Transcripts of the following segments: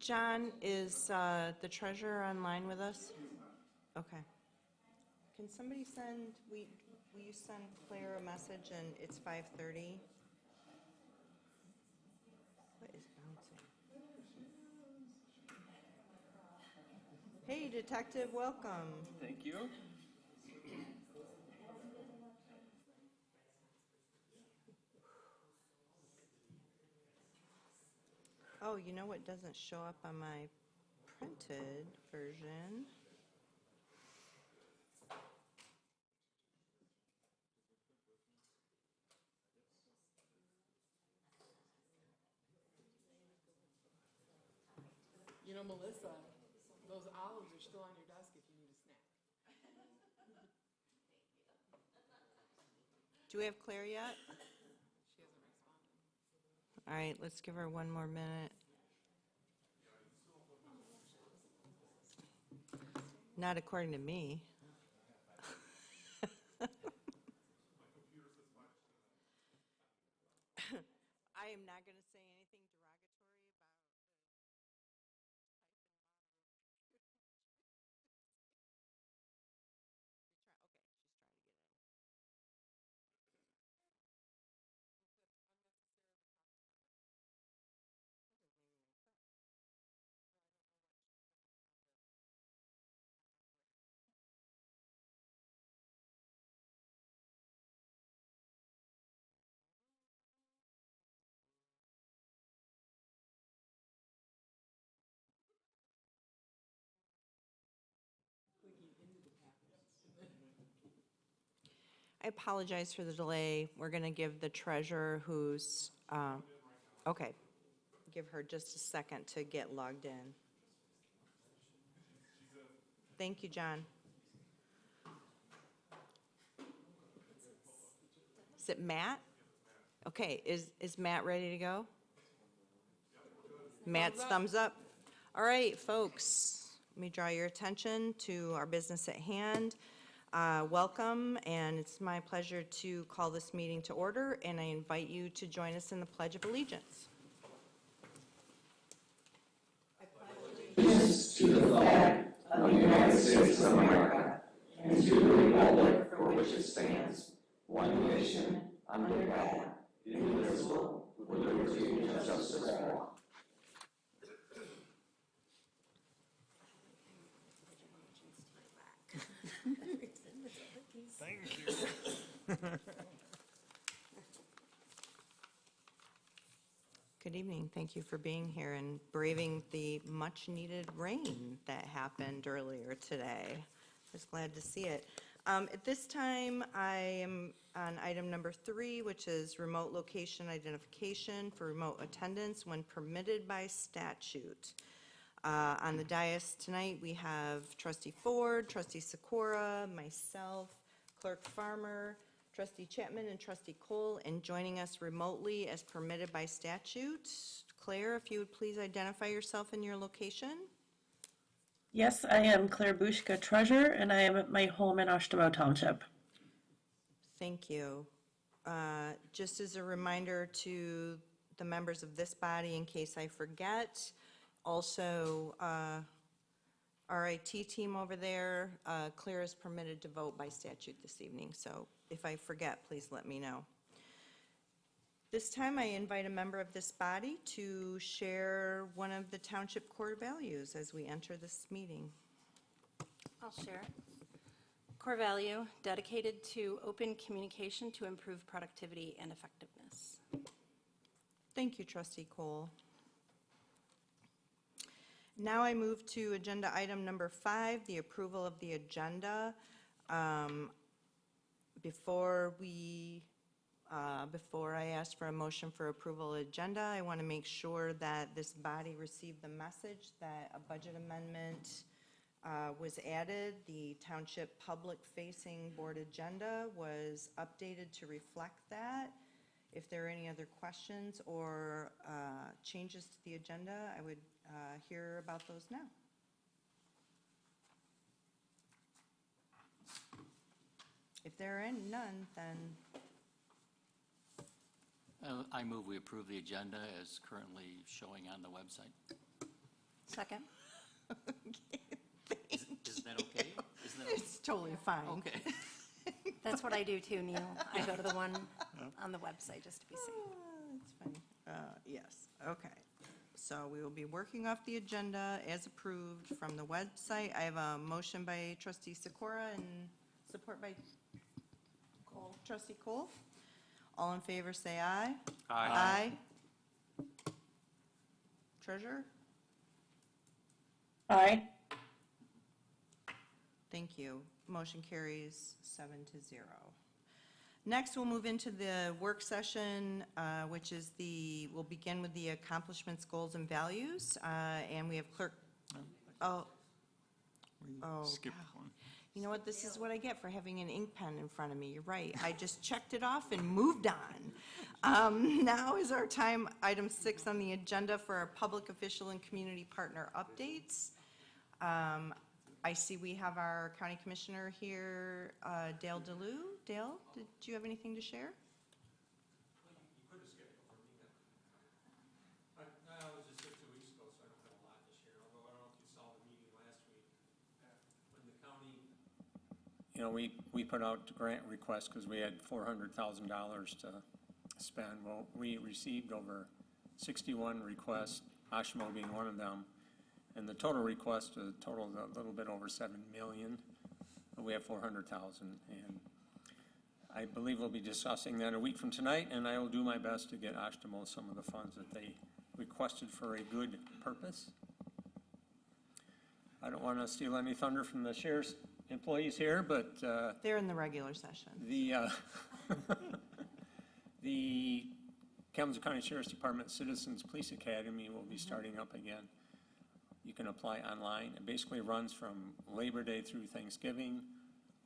John, is the treasurer online with us? Okay. Can somebody send, will you send Claire a message and it's 5:30? What is bouncing? Hey, detective, welcome. Thank you. Oh, you know what doesn't show up on my printed version? You know, Melissa, those olives are still on your desk if you need a snack. Do we have Claire yet? She hasn't responded. All right, let's give her one more minute. Not according to me. I am not going to say anything derogatory about the I apologize for the delay. We're going to give the treasurer who's, okay, give her just a second to get logged in. Thank you, John. Is it Matt? Okay, is Matt ready to go? Matt's thumbs up. All right, folks, let me draw your attention to our business at hand. Welcome, and it's my pleasure to call this meeting to order, and I invite you to join us in the Pledge of Allegiance. Allegiance to the flag of the United States of America and to the republic for which it stands, one nation, under God, indivisible, with liberty and justice for all. Thank you. Good evening. Thank you for being here and braving the much-needed rain that happened earlier today. I was glad to see it. At this time, I am on item number 3, which is remote location identification for remote attendance when permitted by statute. On the dais tonight, we have Trustee Ford, Trustee Sikora, myself, Clerk Farmer, Trustee Chapman, and Trustee Cole, and joining us remotely as permitted by statute. Claire, if you would please identify yourself and your location. Yes, I am Claire Bushka, Treasurer, and I am at my home in Oshtemo Township. Thank you. Just as a reminder to the members of this body, in case I forget, also our IT team over there, Claire is permitted to vote by statute this evening, so if I forget, please let me know. This time I invite a member of this body to share one of the township core values as we enter this meeting. I'll share. Core value, dedicated to open communication to improve productivity and effectiveness. Thank you, Trustee Cole. Now I move to agenda item number 5, the approval of the agenda. Before I ask for a motion for approval agenda, I want to make sure that this body received the message that a budget amendment was added. The Township Public-Facing Board agenda was updated to reflect that. If there are any other questions or changes to the agenda, I would hear about those now. If there are none, then I move we approve the agenda as currently showing on the website. Second? Is that okay? Isn't that It's totally fine. okay? That's what I do too, Neil. I go to the one on the website just to be safe. It's funny. Yes, okay. So we will be working off the agenda as approved from the website. I have a motion by trustee Sikora and support by trustee Cole. All in favor, say aye. Aye. Treasurer? Aye. Thank you. Motion carries 7-0. Next, we'll move into the work session, which is we'll begin with the accomplishments, goals, and values. And we have clerk, oh, Skipped wow. one. You know what? This is what I get for having an ink pen in front of me. You're right. I just checked it off and moved on. Now is our time, item 6 on the agenda for our public official and community partner updates. I see we have our county commissioner here, Dale DeLue. Dale, did you have anything to share? You could have skipped over me, but I was just here 2 weeks ago, so I don't have a lot to share, although I don't know if you saw the meeting last week. When the county, we put out grant requests because we had $400,000 to spend. Well, we received over 61 requests, Oshtemo being one of them. And the total request totaled a little bit over 7 million. We have 400,000, and I believe we'll be discussing that a week from tonight, and I will do my best to get Oshtemo some of the funds that they requested for a good purpose. I don't want to steal any thunder from the sheriff's employees here, but They're in the regular session. the Kalamazoo County Sheriff's Department Citizens Police Academy will be starting up again. You can apply online. It basically runs from Labor Day through Thanksgiving,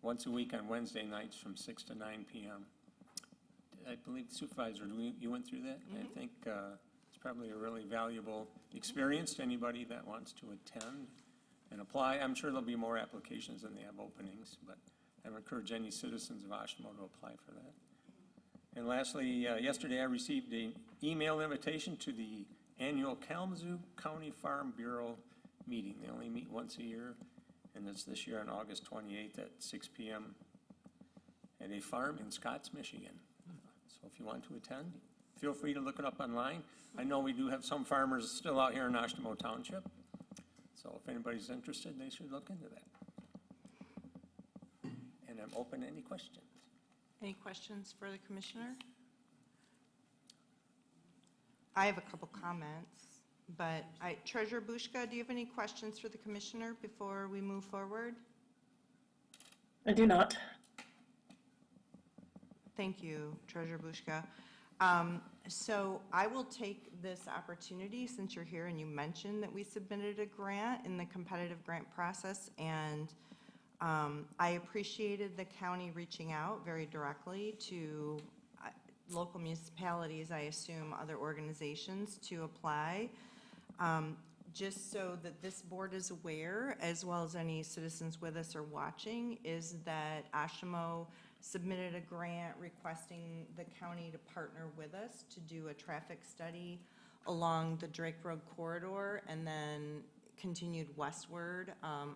once a week on Wednesday nights from 6 to 9 p.m. I believe the supervisor, you went through that? I think it's probably a really valuable experience to anybody that wants to attend and apply. I'm sure there'll be more applications than they have openings, but I would encourage any citizens of Oshtemo to apply for that. And lastly, yesterday I received an email invitation to the annual Kalamazoo County Farm Bureau meeting. They only meet once a year, and it's this year on August 28th at 6 p.m. at a farm in Scotts, Michigan. So if you want to attend, feel free to look it up online. I know we do have some farmers still out here in Oshtemo Township, so if anybody's interested, they should look into that. And I'm open to any questions. Any questions for the commissioner? I have a couple comments, but Treasurer Bushka, do you have any questions for the commissioner before we move forward? I do not. Thank you, Treasurer Bushka. So I will take this opportunity, since you're here and you mentioned that we submitted a grant in the competitive grant process, and I appreciated the county reaching out very directly to local municipalities, I assume other organizations, to apply. Just so that this board is aware, as well as any citizens with us or watching, is that Oshtemo submitted a grant requesting the county to partner with us to do a traffic study along the Drake Road corridor and then continued westward on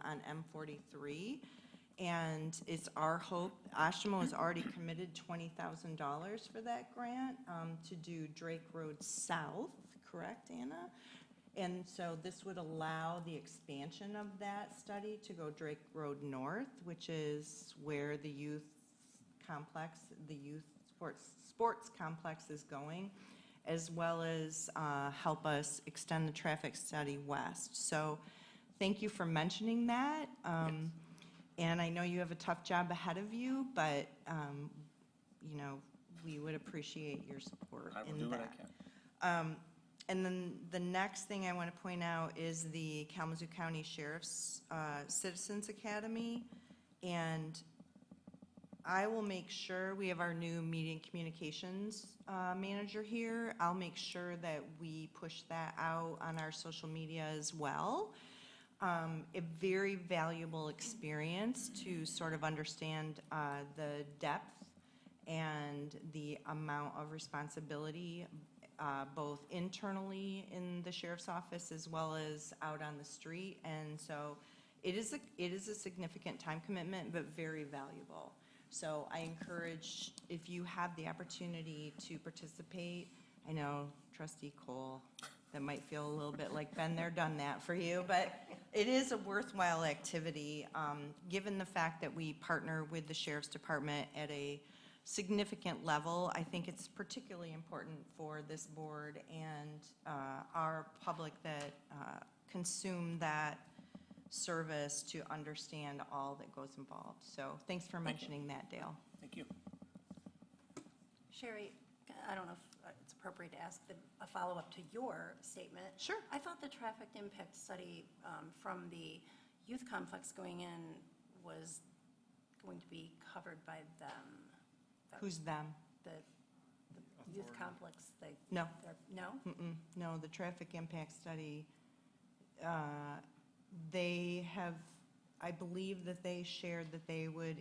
M43. And it's our hope, Oshtemo has already committed $20,000 for that grant to do Drake Road South, correct, Anna? And so this would allow the expansion of that study to go Drake Road North, which is where the youth complex, the youth sports complex is going, as well as help us extend the traffic study west. So thank you for mentioning that. And I know you have a tough job ahead of you, but, you know, we would appreciate your support I will in do what I that. can. And then the next thing I want to point out is the Kalamazoo County Sheriff's Citizens Academy. And I will make sure, we have our new meeting communications manager here. I'll make sure that we push that out on our social media as well. A very valuable experience to sort of understand the depth and the amount of responsibility both internally in the sheriff's office as well as out on the street. And so it is a significant time commitment, but very valuable. So I encourage, if you have the opportunity to participate, I know trustee Cole, that might feel a little bit like been there, done that for you, but it is a worthwhile activity, given the fact that we partner with the sheriff's department at a significant level. I think it's particularly important for this board and our public that consume that service to understand all that goes involved. So thanks for mentioning that, Dale. Thank you. Sherry, I don't know if it's appropriate to ask a follow-up to your statement. Sure. I thought the traffic impact study from the youth complex going in was going to be covered by them. Who's them? The youth complex, No. No? Mm-mm. No, the traffic impact study, they have, I believe that they shared that they would,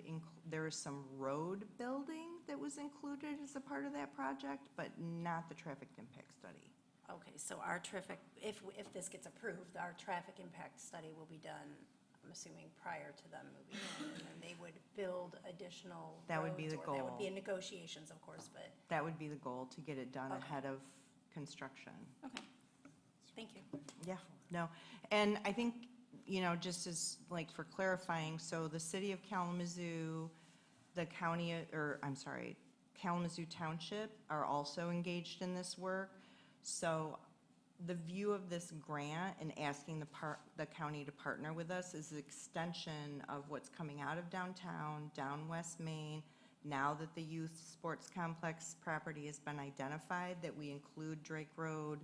there was some road building that was included as a part of that project, but not the traffic impact study. Okay, so our traffic, if this gets approved, our traffic impact study will be done, I'm assuming, prior to them moving in, and then they would build additional That would be roads, the or that would goal. be in negotiations, of course, but, That would be the goal, to get it done Okay. ahead of construction. okay. Thank you. Yeah, no. And I think, just as, like, for clarifying, so the city of Kalamazoo, the county, Kalamazoo Township are also engaged in this work. So the view of this grant and asking the county to partner with us is an extension of what's coming out of downtown, down West Main. Now that the youth sports complex property has been identified, that we include Drake Road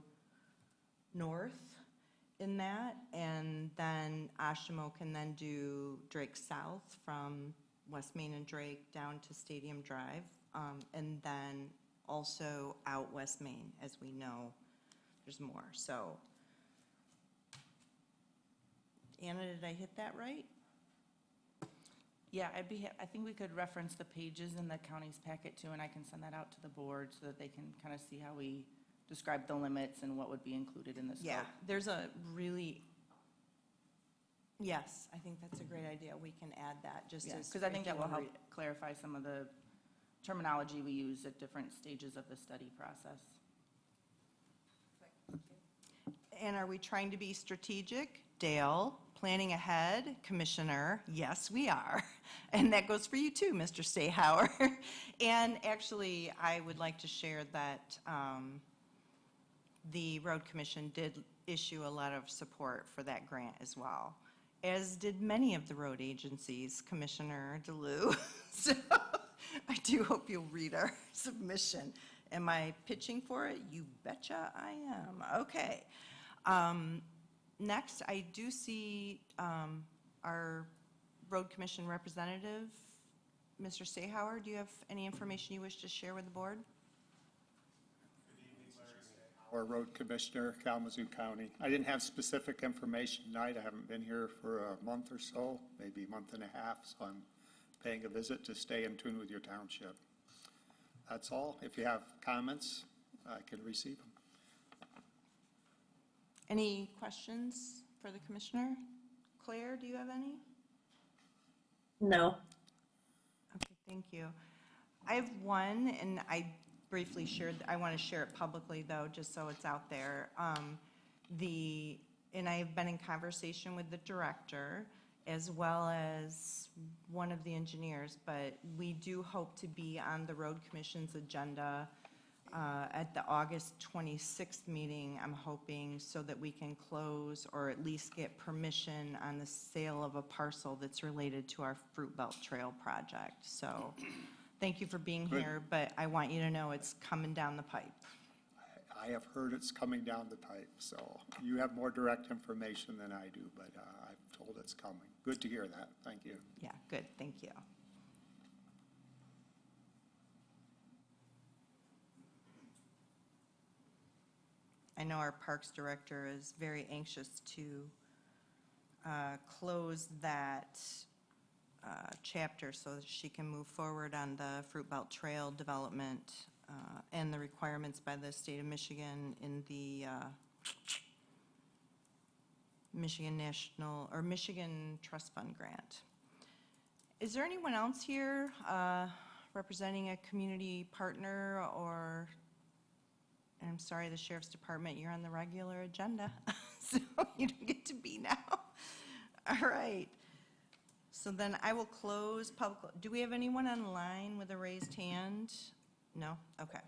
North in that, and then Oshtemo can then do Drake South from West Main and Drake down to Stadium Drive, and then also out West Main, as we know there's more. So, Anna, did I hit that right? Yeah, I think we could reference the pages in the county's packet too, and I can send that out to the board so that they can kind of see how we describe the limits and what would be included in the scope. Yeah, there's a really, yes, I think that's a great idea. We can add that just as. Because I think if you that will help wanna clarify some of the terminology we use at different stages of the study process. And are we trying to be strategic? Dale, planning ahead, Commissioner, yes, we are. And that goes for you too, Mr. Stayhauer. And actually, I would like to share that the Road Commission did issue a lot of support for that grant as well, as did many of the road agencies, Commissioner DeLue. So I do hope you'll read our submission. Am I pitching for it? You betcha I am. Okay. Next, I do see our Road Commission representative, Mr. Stayhauer. Do you have any information you wish to share with the board? Our road commissioner, Kalamazoo County. I didn't have specific information tonight. I haven't been here for a month or so, maybe a month and a half, so I'm paying a visit to stay in tune with your township. That's all. If you have comments, I can receive them. Any questions for the commissioner? Claire, do you have any? No. Okay, thank you. I have one, and I briefly shared, I want to share it publicly though, just so it's out there. And I have been in conversation with the director as well as one of the engineers, but we do hope to be on the Road Commission's agenda at the August 26th meeting, I'm hoping, so that we can close or at least get permission on the sale of a parcel that's related to our Fruit Belt Trail project. So thank you for being Good. here, but I want you to know it's coming down the pipe. I have heard it's coming down the pipe, so you have more direct information than I do, but I'm told it's coming. Good to hear that. Thank you. Yeah, good, thank you. I know our Parks Director is very anxious to close that chapter so that she can move forward on the Fruit Belt Trail development and the requirements by the state of Michigan in the Michigan National, or Michigan Trust Fund grant. Is there anyone else here representing a community partner or, and I'm sorry, the Sheriff's Department, you're on the regular agenda, so you don't get to be now. All right. So then I will close public, do we have anyone online with a raised hand? No? Okay.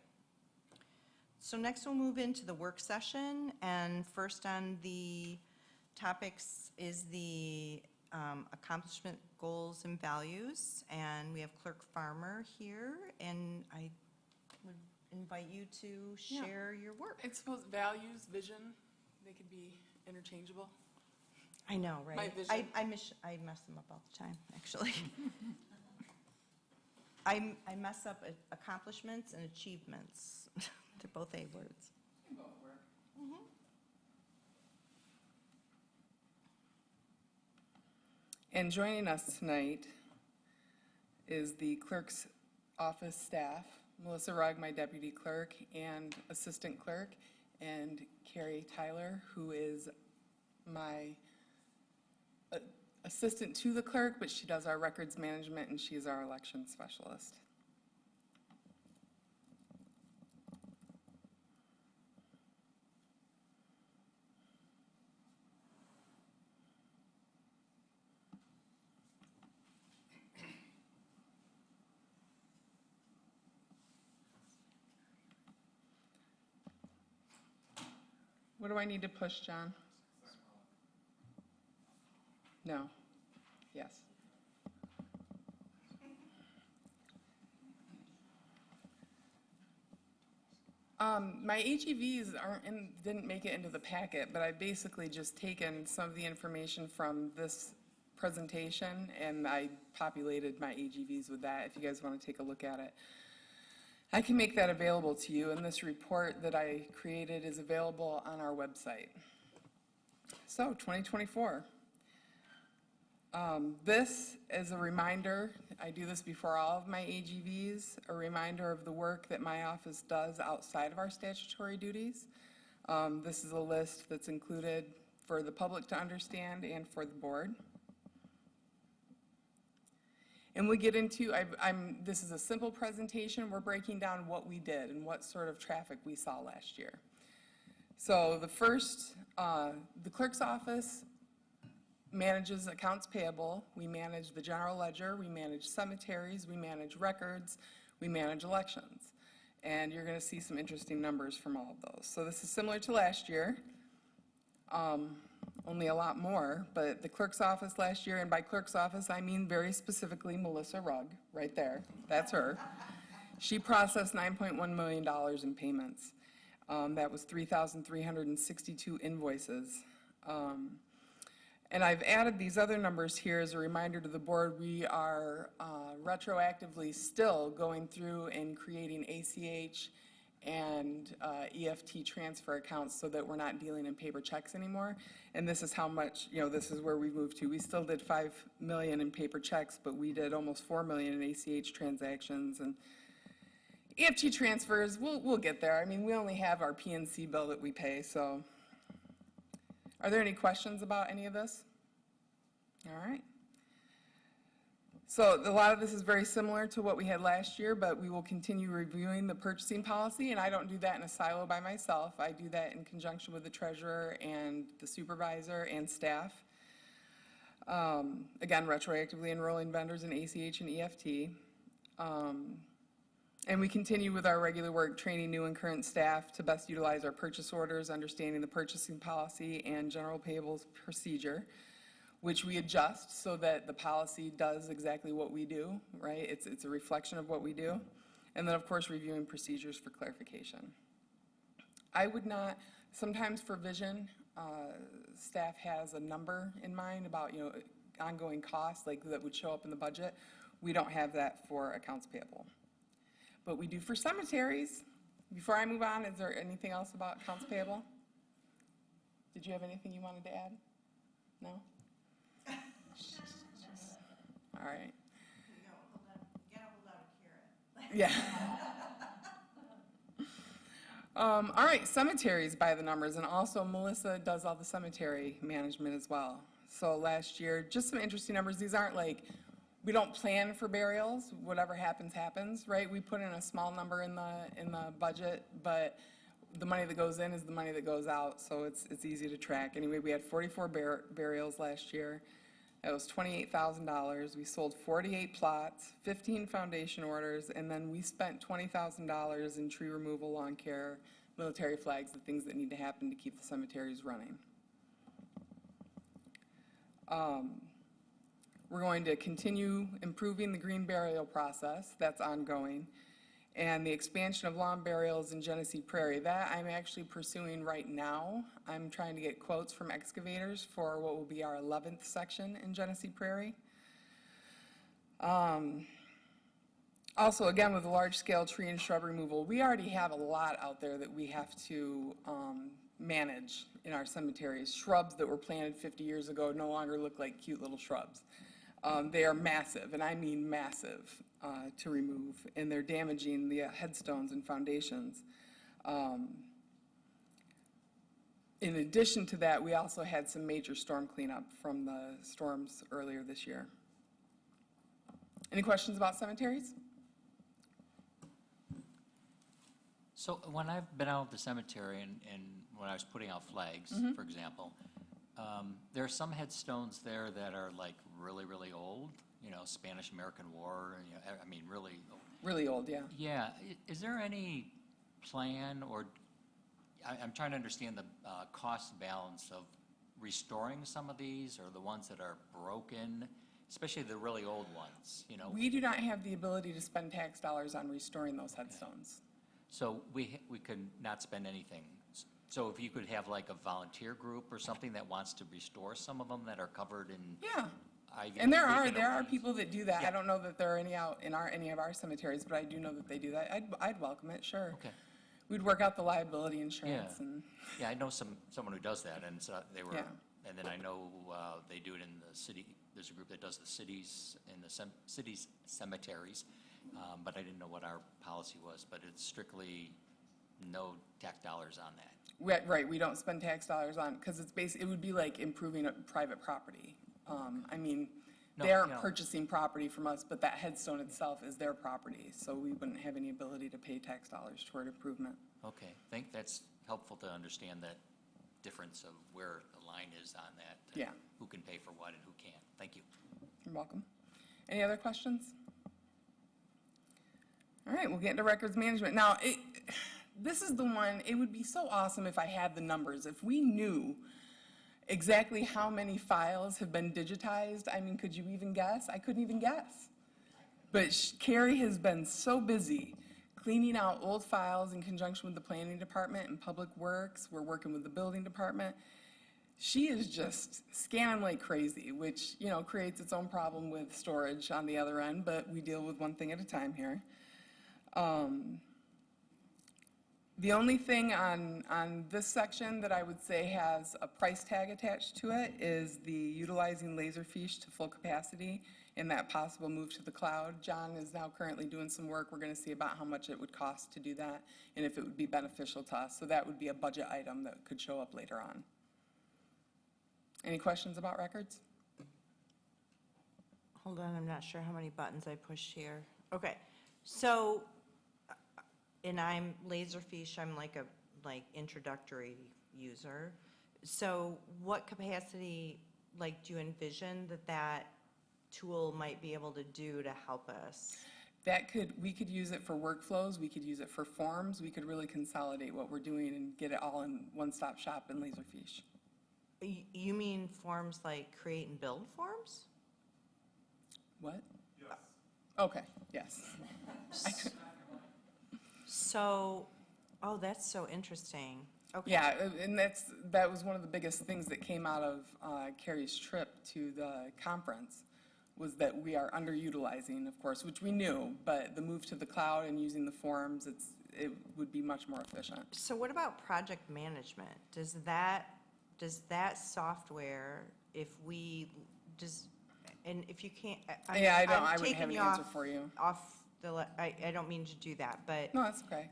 So next we'll move into the work session, and first on the topics is the accomplishment goals and values, and we have Clerk Farmer here, and I would invite you to Yeah. share your work. I suppose values, vision, they could be interchangeable. I know, right? My vision. I mess them up all the time, actually. I mess up accomplishments and achievements. They're both A words. And joining us tonight is the clerk's office staff, Melissa Rugg, my deputy clerk, and assistant clerk, and Carrie Tyler, who is my assistant to the clerk, but she does our records management, and she is our election specialist. What do I need to push, John? No. Yes. My AGVs didn't make it into the packet, but I've basically just taken some of the information from this presentation and I populated my AGVs with that, if you guys want to take a look at it. I can make that available to you, and this report that I created is available on our website. So, 2024. This is a reminder, I do this before all of my AGVs, a reminder of the work that my office does outside of our statutory duties. This is a list that's included for the public to understand and for the board. And we get into, this is a simple presentation. We're breaking down what we did and what sort of traffic we saw last year. So the first, the clerk's office manages accounts payable. We manage the general ledger. We manage cemeteries. We manage records. We manage elections. And you're going to see some interesting numbers from all of those. So this is similar to last year. Only a lot more, but the clerk's office last year, and by clerk's office, I mean very specifically Melissa Rugg, right there, that's her. She processed $9.1 million in payments. That was 3,362 invoices. And I've added these other numbers here as a reminder to the board. We are retroactively still going through and creating ACH and EFT transfer accounts so that we're not dealing in paper checks anymore. And this is how much, this is where we moved to. We still did $5 million in paper checks, but we did almost $4 million in ACH transactions. And EFT transfers, we'll get there. I mean, we only have our PNC bill that we pay, so. Are there any questions about any of this? All right. So a lot of this is very similar to what we had last year, but we will continue reviewing the purchasing policy, and I don't do that in a silo by myself. I do that in conjunction with the treasurer and the supervisor and staff. Again, retroactively enrolling vendors in ACH and EFT. And we continue with our regular work, training new and current staff to best utilize our purchase orders, understanding the purchasing policy and general payables procedure, which we adjust so that the policy does exactly what we do, right? It's a reflection of what we do. And then, of course, reviewing procedures for clarification. I would not, sometimes for vision, staff has a number in mind about, ongoing costs like that would show up in the budget. We don't have that for accounts payable. But we do for cemeteries. Before I move on, is there anything else about accounts payable? Did you have anything you wanted to add? No? All right. You gotta hold out a carrot. Yeah. All right, cemeteries by the numbers, and also Melissa does all the cemetery management as well. So last year, just some interesting numbers. These aren't like, we don't plan for burials. Whatever happens, happens, right? We put in a small number in the budget, but the money that goes in is the money that goes out, so it's easy to track. Anyway, we had 44 burials last year. That was $28,000. We sold 48 plots, 15 foundation orders, and then we spent $20,000 in tree removal, lawn care, military flags, the things that need to happen to keep the cemeteries running. We're going to continue improving the green burial process. That's ongoing. And the expansion of lawn burials in Genesee Prairie, that I'm actually pursuing right now. I'm trying to get quotes from excavators for what will be our 11th section in Genesee Prairie. Also, again, with the large-scale tree and shrub removal, we already have a lot out there that we have to manage in our cemeteries. Shrubs that were planted 50 years ago no longer look like cute little shrubs. They are massive, and I mean massive, to remove, and they're damaging the headstones and foundations. In addition to that, we also had some major storm cleanup from the storms earlier this year. Any questions about cemeteries? So when I've been out at the cemetery and when I was putting out flags, for example, there are some headstones there that are like really, really old, you know, Spanish-American War, you know, I mean, really old. Really old, yeah. Yeah, is there any plan or, I'm trying to understand the cost balance of restoring some of these or the ones that are broken, especially the really old ones, you know? We do not have the ability to spend tax dollars on restoring those headstones. So we could not spend anything. So if you could have like a volunteer group or something that wants to restore some of them that are covered in. Yeah. I get And there taken are away. people that do that. I Yeah. don't know that there are any out in any of our cemeteries, but I do know that they do that. I'd welcome it, sure. Okay. We'd work out the liability insurance Yeah. and, Yeah, I know someone who does that, and so they were, Yeah. and then I know they do it in the city. There's a group that does the cities and the cities cemeteries, but I didn't know what our policy was. But it's strictly no tax dollars on that. right, we don't spend tax dollars on, because it would be like improving a private property. I mean, No, they aren't no. purchasing property from us, but that headstone itself is their property, so we wouldn't have any ability to pay tax dollars toward improvement. Okay, I think that's helpful to understand that difference of where the line is on that. and Yeah. Who can pay for what and who can't. Thank you. You're welcome. Any other questions? All right, we'll get into records management. Now, this is the one, it would be so awesome if I had the numbers. If we knew exactly how many files have been digitized, I mean, could you even guess? I couldn't even guess. But Carrie has been so busy cleaning out old files in conjunction with the planning department and public works. We're working with the building department. She is just scanning like crazy, which, you know, creates its own problem with storage on the other end, but we deal with one thing at a time here. The only thing on this section that I would say has a price tag attached to it is the utilizing Laserfiche to full capacity and that possible move to the cloud. John is now currently doing some work. We're going to see about how much it would cost to do that and if it would be beneficial to us. So that would be a budget item that could show up later on. Any questions about records? Hold on, I'm not sure how many buttons I pushed here. Okay, so, and I'm Laserfiche, I'm like introductory user. So what capacity, do you envision that tool might be able to do to help us? We could use it for workflows, we could use it for forms, we could really consolidate what we're doing and get it all in one-stop shop in Laserfiche. You mean forms like create and build forms? What? Yes. Okay, yes. So, oh, that's so interesting. Okay. Yeah, and that was one of the biggest things that came out of Carrie's trip to the conference, was that we are underutilizing, of course, which we knew, but the move to the cloud and using the forms, it would be much more efficient. So what about project management? Does that software, and if you can't, Yeah, I I'm wouldn't have taking an you answer for you. I don't mean to do that, but No, that's okay.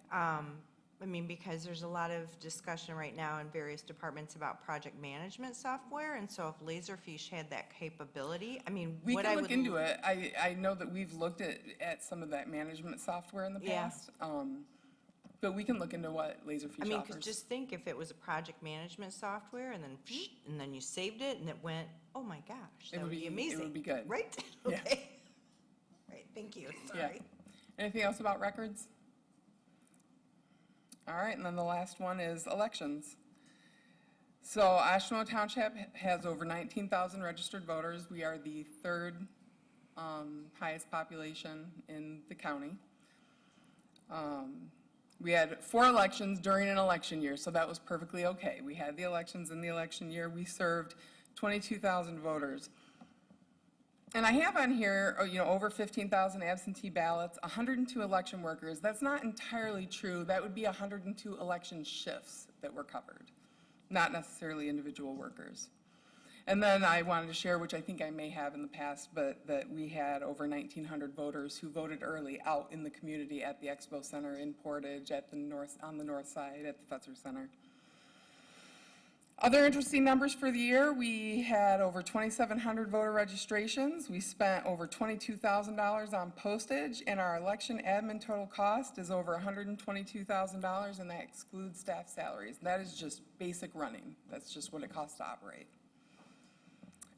I mean, because there's a lot of discussion right now in various departments about project management software, and so if Laserfish had that capability, I mean, We what I can would. look into it. I know that we've looked at some of that management software in the Yeah. past. But we can look into what I Laserfish mean, because offers. just think if it was a project management software and then you saved it and it went, oh my gosh, It that would would be be- it amazing. would be good. Right? Yeah. Okay. Right, thank you, Yeah. sorry. Anything else about records? All right, and then the last one is elections. So Oshtemo Township has over 19,000 registered voters. We are the third highest population in the county. We had 4 elections during an election year, so that was perfectly okay. We had the elections in the election year. We served 22,000 voters. And I have on here, over 15,000 absentee ballots, 102 election workers. That's not entirely true. That would be 102 election shifts that were covered, not necessarily individual workers. And then I wanted to share, which I think I may have in the past, but that we had over 1,900 voters who voted early out in the community at the Expo Center in Portage, on the north side at the Fetzer Center. Other interesting numbers for the year, we had over 2,700 voter registrations. We spent over $22,000 on postage, and our election admin total cost is over $122,000, and that excludes staff salaries. That is just basic running. That's just what it costs to operate.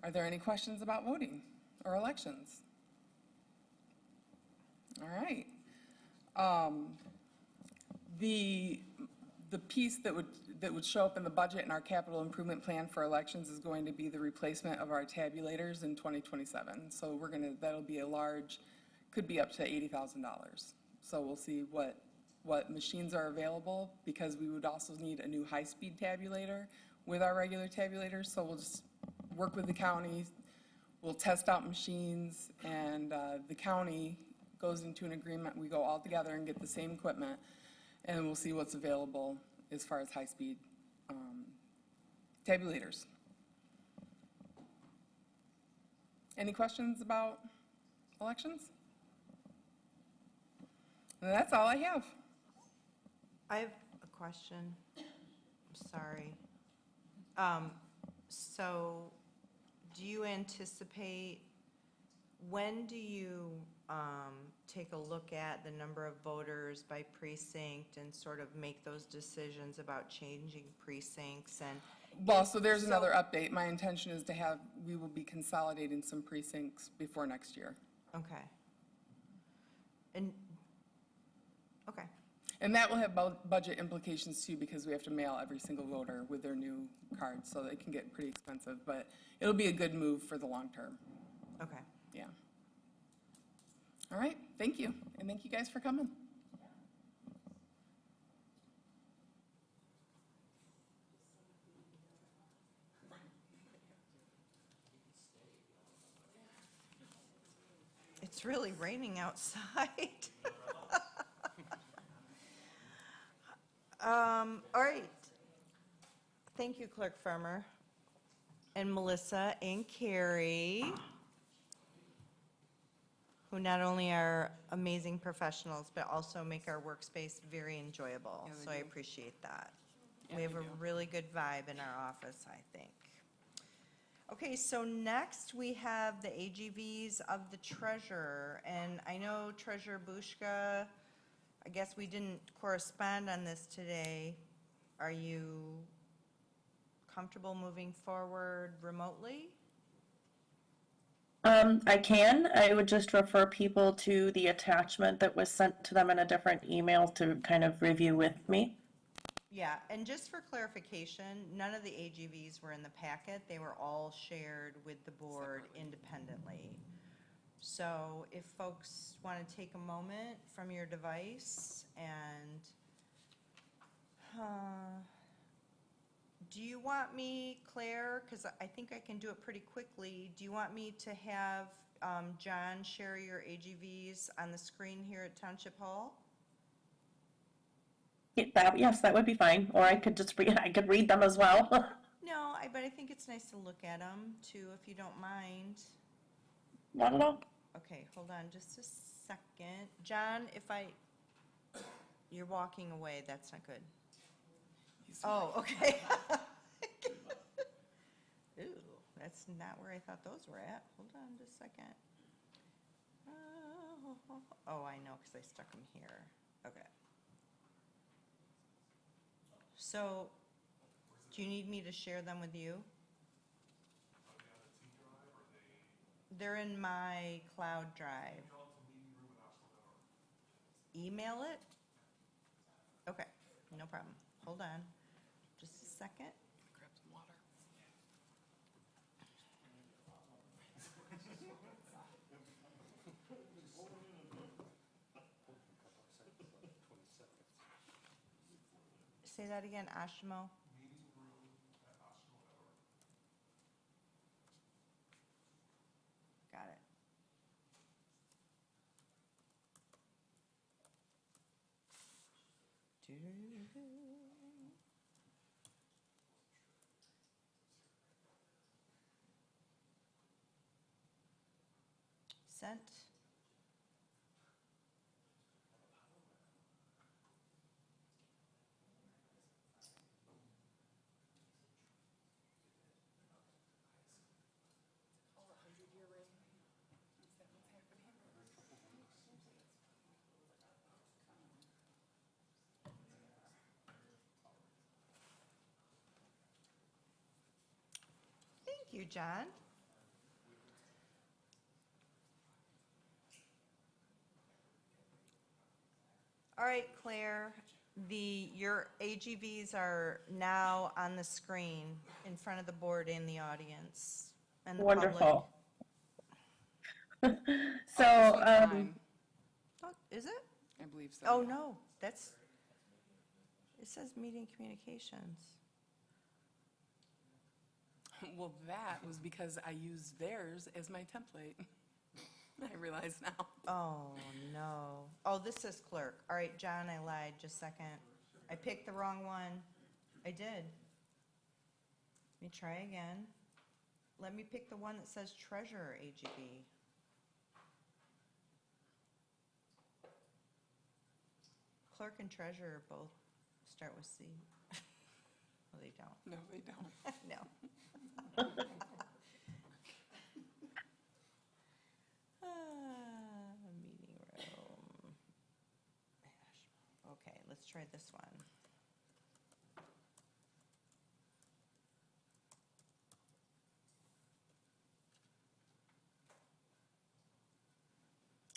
Are there any questions about voting or elections? All right. The piece that would show up in the budget in our capital improvement plan for elections is going to be the replacement of our tabulators in 2027. So that'll be could be up to $80,000. So we'll see what machines are available, because we would also need a new high-speed tabulator with our regular tabulators. So we'll just work with the county, we'll test out machines, and the county goes into an agreement. We go all together and get the same equipment, and we'll see what's available as far as high-speed tabulators. Any questions about elections? And that's all I have. I have a question. I'm sorry. So do you anticipate, when do you take a look at the number of voters by precinct and sort of make those decisions about changing precincts and? Well, so there's another update. My intention is we will be consolidating some precincts before next year. Okay. And, okay. And that will have budget implications too, because we have to mail every single voter with their new cards, so it can get pretty expensive, but it'll be a good move for the long term. Okay. Yeah. All right, thank you, and thank you guys for coming. It's really raining outside. All right. Thank you, Clerk Farmer, and Melissa and Carrie, who not only are amazing professionals, but also make our workspace very enjoyable. So I appreciate that. We have a really good vibe in our office, I think. Okay, so next we have the AGVs of the treasurer, and I know Treasurer Bushka, I guess we didn't correspond on this today. Are you comfortable moving forward remotely? I can. I would just refer people to the attachment that was sent to them in a different email to kind of review with me. Yeah, and just for clarification, none of the AGVs were in the packet. They were all shared with the board independently. So if folks want to take a moment from your device and, do you want me, Claire, because I think I can do it pretty quickly, do you want me to have John share your AGVs on the screen here at Township Hall? Yes, that would be fine. Or I could just I could read them as well. No, but I think it's nice to look at them too, if you don't mind. Not at all. Okay, hold on just a second. John, if I, You're walking away, that's not good. Oh, okay. Ooh, that's not where I thought those were at. Hold on just a second. Oh, I know, because I stuck them here. Okay. So, do you need me to share them with you? They're in my cloud drive. Email it? Okay, no problem. Hold on, just a second. Grab some water. Say that again, Oshtemo? Got it. Doo-doo-doo-doo. Sent. Thank you, John. All right, Claire, your AGVs are now on the screen in front of the board in the audience and the public. Wonderful. So, This one's mine. Oh, is it? I believe so. Oh, no, that's, it says meeting communications. Well, that was because I used theirs as my template. I realize now. Oh, no. Oh, this says clerk. All right, John, I lied, just a second. I picked the wrong one. I did. Let me try again. Let me pick the one that says treasurer AGB. Clerk and treasurer both start with C. Well, they don't. No, they don't. No. Meeting room. Okay, let's try this one.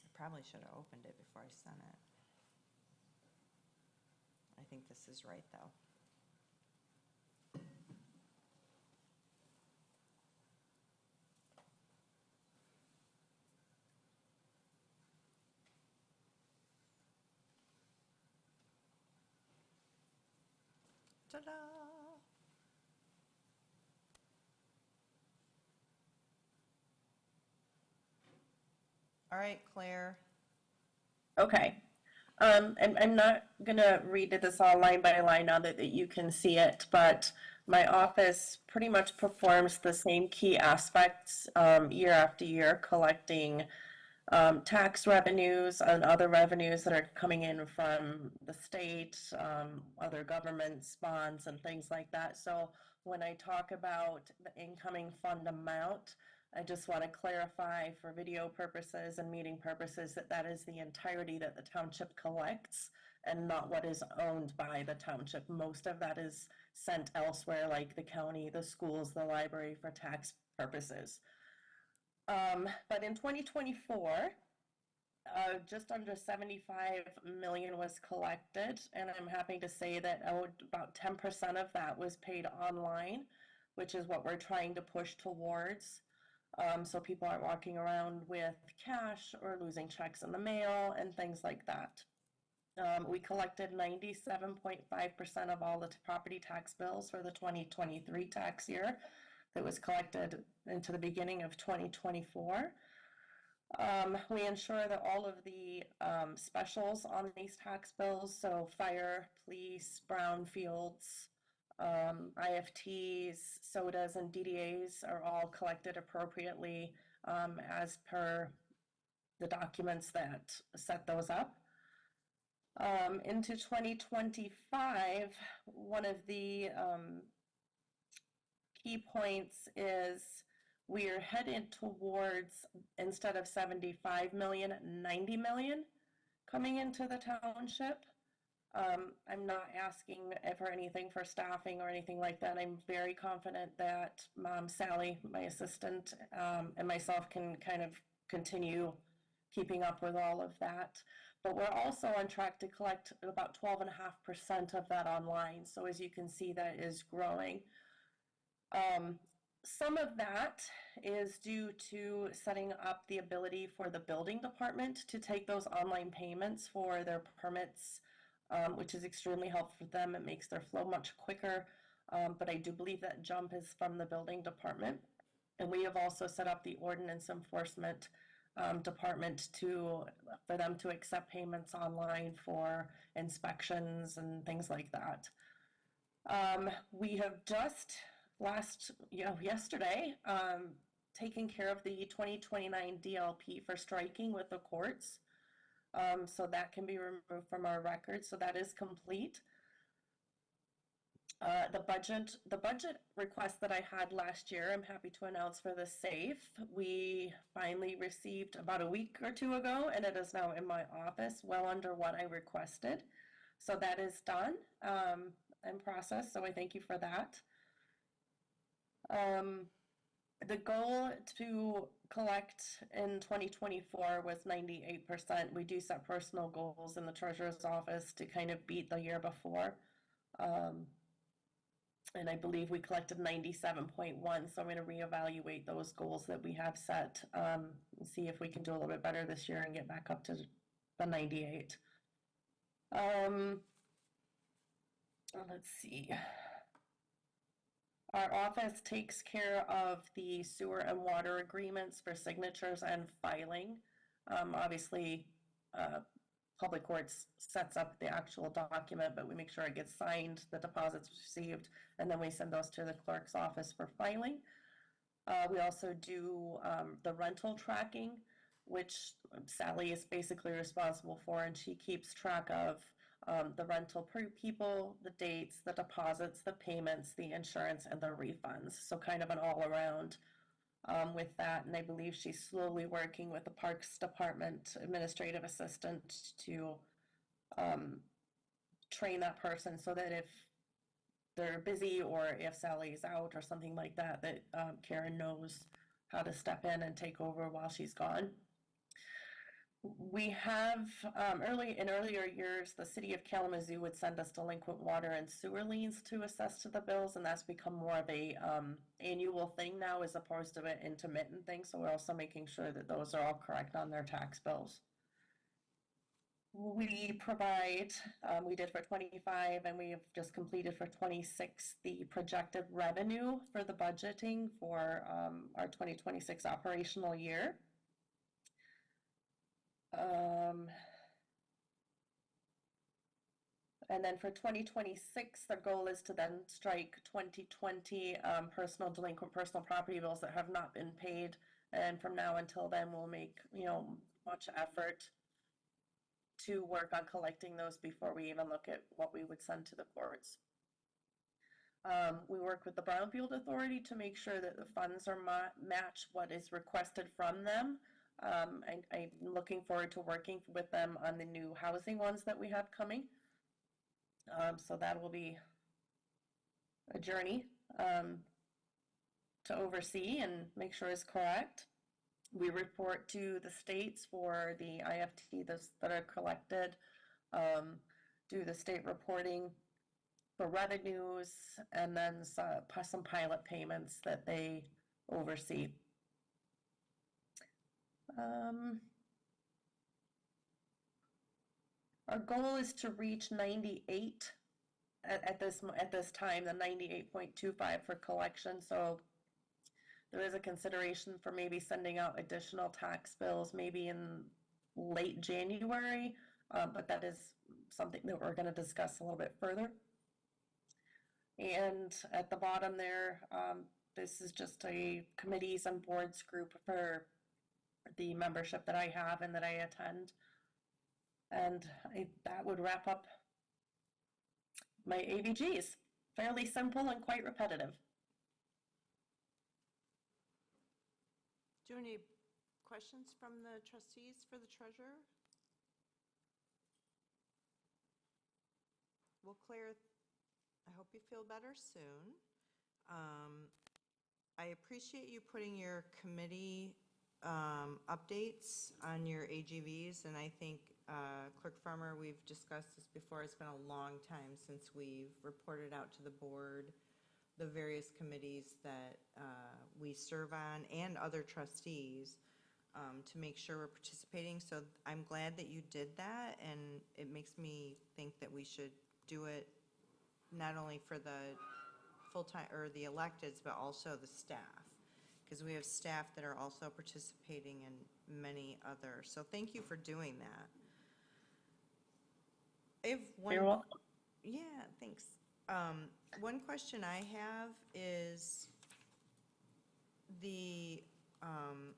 I probably should have opened it before I sent it. I think this is right, though. Ta-da! All right, Claire. okay. And I'm not gonna read this all line by line now that you can see it, but my office pretty much performs the same key aspects year after year, collecting tax revenues and other revenues that are coming in from the state, other governments, bonds, and things like that. So when I talk about the incoming fund amount, I just want to clarify for video purposes and meeting purposes that that is the entirety that the township collects and not what is owned by the township. Most of that is sent elsewhere, like the county, the schools, the library, for tax purposes. But in 2024, just under 75 million was collected, and I'm happy to say that about 10% of that was paid online, which is what we're trying to push towards. So people aren't walking around with cash or losing checks in the mail and things like that. We collected 97.5% of all the property tax bills for the 2023 tax year that was collected into the beginning of 2024. We ensure that all of the specials on these tax bills, so fire, police, brownfields, IFTs, sodas, and DDAs are all collected appropriately as per the documents that set those up. Into 2025, one of the key points is we are headed towards, instead of 75 million, 90 million coming into the township. I'm not asking for anything for staffing or anything like that. I'm very confident that Sally, my assistant, and myself can kind of continue keeping up with all of that. But we're also on track to collect about 12.5% of that online. So as you can see, that is growing. Some of that is due to setting up the ability for the building department to take those online payments for their permits, which is extremely helpful for them. It makes their flow much quicker. But I do believe that jump is from the building department. And we have also set up the ordinance enforcement department for them to accept payments online for inspections and things like that. We have just yesterday taken care of the 2029 DLP for striking with the courts. So that can be removed from our records. So that is complete. The budget request that I had last year, I'm happy to announce for the SAFE, we finally received about a week or two ago, and it is now in my office, well under what I requested. So that is done and processed, so I thank you for that. The goal to collect in 2024 was 98%. We do set personal goals in the treasurer's office to kind of beat the year before. And I believe we collected 97.1, so I'm going to reevaluate those goals that we have set and see if we can do a little bit better this year and get back up to the 98. Let's see. Our office takes care of the sewer and water agreements for signatures and filing. Obviously, Public Works sets up the actual document, but we make sure it gets signed, the deposits received, and then we send those to the clerk's office for filing. We also do the rental tracking, which Sally is basically responsible for, and she keeps track of the rental per people, the dates, the deposits, the payments, the insurance, and the refunds. So kind of an all-around with that. And I believe she's slowly working with the Parks Department administrative assistant to train that person so that if they're busy or if Sally's out or something like that, that Karen knows how to step in and take over while she's gone. We have, in earlier years, the city of Kalamazoo would send us delinquent water and sewer liens to assess to the bills, and that's become more of a annual thing now as opposed to an intermittent thing, so we're also making sure that those are all correct on their tax bills. We provide, we did for 25 and we have just completed for 26 the projected revenue for the budgeting for our 2026 operational year. And then for 2026, the goal is to then strike 2020 delinquent personal property bills that have not been paid. And from now until then, we'll make, much effort to work on collecting those before we even look at what we would send to the courts. We work with the Brownfield Authority to make sure that the funds are match what is requested from them. I'm looking forward to working with them on the new housing ones that we have coming. So that will be a journey to oversee and make sure is correct. We report to the states for the IFT that are collected, do the state reporting for revenues, and then some pilot payments that they oversee. Our goal is to reach 98 at this time, the 98.25 for collection. So there is a consideration for maybe sending out additional tax bills maybe in late January, but that is something that we're going to discuss a little bit further. And at the bottom there, this is just a committees and boards group for the membership that I have and that I attend. And that would wrap up my AVGs. Fairly simple and quite repetitive. Do any questions from the trustees for the treasurer? Well, Claire, I hope you feel better soon. I appreciate you putting your committee updates on your AGVs, and I think Clerk Farmer, we've discussed this before, it's been a long time since we've reported out to the board the various committees that we serve on and other trustees to make sure we're participating. So I'm glad that you did that, and it makes me think that we should do it not only for the full-time, or the electeds, but also the staff, because we have staff that are also participating in many others. So thank you for doing that. I have one. You're welcome. Yeah, thanks. One question I have is the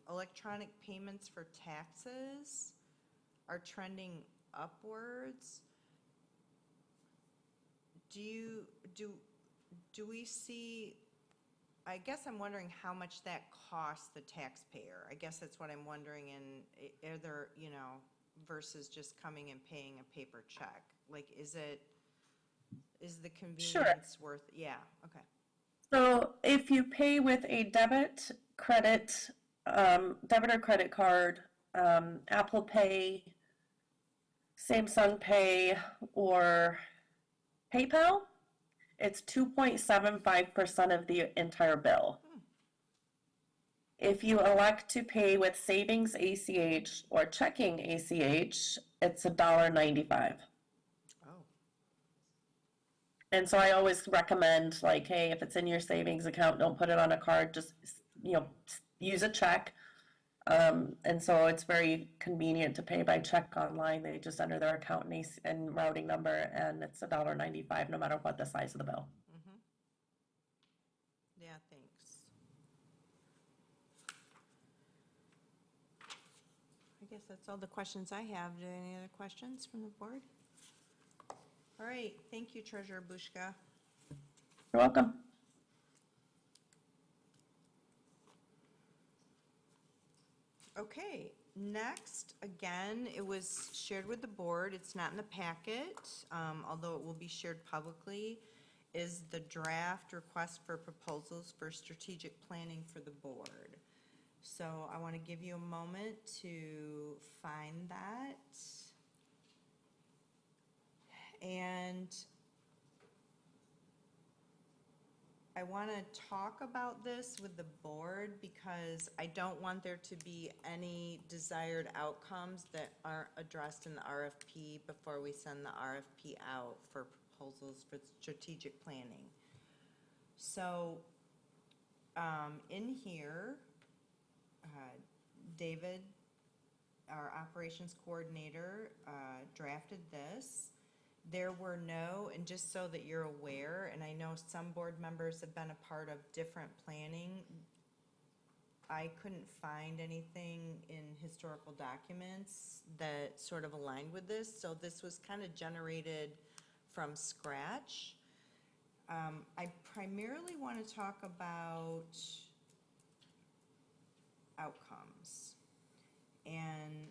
electronic payments for taxes are trending upwards. Do we see, I guess I'm wondering how much that costs the taxpayer. I guess that's what I'm wondering, and are there, versus just coming and paying a paper check? Like, is the convenience worth, yeah, okay. So if you pay with a debit or credit card, Apple Pay, Samsung Pay, or PayPal, it's 2.75% of the entire bill. If you elect to pay with savings ACH or checking ACH, it's $1.95. Oh, And so I always recommend, like, hey, if it's in your savings account, don't put it on a card, just, use a check. And so it's very convenient to pay by check online. They just enter their account and routing number, and it's $1.95 no matter what the size of the bill. yeah, thanks. I guess that's all the questions I have. Do any other questions from the board? All right, thank you, Treasurer Bushka. You're welcome. Okay, next, again, it was shared with the board, it's not in the packet, although it will be shared publicly, is the draft request for proposals for strategic planning for the board. So I want to give you a moment to find that. And I want to talk about this with the board because I don't want there to be any desired outcomes that aren't addressed in the RFP before we send the RFP out for proposals for strategic planning. So in here, David, our operations coordinator, drafted this. There were no, and just so that you're aware, and I know some board members have been a part of different planning, I couldn't find anything in historical documents that sort of aligned with this, so this was kind of generated from scratch. I primarily want to talk about outcomes. And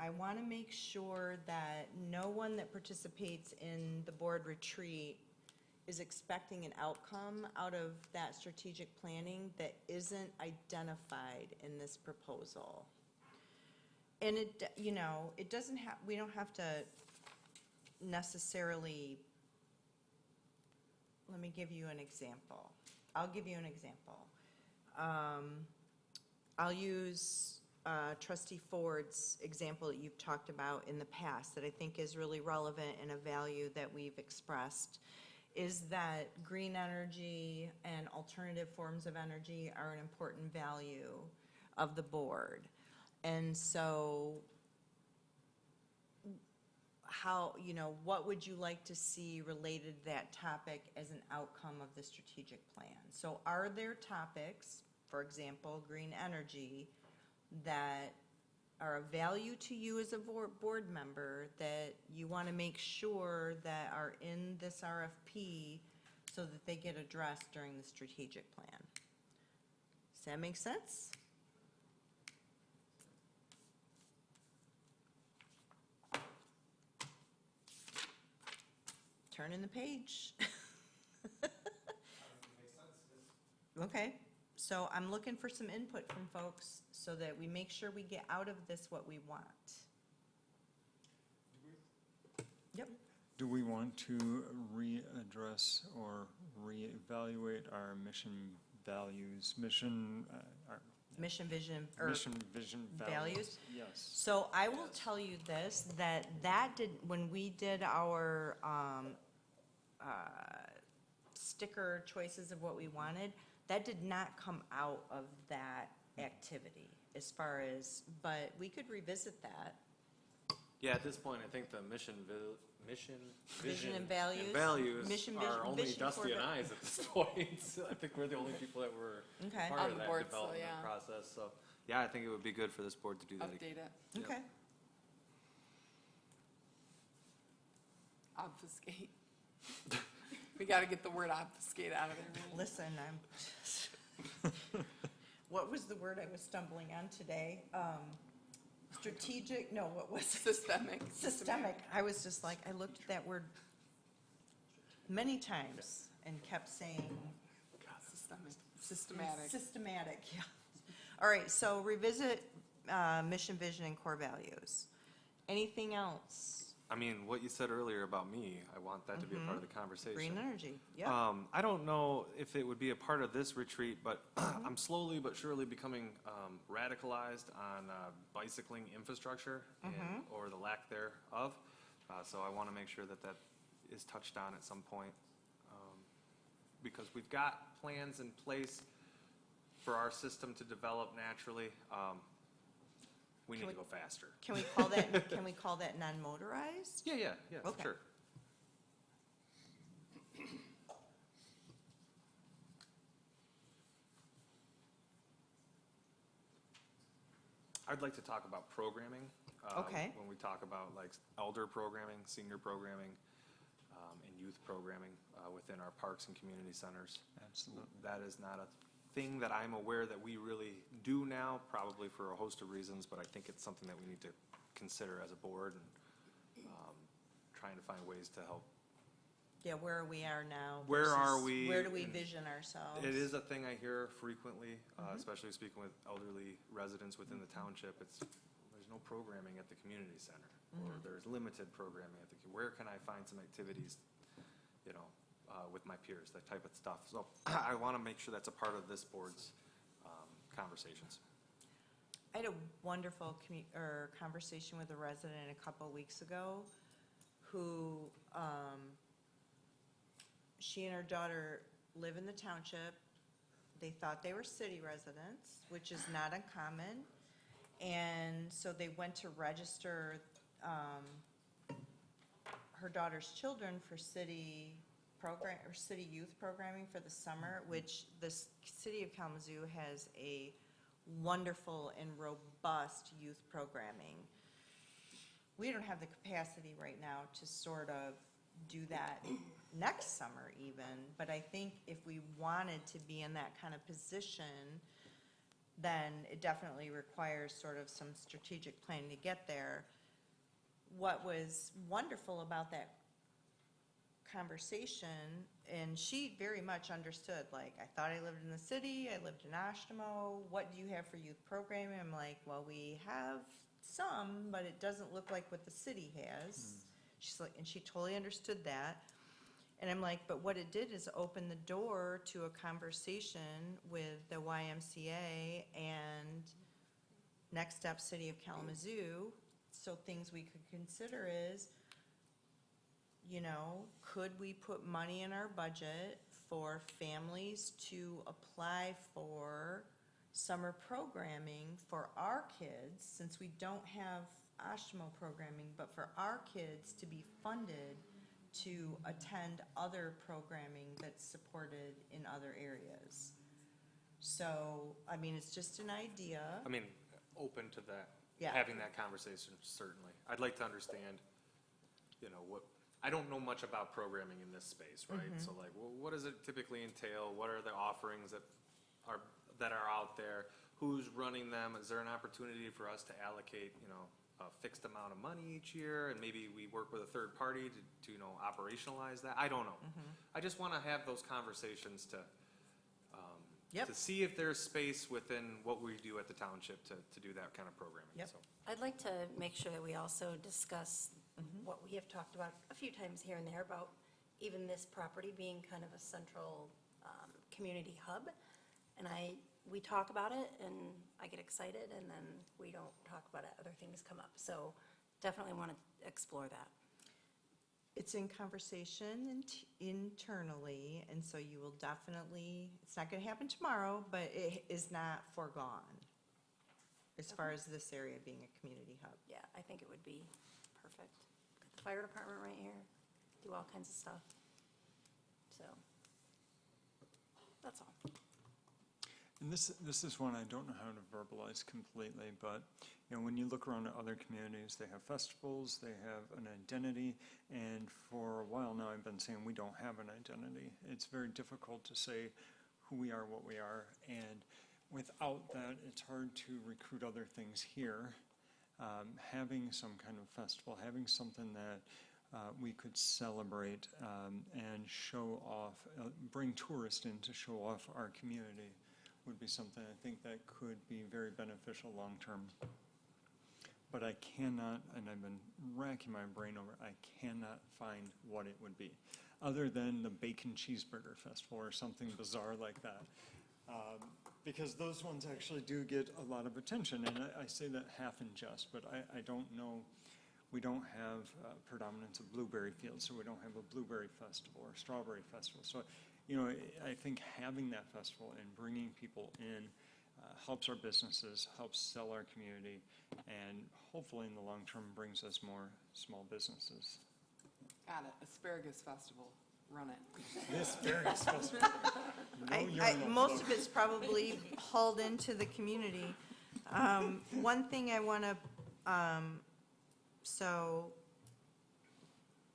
I want to make sure that no one that participates in the board retreat is expecting an outcome out of that strategic planning that isn't identified in this proposal. And it doesn't have, we don't have to necessarily, let me give you an example. I'll give you an example. I'll use Trustee Ford's example that you've talked about in the past that I think is really relevant and a value that we've expressed, is that green energy and alternative forms of energy are an important value of the board. And so how, what would you like to see related to that topic as an outcome of the strategic plan? So are there topics, for example, green energy, that are of value to you as a board member that you want to make sure that are in this RFP so that they get addressed during the strategic plan. Does that make sense? Turning the page. Okay, so I'm looking for some input from folks so that we make sure we get out of this what we want. Yep. Do we want to readdress or reevaluate our mission values, Mission, vision, or mission, vision, values? Yes. So I will tell you this, that did, when we did our sticker choices of what we wanted, that did not come out of that activity as far as, but we could revisit that. Yeah, at this point, I think the mission, Vision and values. Mission, are vision, only vision, Dusty and core I's at this point. I think we're the only people that were Okay. part On of the that board, so, development yeah. process. So, yeah, I think it would be good for this board to do that. Update it, Yep. Okay. obfuscate. We gotta get the word obfuscate out of there. right? Listen, what was the word I was stumbling on today? Strategic, no, what was it? Systemic. Systemic. I was just like, I looked at that word many times and kept saying. Systemic, systematic. Systematic, yeah. All right, so revisit mission, vision, and core values. Anything else? I mean, what you said earlier about me, I want that to be a part of the conversation. Green energy, yeah. I don't know if it would be a part of this retreat, but I'm slowly but surely becoming radicalized on bicycling infrastructure or the lack thereof. So I want to make sure that that is touched on at some point. Because we've got plans in place for our system to develop naturally. We need to go faster. Can we call that non-motorized? Yeah, for Okay. sure. I'd like to talk about programming. Okay. When we talk about like elder programming, senior programming, and youth programming within our parks and community centers. Absolutely. That is not a thing that I'm aware that we really do now, probably for a host of reasons, but I think it's something that we need to consider as a board and trying to find ways to help. Yeah, where we are now. Where are versus we? Where do we vision ourselves? It is a thing I hear frequently, especially speaking with elderly residents within the township. There's no programming at the community center, or there's limited programming at the, where can I find some activities, with my peers, that type of stuff. So I want to make sure that's a part of this board's conversations. I had a wonderful conversation with a resident a couple of weeks ago who, she and her daughter live in the township. They thought they were city residents, which is not uncommon. And so they went to register her daughter's children for city program, or city youth programming for the summer, which the city of Kalamazoo has a wonderful and robust youth programming. We don't have the capacity right now to sort of do that next summer even, but I think if we wanted to be in that kind of position, then it definitely requires sort of some strategic planning to get there. What was wonderful about that conversation, and she very much understood, like, I thought I lived in the city, I lived in Oshtemo, what do you have for youth programming? I'm like, well, we have some, but it doesn't look like what the city has. She's like, and she totally understood that. And I'm like, but what it did is open the door to a conversation with the YMCA and Next Step City of Kalamazoo. So things we could consider is, could we put money in our budget for families to apply for summer programming for our kids, since we don't have Oshtemo programming, but for our kids to be funded to attend other programming that's supported in other areas. So, I mean, it's just an idea. I mean, open to that Yeah. having that conversation, certainly. I'd like to understand, I don't know much about programming in this space, right? So like, well, what does it typically entail? What are the offerings that are out there? Who's running them? Is there an opportunity for us to allocate, a fixed amount of money each year? And maybe we work with a third party to operationalize that? I don't know. I just want to have those conversations to Yep. see if there's space within what we do at the township to do that kind of programming. Yep. So, I'd like to make sure that we also discuss what we have talked about a few times here and there about even this property being kind of a central community hub. And we talk about it and I get excited and then we don't talk about it, other things come up. So definitely want to explore that. It's in conversation internally, and so you will definitely, it's not gonna happen tomorrow, but it is not foregone as far as this area being a community hub. Yeah, I think it would be perfect. Got the fire department right here, do all kinds of stuff. So, that's all. And this is one I don't know how to verbalize completely, but, when you look around at other communities, they have festivals, they have an identity, and for a while now, I've been saying we don't have an identity. It's very difficult to say who we are, what we are, and without that, it's hard to recruit other things here. Having some kind of festival, having something that we could celebrate and show off, bring tourists in to show off our community would be something I think that could be very beneficial long-term. But I cannot, and I've been racking my brain over, I cannot find what it would be, other than the Bacon Cheeseburger Festival or something bizarre like that. Because those ones actually do get a lot of attention, and I say that half in jest, but I don't know, we don't have predominance of blueberry fields, so we don't have a blueberry festival or strawberry festival. So, I think having that festival and bringing people in helps our businesses, helps sell our community, and hopefully in the long term brings us more small businesses. Got it, Asparagus Festival, run it. This Asparagus Festival. Most of it's probably hauled into the community. One thing I want to, so,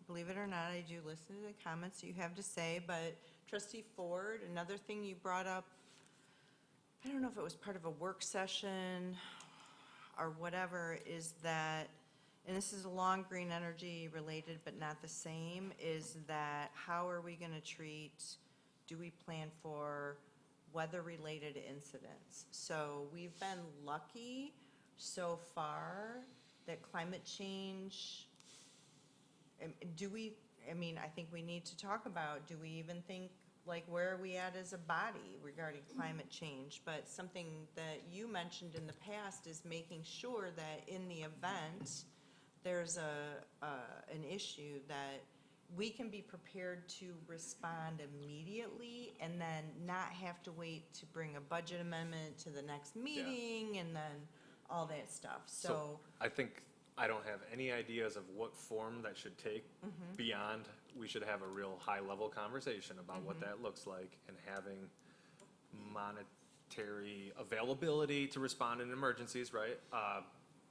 believe it or not, I do listen to the comments you have to say, but Trustee Ford, another thing you brought up, I don't know if it was part of a work session or whatever, is that, and this is a long green energy related but not the same, is that how are we going to treat, do we plan for weather-related incidents? So we've been lucky so far that climate change, I think we need to talk about, do we even think, like, where are we at as a body regarding climate change? But something that you mentioned in the past is making sure that in the event there's an issue, that we can be prepared to respond immediately and then not have to wait to bring a budget amendment to the next meeting and then all that stuff. So I think I don't have any ideas of what form that should take beyond, we should have a real high-level conversation about what that looks like and having monetary availability to respond in emergencies, right?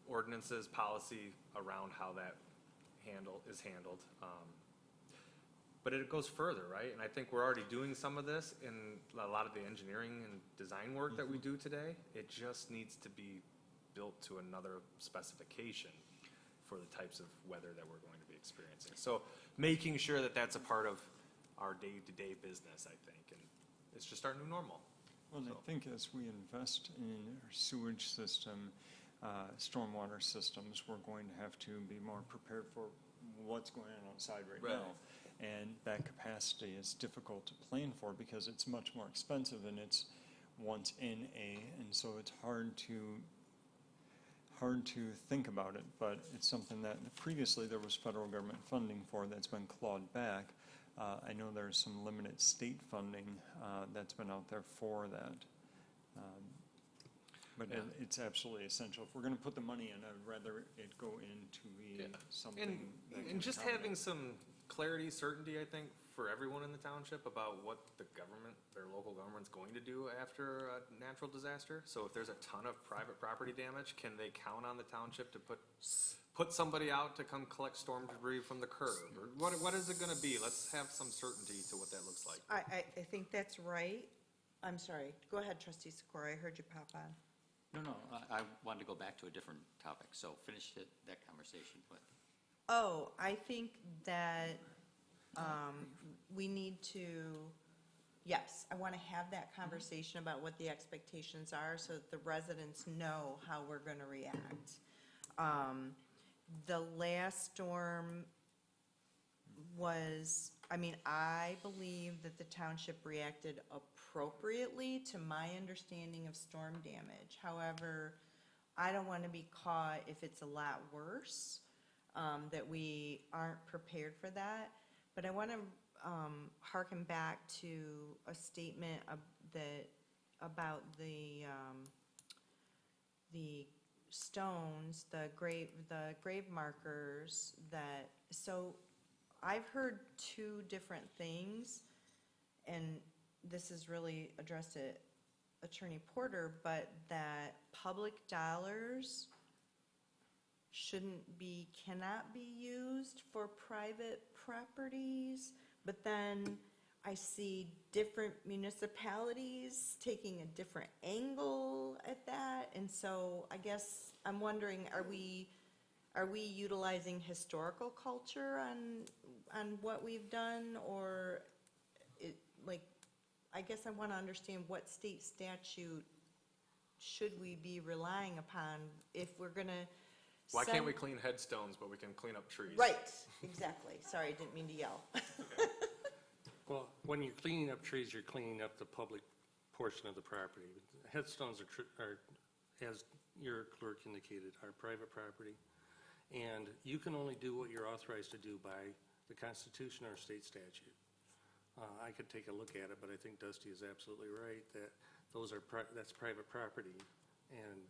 Ordinances, policy around how that is handled. But it goes further, right? And I think we're already doing some of this in a lot of the engineering and design work that we do today. It just needs to be built to another specification for the types of weather that we're going to be experiencing. So making sure that that's a part of our day-to-day business, I think, and it's just our new normal. Well, I think as we invest in our sewage system, stormwater systems, we're going to have to be more prepared for what's going on outside right now. And that capacity is difficult to plan for because it's much more expensive and it's once in and so it's hard to think about it, but it's something that previously there was federal government funding for that's been clawed back. I know there's some limited state funding that's been out there for that. But it's absolutely essential. If we're going to put the money in, I'd rather it go into something that can And just accommodate. having some clarity, certainty, I think, for everyone in the township about what the government, their local government's going to do after a natural disaster? So if there's a ton of private property damage, can they count on the township to put somebody out to come collect storm debris from the curb? Or what is it gonna be? Let's have some certainty to what that looks like. I think that's right. I'm sorry. Go ahead, trustee Sikora. I heard you pop on. No, I wanted to go back to a different topic, so finish that conversation with. Oh, I think that we need to, yes, I want to have that conversation about what the expectations are so that the residents know how we're going to react. The last storm was, I believe that the township reacted appropriately to my understanding of storm damage. However, I don't want to be caught if it's a lot worse, that we aren't prepared for that. But I want to hearken back to a statement about the stones, the grave markers that, so I've heard two different things, and this is really addressed at Attorney Porter, but that public dollars cannot be used for private properties, but then I see different municipalities taking a different angle at that, and so I guess I'm wondering, are we utilizing historical culture on what we've done, or I guess I want to understand what state statute should we be relying upon if we're gonna Why can't send- we clean headstones, but we can clean up trees? Right, exactly. Sorry, I didn't mean to yell. Well, when you're cleaning up trees, you're cleaning up the public portion of the property. Headstones are, as your clerk indicated, are private property. And you can only do what you're authorized to do by the Constitution or state statute. I could take a look at it, but I think Dusty is absolutely right that that's private property, and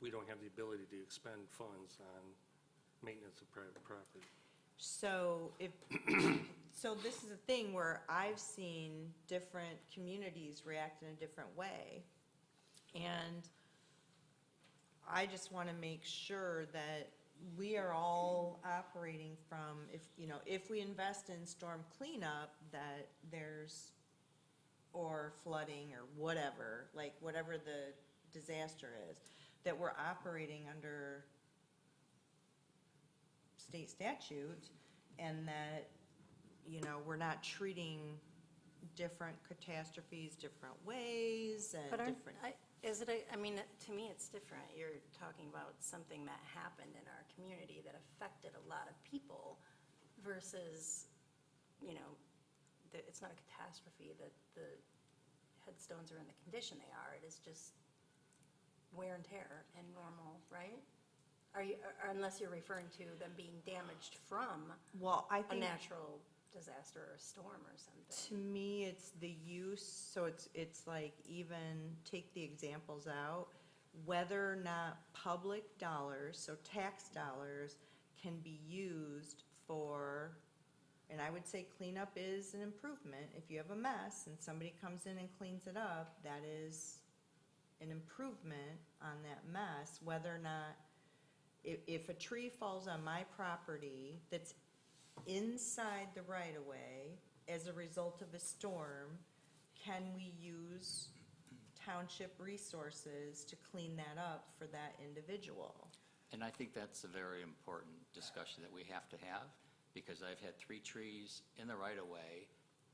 we don't have the ability to expend funds on maintenance of private property. So so this is a thing where I've seen different communities react in a different way. And I just want to make sure that we are all operating from, if we invest in storm cleanup, that or flooding or whatever, whatever the disaster is, that we're operating under state statute, and that, we're not treating different catastrophes different ways and But different. to me, it's different. You're talking about something that happened in our community that affected a lot of people versus, it's not a catastrophe that the headstones are in the condition they are. It is just wear and tear and normal, right? Unless you're referring to them being damaged from Well, I a think natural disaster or a storm or something. to me, it's the use, so it's like, even take the examples out, whether or not public dollars, so tax dollars, can be used for, and I would say cleanup is an improvement. If you have a mess and somebody comes in and cleans it up, that is an improvement on that mess, whether or not, if a tree falls on my property that's inside the right-of-way as a result of a storm, can we use township resources to clean that up for that individual? And I think that's a very important discussion that we have to have, because I've had 3 trees in the right-of-way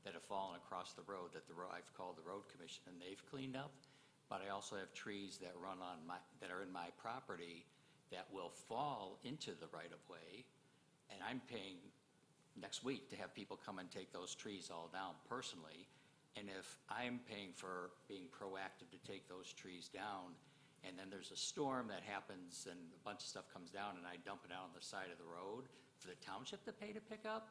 that have fallen across the road that I've called the road commission and they've cleaned up. But I also have trees that that are in my property that will fall into the right-of-way, and I'm paying next week to have people come and take those trees all down personally. And if I'm paying for being proactive to take those trees down, and then there's a storm that happens and a bunch of stuff comes down and I dump it out on the side of the road for the township to pay to pick up,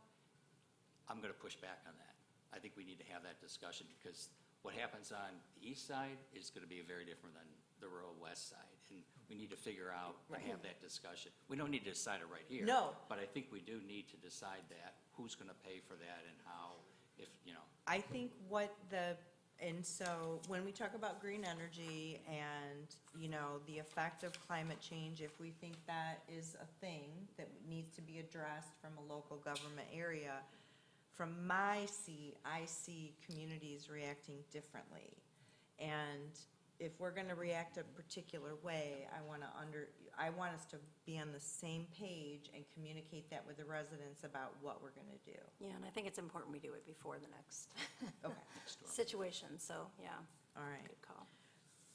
I'm going to push back on that. I think we need to have that discussion, because what happens on the east side is going to be very different than the rural west side. And we need to figure out and have that discussion. We don't need to decide it right here. No. But I think we do need to decide that, who's going to pay for that and how. if, you know. I think and so when we talk about green energy and, you know, the effect of climate change, if we think that is a thing that needs to be addressed from a local government area, from my seat, I see communities reacting differently. And if we're gonna react a particular way, I want us to be on the same page and communicate that with the residents about what we're gonna do. Yeah, and I think it's important we do it before the next Okay, situation, so, yeah, all right. good call.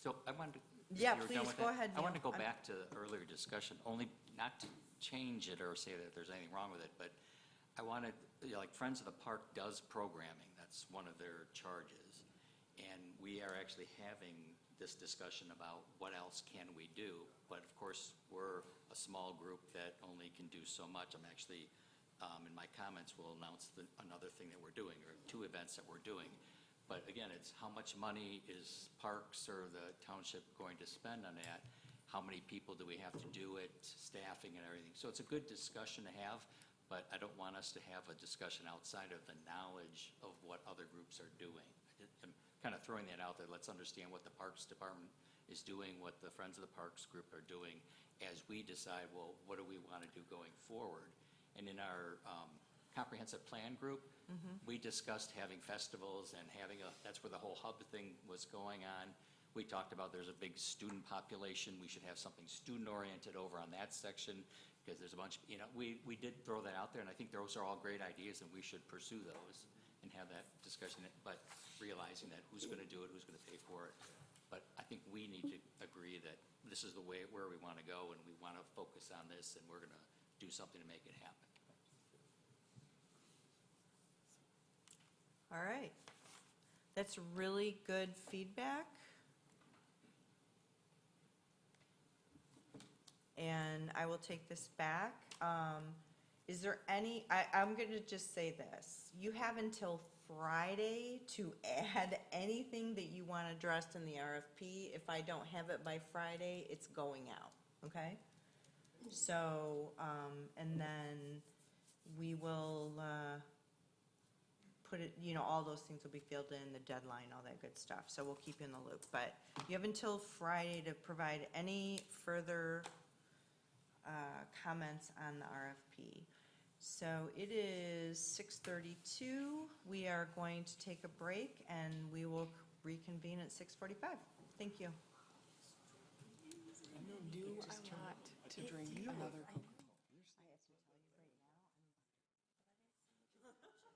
So I wanted to. if Yeah, you were done please, with go that, ahead, I wanted to Neil. go back to the earlier discussion, only not to change it or say that there's anything wrong with it, but I wanted, you know, like Friends of the Park does programming, that's one of their charges. And we are actually having this discussion about what else can we do. But of course, we're a small group that only can do so much. I'm actually, in my comments, will announce another thing that we're doing, or 2 events that we're doing. But again, it's how much money is parks or the township going to spend on that? How many people do we have to do it, staffing and everything? So it's a good discussion to have, but I don't want us to have a discussion outside of the knowledge of what other groups are doing. I'm kind of throwing that out there. Let's understand what the Parks Department is doing, what the Friends of the Parks group are doing, as we decide, well, what do we want to do going forward? And in our comprehensive plan group, we discussed having festivals and that's where the whole hub thing was going on. We talked about there's a big student population. We should have something student-oriented over on that section, because there's a bunch, you know, we did throw that out there, and I think those are all great ideas, and we should pursue those and have that discussion, but realizing that who's going to do it, who's going to pay for it. But I think we need to agree that this is the way, where we want to go, and we want to focus on this, and we're going to do something to make it happen. All right. That's really good feedback. And I will take this back. Is there I'm going to just say this. You have until Friday to add anything that you want addressed in the RFP. If I don't have it by Friday, it's going out, okay? So, and then we will put it, you know, all those things will be filled in, the deadline, all that good stuff. So we'll keep you in the loop. But you have until Friday to provide any further comments on the RFP. So it is 6:32. We are going to take a break, and we will reconvene at 6:45. Thank you. Do I want to drink another Coca-Cola?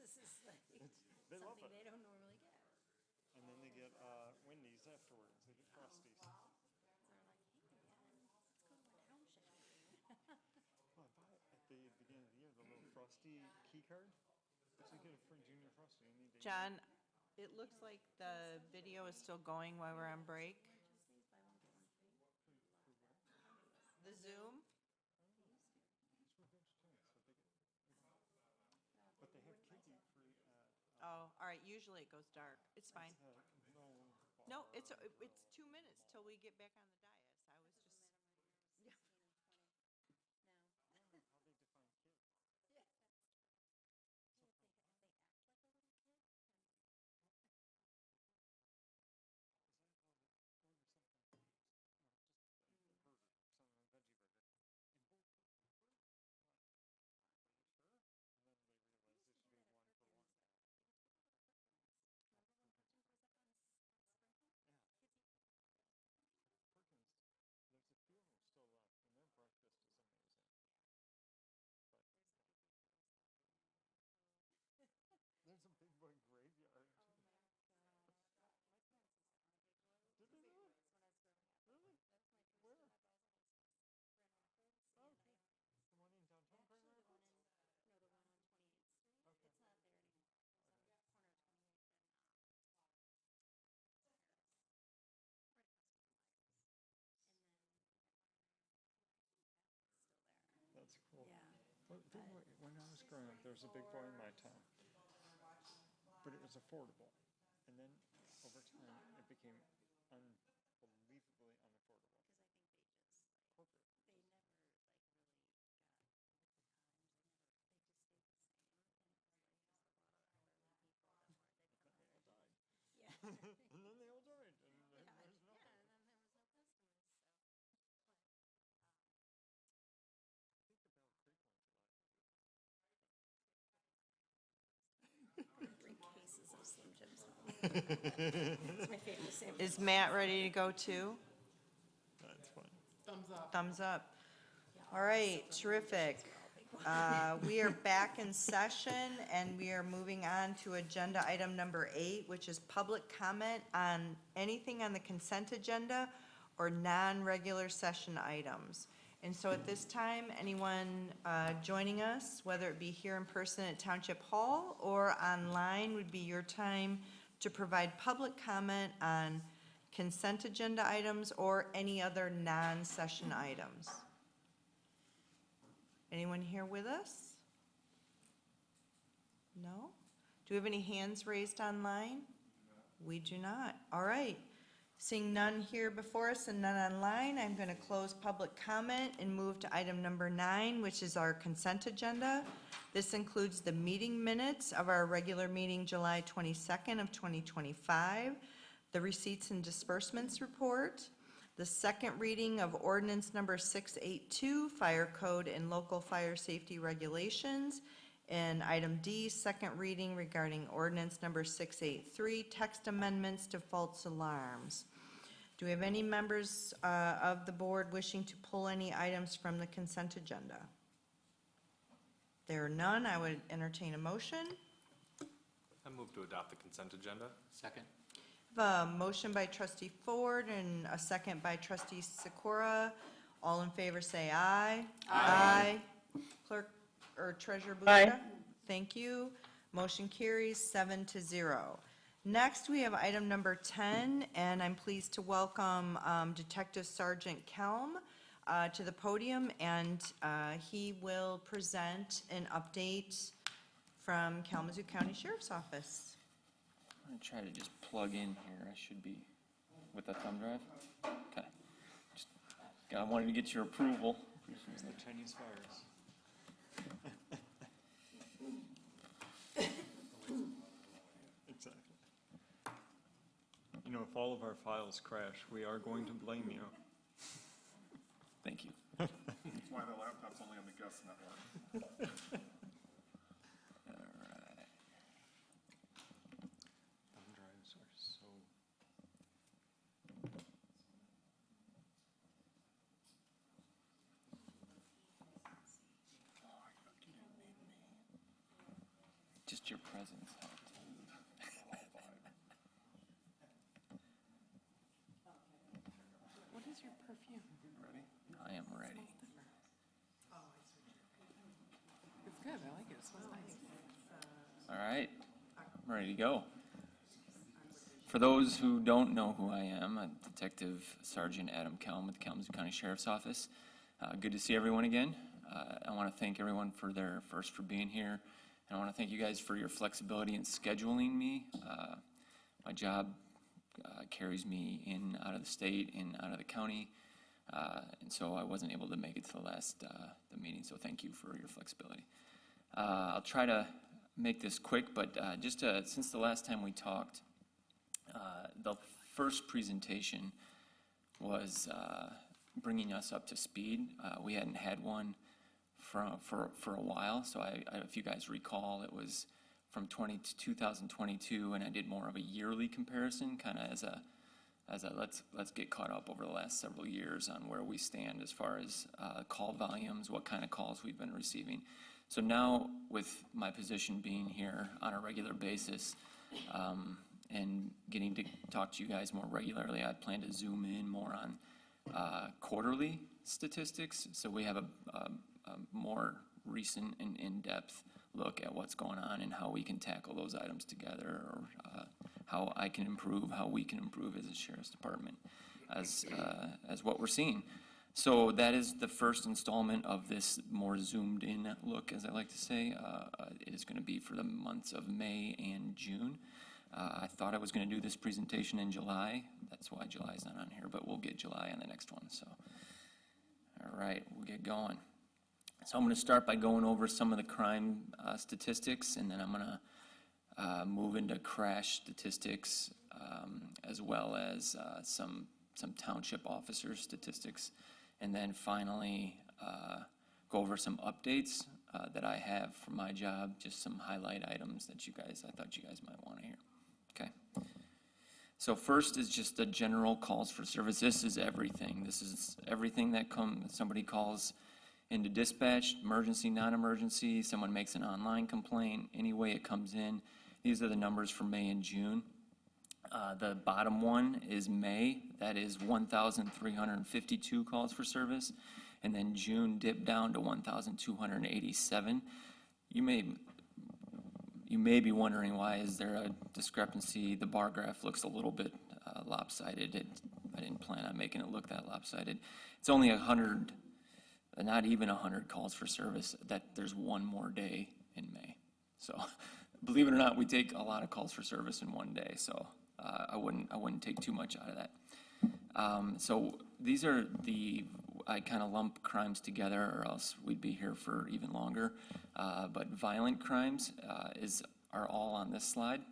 This is like They love something it. they don't normally get. And then they get Wendy's afterwards. They get Frosties. So they're like, hey, let's go to a township meeting. Well, I buy at the beginning of the year the little Frosty key card. So you get a free junior Frosty any day. John, it looks like the video is still going while we're on break. Tuesdays, buy one, get one free. The Zoom? But they have kids eat free at Oh, all right, usually it goes dark. It's fine. No, it's 2 minutes till we get back on the dais. I was just, yeah. how they define kids. Yeah, that's true. If they act like a little kid, There's a few of them still left, and their breakfast is amazing. But there's a big boy graveyard. oh my gosh. My parents used to own a big boy. Did they really? When I was growing up. Really? That was my first Where? job out of high school. Grand Rapids. Oh, And okay. The one in downtown Grand actually, the one Rapids? in, no, the one on 28th Street. Okay. It's not there anymore. It was on the corner of 28th and Harris. Right across from Myers. And then we had one in Marion, and I think that one's still there. That's cool. Yeah. Well, when I was growing up, there was a big boy in my town. But it was affordable. And then over time, it became unbelievably unaffordable. Because I think they just, like, Corporate. they never, like, really got with the times. They just stayed the same. And it was like just a lot of elderly people that wanted to come They all in. died. Yeah. And then they all died, and then Yeah, there's yeah, nothing. and then there was no customers, so, but, I think the Battle Creek one's alive. 3 cases of Slim Jims. It's my favorite sandwich. Is Matt ready to go too? That's fine. Thumbs up. Thumbs up. All right, terrific. We are back in session, and we are moving on to agenda item number 8, which is public comment on anything on the consent agenda or non-regular session items. And so at this time, anyone joining us, whether it be here in person at Township Hall or online, would be your time to provide public comment on consent agenda items or any other non-session items. Anyone here with us? No? Do we have any hands raised online? We do not. All right. Seeing none here before us and none online, I'm going to close public comment and move to item number 9, which is our consent agenda. This includes the meeting minutes of our regular meeting July 22nd of 2025, the receipts and disbursements report, the second reading of ordinance number 682, Fire Code and Local Fire Safety Regulations, and item D, second reading regarding ordinance number 683, text amendments to false alarms. Do we have any members of the board wishing to pull any items from the consent agenda? There are none. I would entertain a motion. I move to adopt the consent agenda. Second? A motion by trustee Ford and a second by trustee Sikora. All in favor say aye. Aye. Clerk or treasurer Buska? Thank you. Motion carries 7-0. Next, we have item number 10, and I'm pleased to welcome Detective Sergeant Kelm to the podium, and he will present an update from Kalamazoo County Sheriff's Office. I'm gonna try to just plug in here. I should be with the thumb drive. Okay. I wanted to get your approval. It's the Chinese virus. Exactly. You know, if all of our files crash, we are going to blame you. Thank you. That's why the laptop's only on the guest network. All right. Thumb drives are so. Just Just your presence helped. What is your perfume? I am ready. It's good, I like it, it smells nice. All right, I'm ready to go. For those who don't know who I am, I'm Detective Sergeant Adam Kelm with the Kalamazoo County Sheriff's Office. Good to see everyone again. I want to thank everyone for being here. And I want to thank you guys for your flexibility in scheduling me. My job carries me in, out of the state, and out of the county. And so I wasn't able to make it to the last the meeting, so thank you for your flexibility. I'll try to make this quick, but just since the last time we talked, the first presentation was bringing us up to speed. We hadn't had one for a while, so if you guys recall, it was from 2022, and I did more of a yearly comparison, kind of as a let's get caught up over the last several years on where we stand as far as call volumes, what kind of calls we've been receiving. So now, with my position being here on a regular basis, and getting to talk to you guys more regularly, I plan to zoom in more on quarterly statistics, so we have a more recent and in-depth look at what's going on and how we can tackle those items together, or how I can improve, how we can improve as a sheriff's department, as what we're seeing. So that is the first installment of this more zoomed-in look, as I like to say. It is going to be for the months of May and June. I thought I was going to do this presentation in July. That's why July's not on here, but we'll get July on the next one. So, all right, we'll get going. So I'm going to start by going over some of the crime statistics, and then I'm going to move into crash statistics, as well as some township officer statistics, and then finally go over some updates that I have for my job, just some highlight items that I thought you guys might want to hear. Okay. So first is just the general calls for service. This is everything. This is everything that somebody calls into dispatch, emergency, non-emergency, someone makes an online complaint, any way it comes in. These are the numbers for May and June. The bottom one is May. That is 1,352 calls for service. And then June dipped down to 1,287. You may be wondering, why is there a discrepancy? The bar graph looks a little bit lopsided. I didn't plan on making it look that lopsided. It's only 100, not even 100 calls for service, that there's one more day in May. So believe it or not, we take a lot of calls for service in one day. So I wouldn't take too much out of that. So these are I kind of lump crimes together, or else we'd be here for even longer. But violent crimes are all on this slide.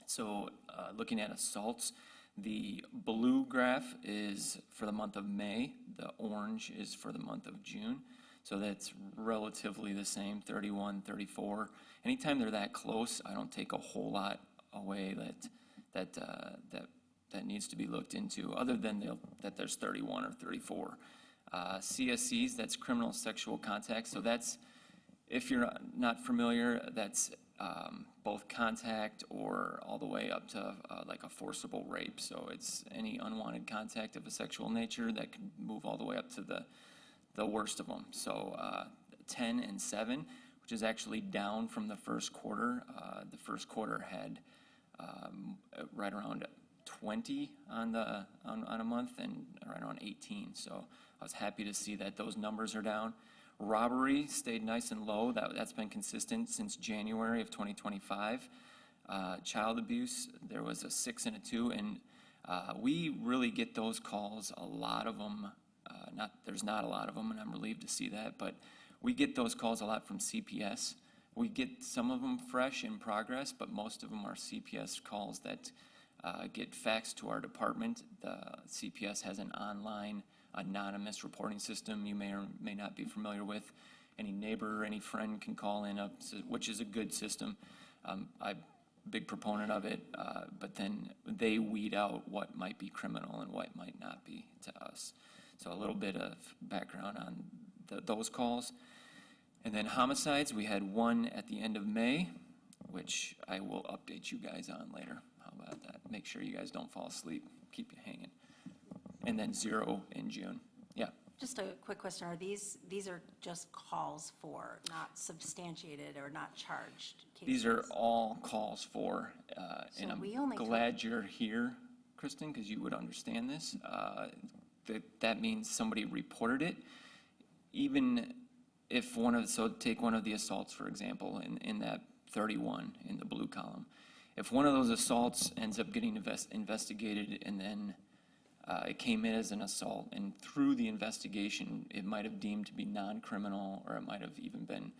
So looking at assaults, the blue graph is for the month of May. The orange is for the month of June. So that's relatively the same, 31, 34. Anytime they're that close, I don't take a whole lot away that needs to be looked into, other than that there's 31 or 34. CSCs, that's criminal sexual contact. So that's, if you're not familiar, that's both contact or all the way up to like a forcible rape. So it's any unwanted contact of a sexual nature that can move all the way up to the worst of them. So 10 and 7, which is actually down from the first quarter. The first quarter had right around 20 on a month, and right around 18. So I was happy to see that those numbers are down. Robbery stayed nice and low. That's been consistent since January of 2025. Child abuse, there was a 6 and a 2, and we really get those calls, a lot of them. There's not a lot of them, and I'm relieved to see that, but we get those calls a lot from CPS. We get some of them fresh in progress, but most of them are CPS calls that get faxed to our department. The CPS has an online anonymous reporting system you may or may not be familiar with. Any neighbor or any friend can call in, which is a good system. I'm a big proponent of it, but then they weed out what might be criminal and what might not be to us. So a little bit of background on those calls. And then homicides, we had one at the end of May, which I will update you guys on later. How about that? Make sure you guys don't fall asleep, keep you hanging. And then 0 in June. Yeah, Just a quick question, are these are just calls for, not substantiated or not charged cases? these are all calls for, and So I'm we only took- glad you're here, Kristen, because you would understand this. That means somebody reported it. Even if so take one of the assaults, for example, in that 31 in the blue column. If one of those assaults ends up getting investigated and then it came in as an assault, and through the investigation, it might have deemed to be non-criminal, or it might have even been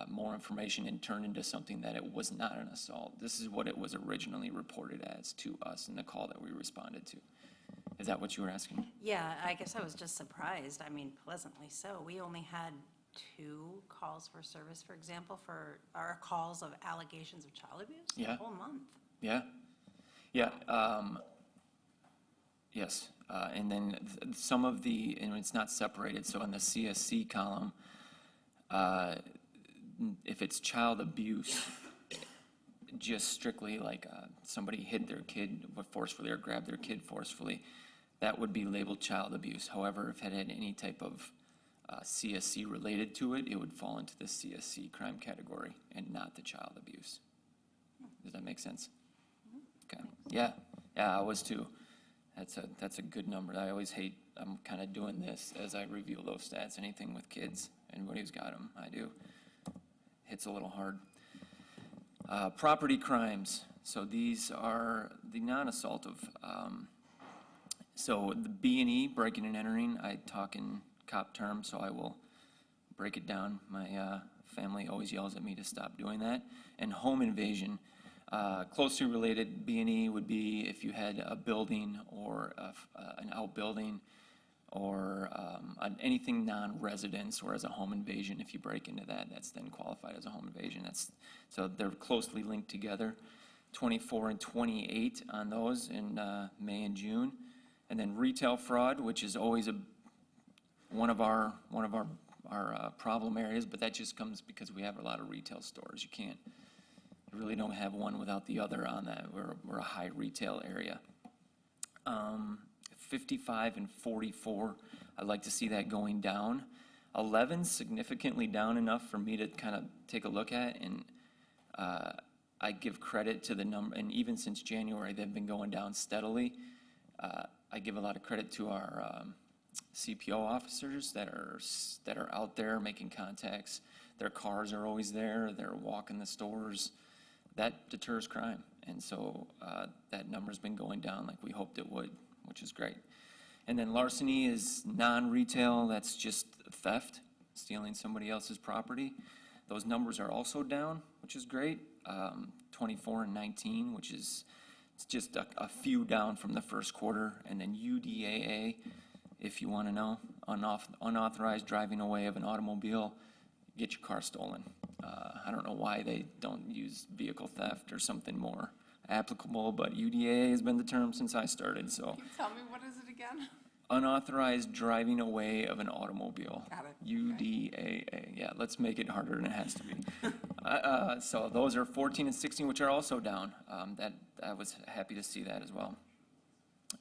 more information and turned into something that it was not an assault. This is what it was originally reported as to us in the call that we responded to. Is that what you were asking? Yeah, I guess I was just surprised, I mean pleasantly so. We only had 2 calls for service, for example, for our calls of allegations of child abuse Yeah. the whole month. Yeah, yeah, yes, and then some of and it's not separated, so in the CSC column, if it's child abuse, just strictly like somebody hit their kid forcefully or grabbed their kid forcefully, that would be labeled child abuse. However, if it had any type of CSC related to it, it would fall into the CSC crime category and not the child abuse. Does that make sense? Okay, yeah, I was too. That's a good number. I always hate, I'm kind of doing this as I reveal those stats. Anything with kids, anybody who's got them, I do. Hits a little hard. Property crimes, so these are the non-assaultive. So the B&E, breaking and entering, I talk in cop terms, so I will break it down. My family always yells at me to stop doing that. And home invasion, closely related B&E would be if you had a building or an outbuilding or anything non-residence, or as a home invasion. If you break into that, that's then qualified as a home invasion. So they're closely linked together. 24 and 28 on those in May and June. And then retail fraud, which is always one of our problem areas, but that just comes because we have a lot of retail stores. You really don't have one without the other on that. We're a high retail area. 55 and 44, I'd like to see that going down. 11 significantly down enough for me to kind of take a look at, and I give credit to the number, and even since January, they've been going down steadily. I give a lot of credit to our CPO officers that are out there making contacts. Their cars are always there. They're walking the stores. That deters crime, and so that number's been going down like we hoped it would, which is great. And then larceny is non-retail. That's just theft, stealing somebody else's property. Those numbers are also down, which is great. 24 and 19, which is it's just a few down from the first quarter. And then UDAA, if you want to know, unauthorized driving away of an automobile, get your car stolen. I don't know why they don't use vehicle theft or something more applicable, but UDAA has been the term since I started, so. Can you tell me, what is it again? Unauthorized driving away of an automobile. Got it. UDAA, yeah, let's make it harder than it has to be. So those are 14 and 16, which are also down. That I was happy to see that as well.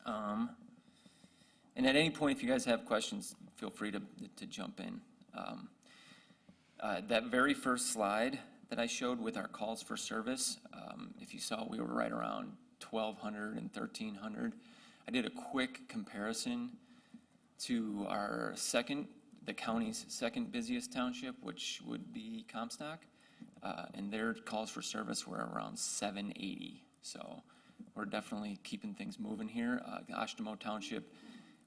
And at any point, if you guys have questions, feel free to jump in. That very first slide that I showed with our calls for service, if you saw, we were right around 1,200 and 1,300. I did a quick comparison to the county's second busiest township, which would be Comstock, and their calls for service were around 780. So we're definitely keeping things moving here. Oshtemo Township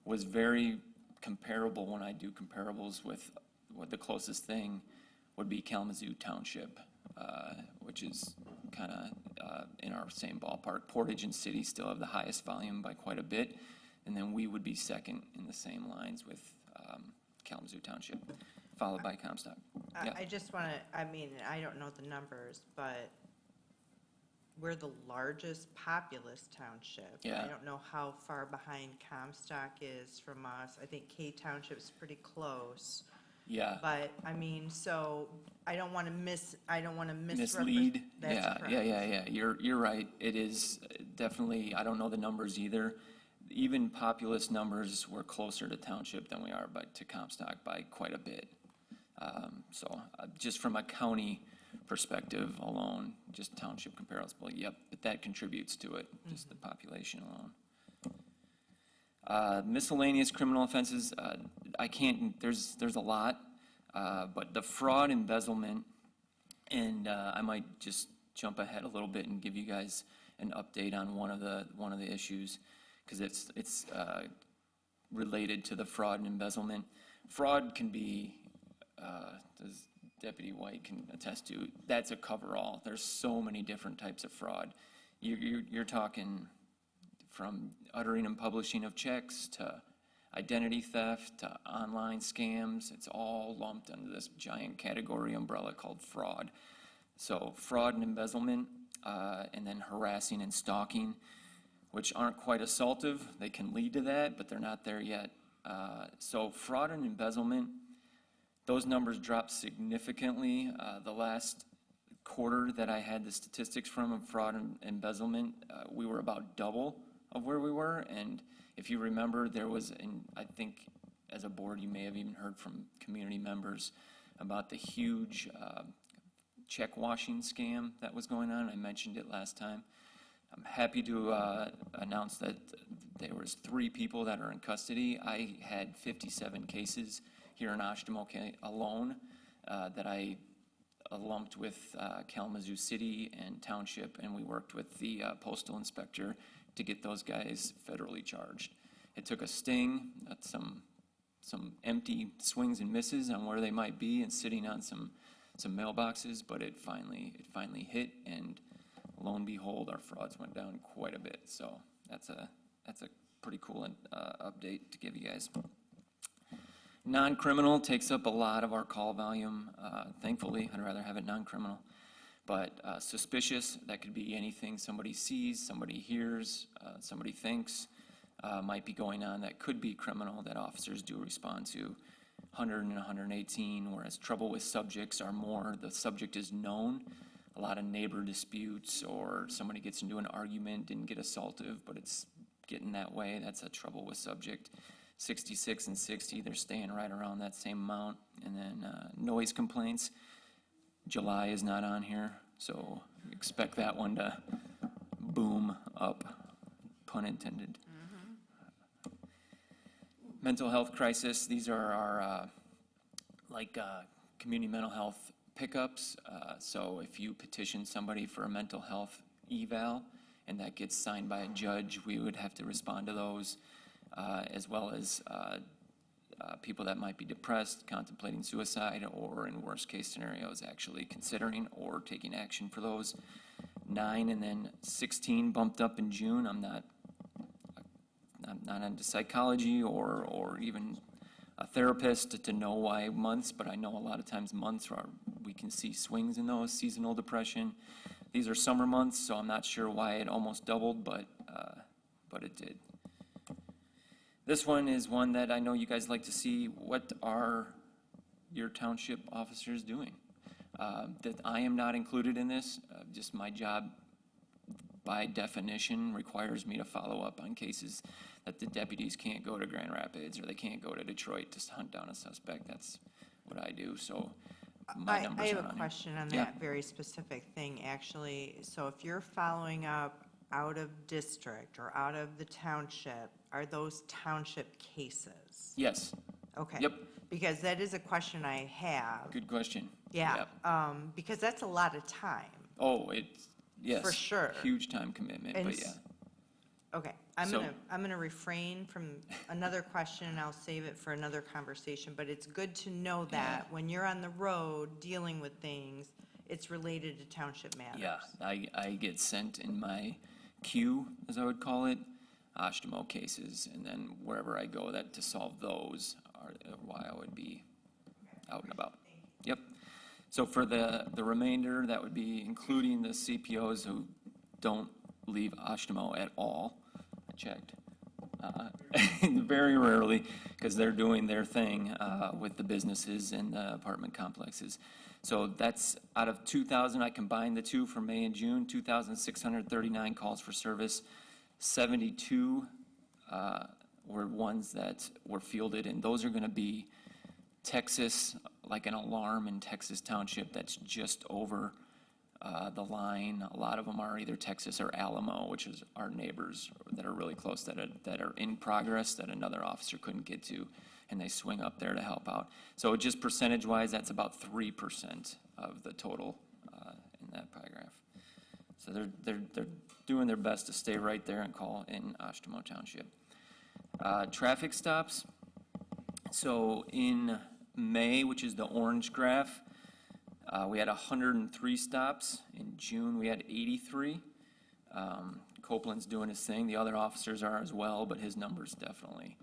was very comparable when I do comparables with what the closest thing would be Kalamazoo Township, which is kind of in our same ballpark. Portage and City still have the highest volume by quite a bit, and then we would be second in the same lines with Kalamazoo Township, followed by Comstock. Yeah. I just want to, I don't know the numbers, but we're the largest populous township. Yeah. I don't know how far behind Comstock is from us. I think K Township's pretty close. Yeah. But, I mean, so I don't want to misrepresent. Mislead. That's Yeah, correct. yeah. You're right. It is definitely, I don't know the numbers either. Even populous numbers, we're closer to township than we are to Comstock by quite a bit. Just from a county perspective alone, just township comparable, yep, but that contributes to it, just the population alone. Miscellaneous criminal offenses, I can't, there's a lot, but the fraud, embezzlement, and I might just jump ahead a little bit and give you guys an update on one of the issues, because it's related to the fraud and embezzlement. Fraud can be, as Deputy White can attest to, that's a cover-all. There's so many different types of fraud. You're talking from uttering and publishing of checks to identity theft to online scams. It's all lumped under this giant category umbrella called fraud. So fraud and embezzlement, and then harassing and stalking, which aren't quite assaultive. They can lead to that, but they're not there yet. So fraud and embezzlement, those numbers dropped significantly. The last quarter that I had the statistics from of fraud and embezzlement, we were about double of where we were. And if you remember, there was, I think as a board, you may have even heard from community members about the huge check washing scam that was going on. I mentioned it last time. I'm happy to announce that there was 3 people that are in custody. I had 57 cases here in Oshtemo alone that I lumped with Kalamazoo City and Township, and we worked with the postal inspector to get those guys federally charged. It took a sting, some empty swings and misses on where they might be and sitting on some mailboxes, but it finally hit, and lo and behold, our frauds went down quite a bit. So that's a pretty cool update to give you guys. Non-criminal takes up a lot of our call volume. Thankfully, I'd rather have it non-criminal. But suspicious, that could be anything somebody sees, somebody hears, somebody thinks might be going on that could be criminal that officers do respond to. 100 and 118, whereas trouble with subjects are more, the subject is known. A lot of neighbor disputes, or somebody gets into an argument, didn't get assaultive, but it's getting that way. That's a trouble with subject. 66 and 60, they're staying right around that same amount. And then noise complaints, July is not on here, so expect that one to boom up, pun intended. Mental health crisis, these are our community mental health pickups. So if you petition somebody for a mental health eval and that gets signed by a judge, we would have to respond to those, as well as people that might be depressed, contemplating suicide, or in worst case scenarios, actually considering or taking action for those. 9 and then 16 bumped up in June. I'm not into psychology or even a therapist to know why months, but I know a lot of times months we can see swings in those, seasonal depression. These are summer months, so I'm not sure why it almost doubled, but it did. This one is one that I know you guys like to see. What are your township officers doing? That I am not included in this. Just my job, by definition, requires me to follow up on cases that the deputies can't go to Grand Rapids or they can't go to Detroit to hunt down a suspect. That's what I do, so my I numbers have aren't a on here. question on Yeah. that very specific thing, actually. So if you're following up out of district or out of the township, are those township cases? Yes, Okay. Yep. Because that is a question I have. good question. Yeah, Yep. because that's a lot of time. Oh, yes. For sure. Huge time commitment, And but yeah. Okay, So- I'm gonna refrain from another question, and I'll save it for another conversation, but it's good to know that when you're on the road dealing with things, it's related to township matters. Yeah, I get sent in my queue, as I would call it, Oshtemo cases, and then wherever I go to solve those are why I would be out and about. Yep. So for the remainder, that would be including the CPOs who don't leave Oshtemo at all. I checked. very rarely, because they're doing their thing with the businesses and the apartment complexes. So that's out of 2,000, I combined the two for May and June, 2,639 calls for service. 72 were ones that were fielded, and those are going to be Texas, like an alarm in Texas Township that's just over the line. A lot of them are either Texas or Alamo, which is our neighbors that are really close, that are in progress, that another officer couldn't get to, and they swing up there to help out. So just percentage-wise, that's about 3% of the total in that paragraph. So they're doing their best to stay right there and call in Oshtemo Township. Traffic stops. So in May, which is the orange graph, we had 103 stops. In June, we had 83. Copeland's doing his thing. The other officers are as well, but his numbers definitely.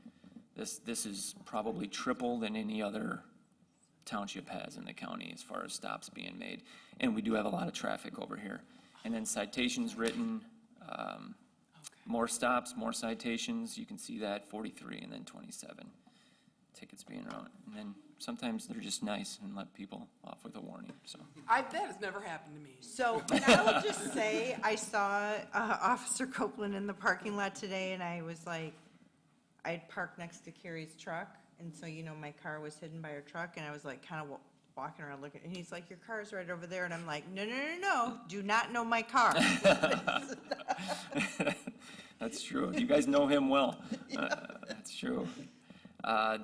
This is probably triple than any other township has in the county as far as stops being made. And we do have a lot of traffic over here. And then citations written, more stops, more citations. You can see that, 43 and then 27 tickets being written. And then sometimes they're just nice and let people off with a warning, so. That has never happened to me. So, and I will just say, I saw Officer Copeland in the parking lot today, and I was like, I'd parked next to Carrie's truck, and so, my car was hidden by her truck, and I was like, kind of walking around looking, and he's like, your car's right over there, and I'm like, no, do not know my car. That's true. You guys know him well. That's true.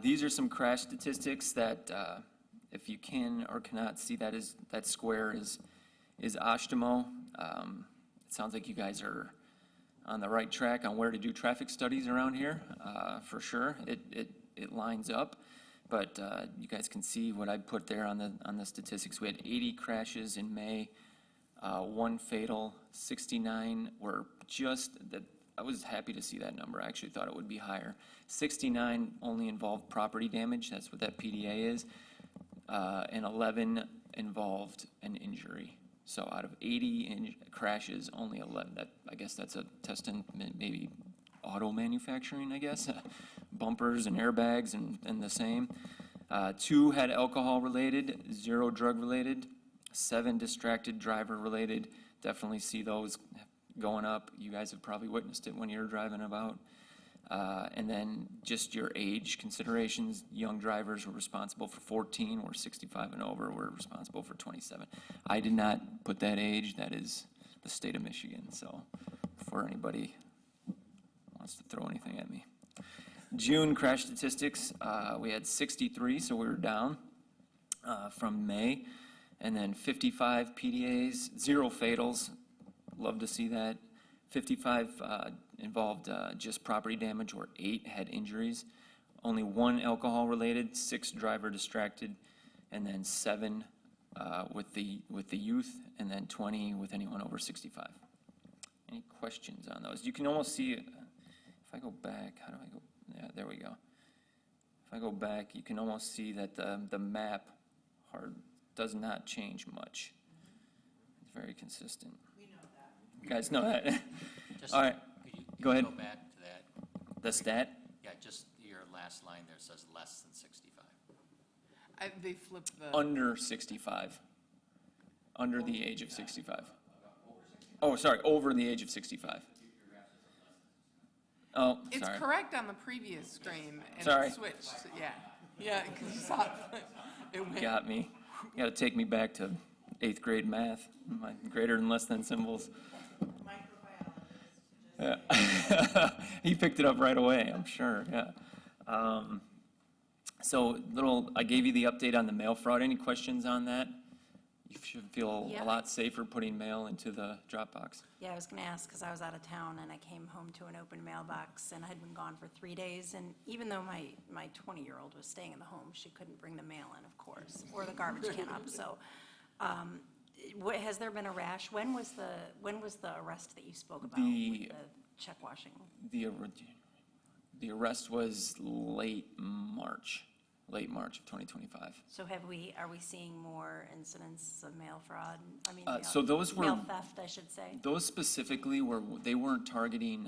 These are some crash statistics that, if you can or cannot see, that square is Oshtemo. It sounds like you guys are on the right track on where to do traffic studies around here, for sure. It lines up, but you guys can see what I put there on the statistics. We had 80 crashes in May, 1 fatal, 69 were just that. I was happy to see that number. I actually thought it would be higher. 69 only involved property damage. That's what that PDA is. And 11 involved an injury. So out of 80 crashes, only 11. I guess that's a test in maybe auto manufacturing, I guess. Bumpers and airbags and the same. 2 had alcohol related, 0 drug related, 7 distracted driver related. Definitely see those going up. You guys have probably witnessed it when you're driving about. And then just your age considerations. Young drivers were responsible for 14, or 65 and over were responsible for 27. I did not put that age. That is the state of Michigan. So before anybody wants to throw anything at me. June crash statistics, we had 63, so we were down from May. And then 55 PDAs, 0 fatals. Love to see that. 55 involved just property damage, or 8 had injuries. Only 1 alcohol related, 6 driver distracted, and then 7 with the youth, and then 20 with anyone over 65. Any questions on those? You can almost see, if I go back, how do I go? Yeah, there we go. If I go back, you can almost see that the map does not change much. It's very consistent. You guys know that? Just- All right, could you go ahead. Go back to that. The stat? Yeah, just your last line there says less than 65. They flipped the. Under 65. Under the age of 65. Oh, sorry, over the age of 65. Oh, It's sorry. correct on the previous screen, and Sorry. it switched, yeah, because you saw it went. Got me. You gotta take me back to 8th grade math, my greater than less than symbols. Yeah. He picked it up right away, I'm sure, yeah. So I gave you the update on the mail fraud. Any questions on that? You should feel Yeah. a lot safer putting mail into the drop box. Yeah, I was going to ask, because I was out of town and I came home to an open mailbox and I had been gone for 3 days. And even though my 20-year-old was staying in the home, she couldn't bring the mail in, of course, or the garbage can up. So has there been a rash? When was the arrest that you spoke about with the check washing? The arrest was late March of 2025. So are we seeing more incidents of mail fraud? I mean, So those were. mail theft, I should say. Those specifically they weren't targeting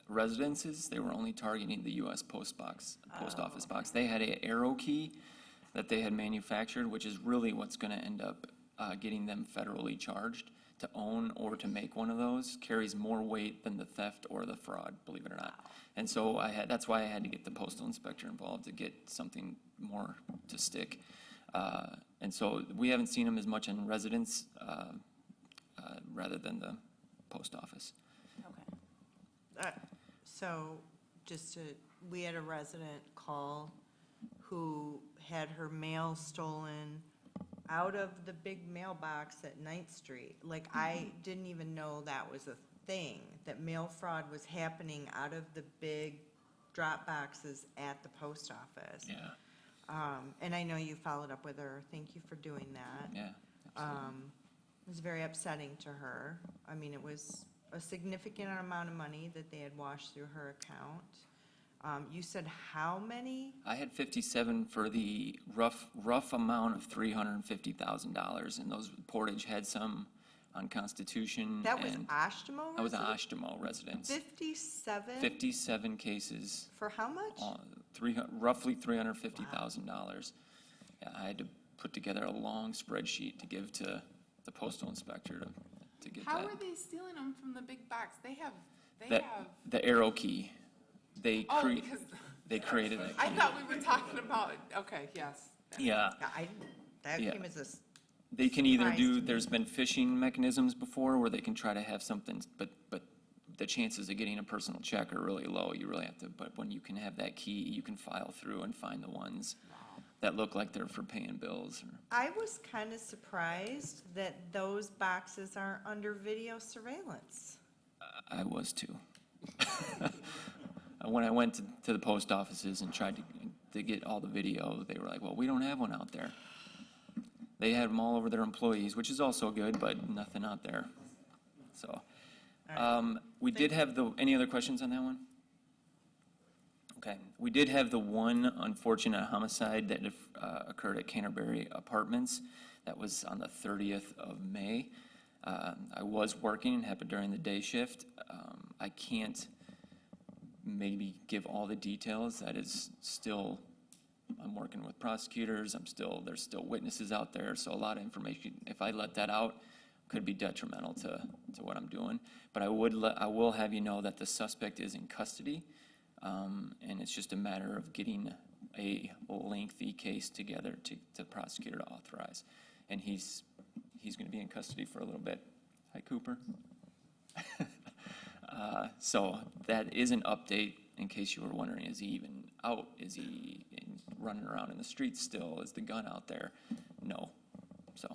residences, they were only targeting the US post office box. They had a arrow key that they had manufactured, which is really what's gonna end up getting them federally charged. To own or to make one of those carries more weight than the theft or the fraud, believe it or not. And so that's why I had to get the postal inspector involved to get something more to stick. And so we haven't seen them as much in residence rather than the post office. Okay. So we had a resident call who had her mail stolen out of the big mailbox at 9th Street. Like, I didn't even know that was a thing, that mail fraud was happening out of the big drop boxes at the post office. Yeah, And I know you followed up with her. Thank you for doing that. yeah, absolutely. It was very upsetting to her. I mean, it was a significant amount of money that they had washed through her account. You said how many? I had 57 for the rough amount of $350,000, and those Portage had some on Constitution. That was and Oshtemo That was an resident? Oshtemo residence. 57? 57 cases, For how much? roughly $350,000. Yeah, I had to put together a long spreadsheet to give to the postal inspector to get How that. are they stealing them from the big box? They have, The arrow key, they oh, because, they created that I key. thought we were talking about, okay, yes. Yeah, Yeah, that Yeah. came as a, they can either Surprised me. there's been phishing mechanisms before where they can try to have something, but the chances of getting a personal check are really low. You really have to, but when you can have that key, you can file through and find the ones that look like they're for paying bills. I was kind of surprised that those boxes aren't under video surveillance. I was too. When I went to the post offices and tried to get all the video, they were like, well, we don't have one out there. They had them all over their employees, which is also good, but nothing out there. So, we did have any other questions on that one? Okay, we did have the one unfortunate homicide that occurred at Canterbury Apartments. That was on the 30th of May. I was working and happened during the day shift. I can't maybe give all the details. That is still, I'm working with prosecutors. There's still witnesses out there. So a lot of information, if I let that out, could be detrimental to what I'm doing. But I will have you know that the suspect is in custody. And it's just a matter of getting a lengthy case together to the prosecutor to authorize. And he's going to be in custody for a little bit. Hi, Cooper. So that is an update in case you were wondering, is he even out? Is he running around in the streets still? Is the gun out there? No. So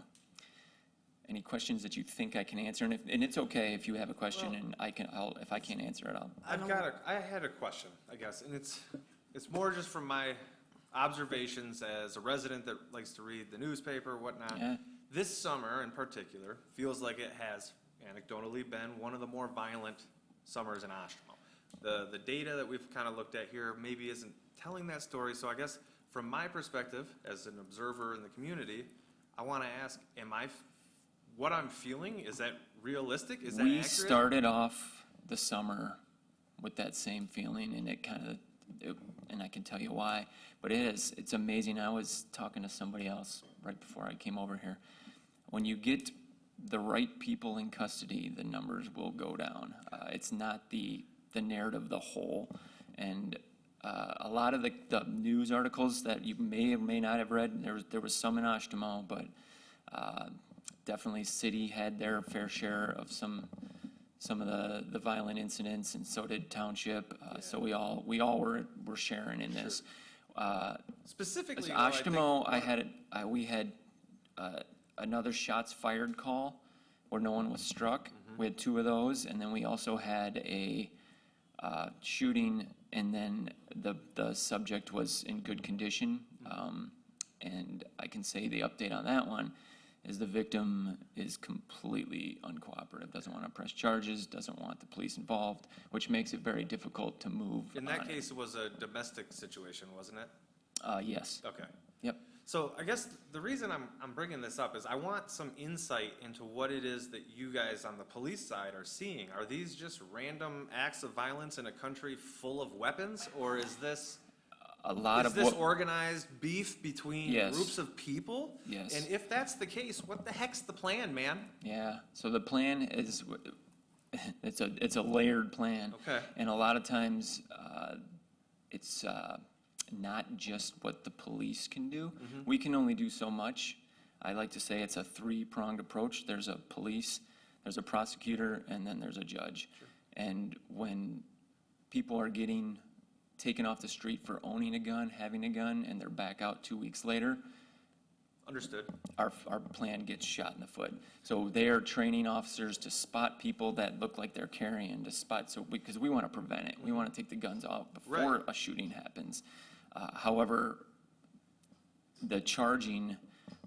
any questions that you think I can answer? And it's okay if you have a question and if I can't answer it, I had a question, I guess, and it's more just from my observations as a resident that likes to read the newspaper, whatnot. Yeah. This summer in particular feels like it has anecdotally been one of the more violent summers in Oshtemo. The data that we've kind of looked at here maybe isn't telling that story, so I guess from my perspective as an observer in the community, I want to ask, what I'm feeling, is that realistic? Is that We accurate? started off the summer with that same feeling, and and I can tell you why, but it's amazing. I was talking to somebody else right before I came over here. When you get the right people in custody, the numbers will go down. It's not the narrative, the whole, and a lot of the news articles that you may or may not have read, there was some in Oshtemo, but definitely city had their fair share of some of the violent incidents, and so did township. So we all were sharing in this. Specifically, though, we had another shots fired call where no one was struck. We had 2 of those, and then we also had a shooting, and then the subject was in good condition. And I can say the update on that one is the victim is completely uncooperative, doesn't want to press charges, doesn't want the police involved, which makes it very difficult to move. In that case, it was a domestic situation, wasn't it? Yes. Okay. Yep. So I guess the reason I'm bringing this up is I want some insight into what it is that you guys on the police side are seeing. Are these just random acts of violence in a country full of weapons, or is this A lot is of this what, organized beef between Yes. groups of people? Yes. And if that's the case, what the heck's the plan, man? yeah, so the plan is, it's a layered plan. Okay. And a lot of times, it's not just what the police can do. We can only do so much. I like to say it's a three-pronged approach. There's a police, there's a prosecutor, and then there's a judge. And when people are getting taken off the street for owning a gun, having a gun, and they're back out 2 weeks later, Understood. our plan gets shot in the foot. So they are training officers to spot people that look like they're carrying, to spot, so, because we want to prevent it. We want to take the guns out before Right. a shooting happens. However, the charging,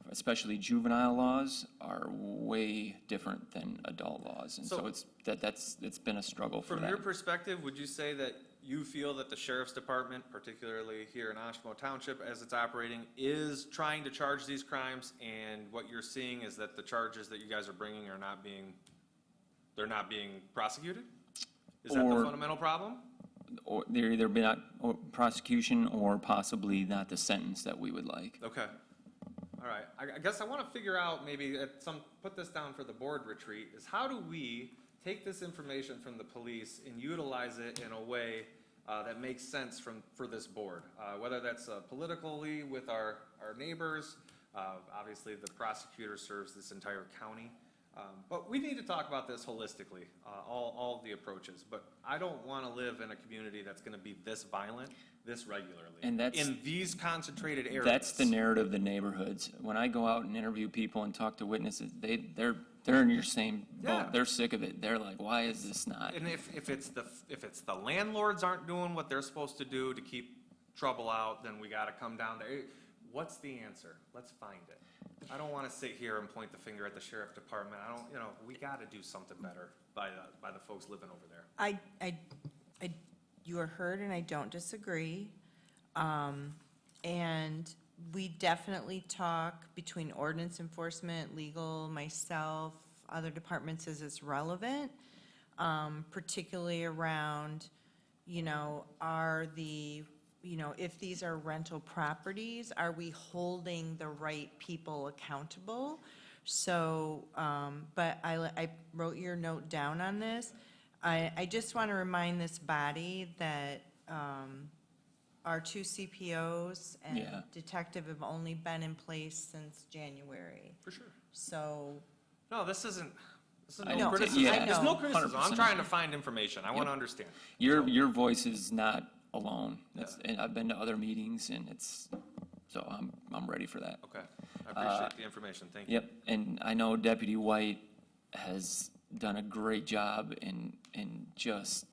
especially juvenile laws, are way different than adult laws. And so So- it's been a struggle for From that. your perspective, would you say that you feel that the sheriff's department, particularly here in Oshtemo Township as it's operating, is trying to charge these crimes, and what you're seeing is that the charges that you guys are bringing are not being, they're not being prosecuted? Is that the Or- fundamental problem? Or they're either been not or prosecution or possibly not the sentence that we would like. Okay. All right. I guess I want to figure out, maybe put this down for the board retreat, is how do we take this information from the police and utilize it in a way that makes sense for this board? Whether that's politically with our neighbors, obviously the prosecutor serves this entire county. But we need to talk about this holistically, all of the approaches. But I don't want to live in a community that's going to be this violent, this regularly. And that's- in these concentrated areas. That's the narrative of the neighborhoods. When I go out and interview people and talk to witnesses, they're in your same Yeah. boat. They're sick of it. They're like, why is this not? And if it's the landlords aren't doing what they're supposed to do to keep trouble out, then we got to come down there. What's the answer? Let's find it. I don't want to sit here and point the finger at the sheriff department. I don't, we got to do something better by the folks living over there. You are heard, and I don't disagree. And we definitely talk between ordinance enforcement, legal, myself, other departments as it's relevant, particularly around, if these are rental properties, are we holding the right people accountable? So, but I wrote your note down on this. I just want to remind this body that our two CPOs and Yeah. detective have only been in place since January. For sure. So, No, this isn't I no know. criticism. Yeah. There's no I know. criticism. I'm 100%. trying to find information. I want to understand. Your voice is not alone. And I've been to other meetings and so I'm ready for that. Okay. I appreciate the information. Thank you. Yep, and I know Deputy White has done a great job in just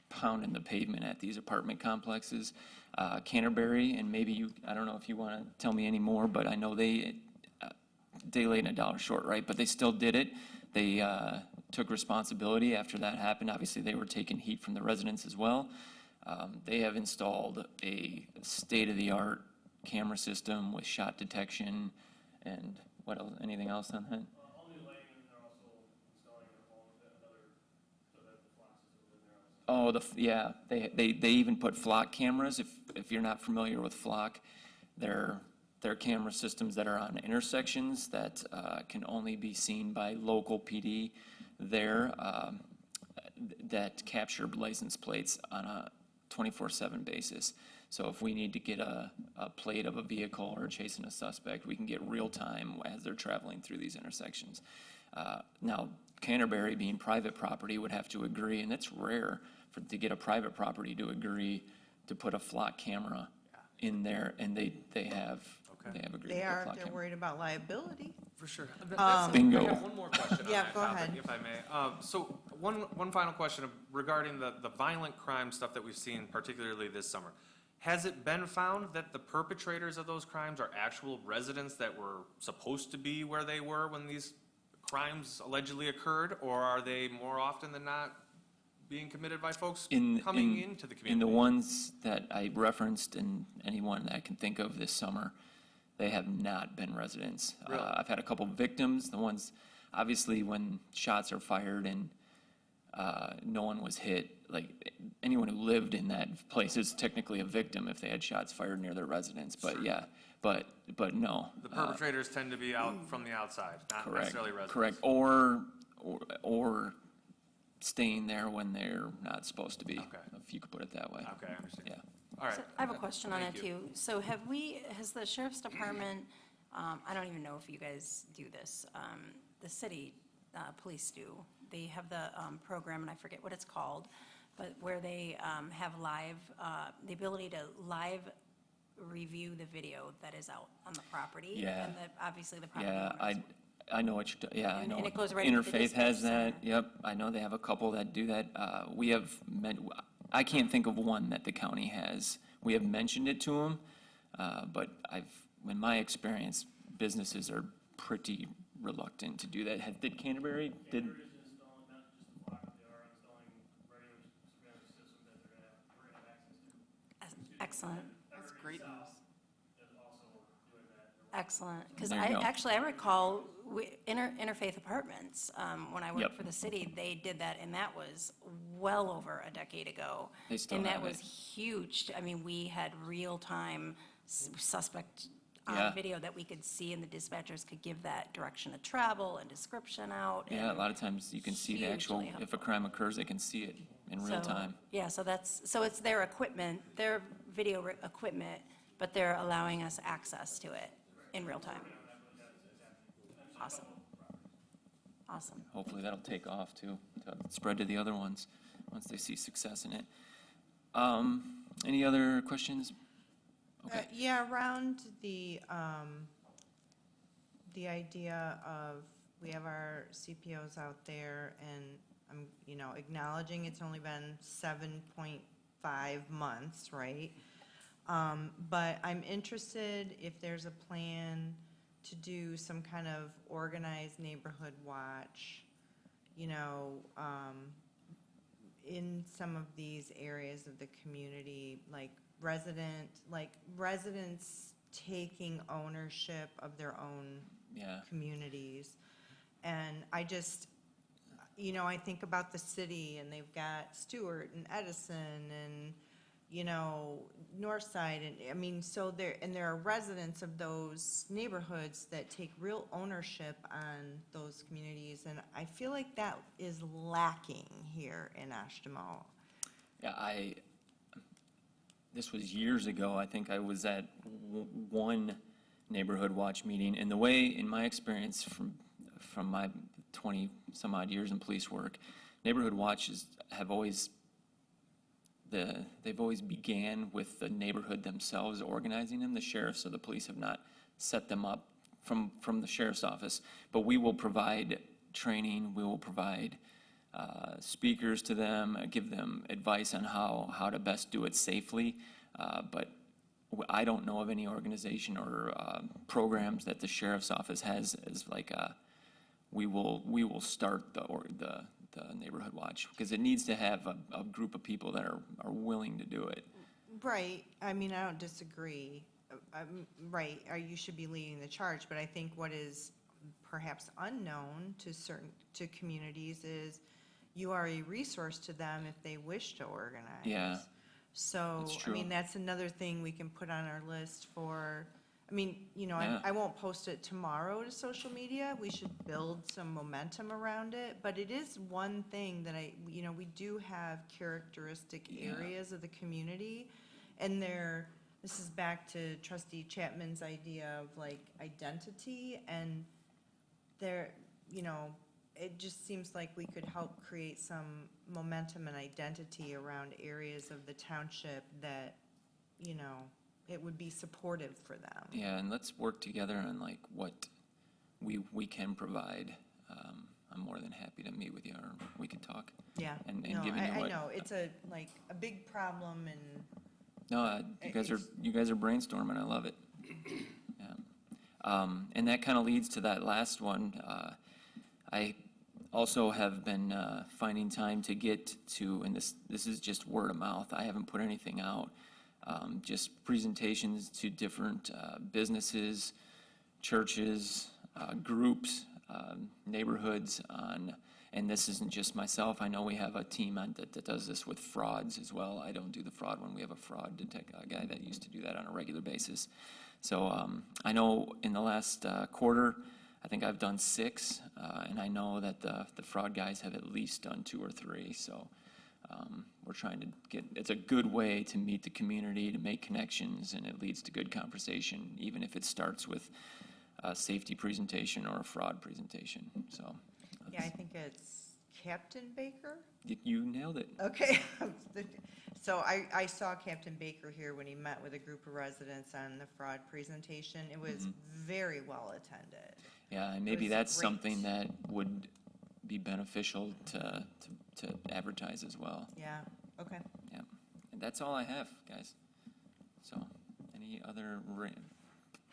pounding the pavement at these apartment complexes. Canterbury, and maybe I don't know if you want to tell me any more, but I know they late and a dollar short, right? But they still did it. They took responsibility after that happened. Obviously, they were taking heat from the residents as well. They have installed a state-of-the-art camera system with shot detection and what else, anything else on that? All new lighting, and they're also installing another, so that the flock system in there also. Oh, yeah, they even put flock cameras, if you're not familiar with flock, they're camera systems that are on intersections that can only be seen by local PD there, that capture license plates on a 24/7 basis. So if we need to get a plate of a vehicle or chasing a suspect, we can get real time as they're traveling through these intersections. Now, Canterbury being private property would have to agree, and it's rare to get a private property to agree to put a flock camera in there, and they have agreed to put flock they're camera. worried about liability. For sure. Bingo. I have one more question on Yeah, that go topic, ahead. if I may. So one final question regarding the violent crime stuff that we've seen, particularly this summer. Has it been found that the perpetrators of those crimes are actual residents that were supposed to be where they were when these crimes allegedly occurred, or are they more often than not being committed by folks coming into the community? In the ones that I referenced, and anyone that I can think of this summer, they have not been residents. Really? I've had a couple victims, the ones, obviously, when shots are fired and no one was hit, like, anyone who lived in that place is technically a victim if they had shots fired near their residence, but yeah, but no. The perpetrators tend to be out from the outside, not Correct, necessarily residents. correct, or staying there when they're not supposed to be, Okay. if you could put it that way. Okay, I understand. Yeah. All right. So I have a question on that Thank you. too. So has the sheriff's department, I don't even know if you guys do this, the city police do. They have the program, and I forget what it's called, but where they have live, the ability to live review the video that is out on the property. Yeah. And obviously the property Yeah, owners. I know what you're, yeah, I And- know. and it goes right into the Interfaith has dispatch that, center. yep, I know they have a couple that do that. We have, I can't think of one that the county has. We have mentioned it to them, but in my experience, businesses are pretty reluctant to do that. Did Canterbury, did, Excellent. That's great news. Excellent, because There you go. I recall Interfaith Apartments, when I worked Yep. for the city, they did that, and that was well over a decade ago. They still And that have it. was huge. I mean, we had real-time suspect Yeah. on video that we could see, and the dispatchers could give that direction of travel and description out. yeah, a and lot of times you can see the actual, hugely if a crime occurs, they can see it in real so- time. Yeah, so it's their equipment, their video equipment, but they're allowing us access to it in real time. Awesome. Awesome. Hopefully that'll take off too, to spread to the other ones, once they see success in it. Any other questions? Okay. Yeah, around the idea of, we have our CPOs out there, and I'm, acknowledging it's only been 7.5 months, right? But I'm interested if there's a plan to do some kind of organized neighborhood watch, in some of these areas of the community, like residents taking ownership of their own Yeah, communities. And I just, I think about the city, and they've got Stewart and Edison and, Northside, and, I mean, so there are residents of those neighborhoods that take real ownership on those communities, and I feel like that is lacking here in Oshtemo. yeah, this was years ago, I think I was at one neighborhood watch meeting, and the way, in my experience from my 20-some-odd years in police work, neighborhood watches have always, they've always began with the neighborhood themselves organizing them. The sheriffs or the police have not set them up from the sheriff's office, but we will provide training, we will provide speakers to them, give them advice on how to best do it safely, but I don't know of any organization or programs that the sheriff's office has as like we will start the neighborhood watch, because it needs to have a group of people that are willing to do it. Right, I mean, I don't disagree. Right, you should be leading the charge, but I think what is perhaps unknown to communities is you are a resource to them if they wish to organize. Yeah, So, that's I true. mean, that's another thing we can put on our list for, Yeah. I won't post it tomorrow to social media. We should build some momentum around it, but it is one thing that we do have characteristic Yeah. areas of the community, and this is back to Trustee Chapman's idea of like identity, and it just seems like we could help create some momentum and identity around areas of the township that, it would be supportive for them. Yeah, and let's work together on like what we can provide. I'm more than happy to meet with you, or we can talk. Yeah. And No, giving you I what- know, it's a big problem, and No, you guys are brainstorming, I love it. Yeah. And that kind of leads to that last one. I also have been finding time to get to, and this is just word of mouth, I haven't put anything out, just presentations to different businesses, churches, groups, neighborhoods on, and this isn't just myself, I know we have a team that does this with frauds as well. I don't do the fraud one, we have a fraud a guy that used to do that on a regular basis. So I know in the last quarter, I think I've done 6, and I know that the fraud guys have at least done 2 or 3, so we're trying to it's a good way to meet the community, to make connections, and it leads to good conversation, even if it starts with a safety presentation or a fraud presentation, so. Yeah, I think it's Captain Baker? You nailed it. Okay. So I saw Captain Baker here when he met with a group of residents on the fraud presentation. It was very well attended. Yeah, and maybe was that's great. something that would be beneficial to advertise as well. Yeah, okay. Yeah, and that's all I have, guys. So, any other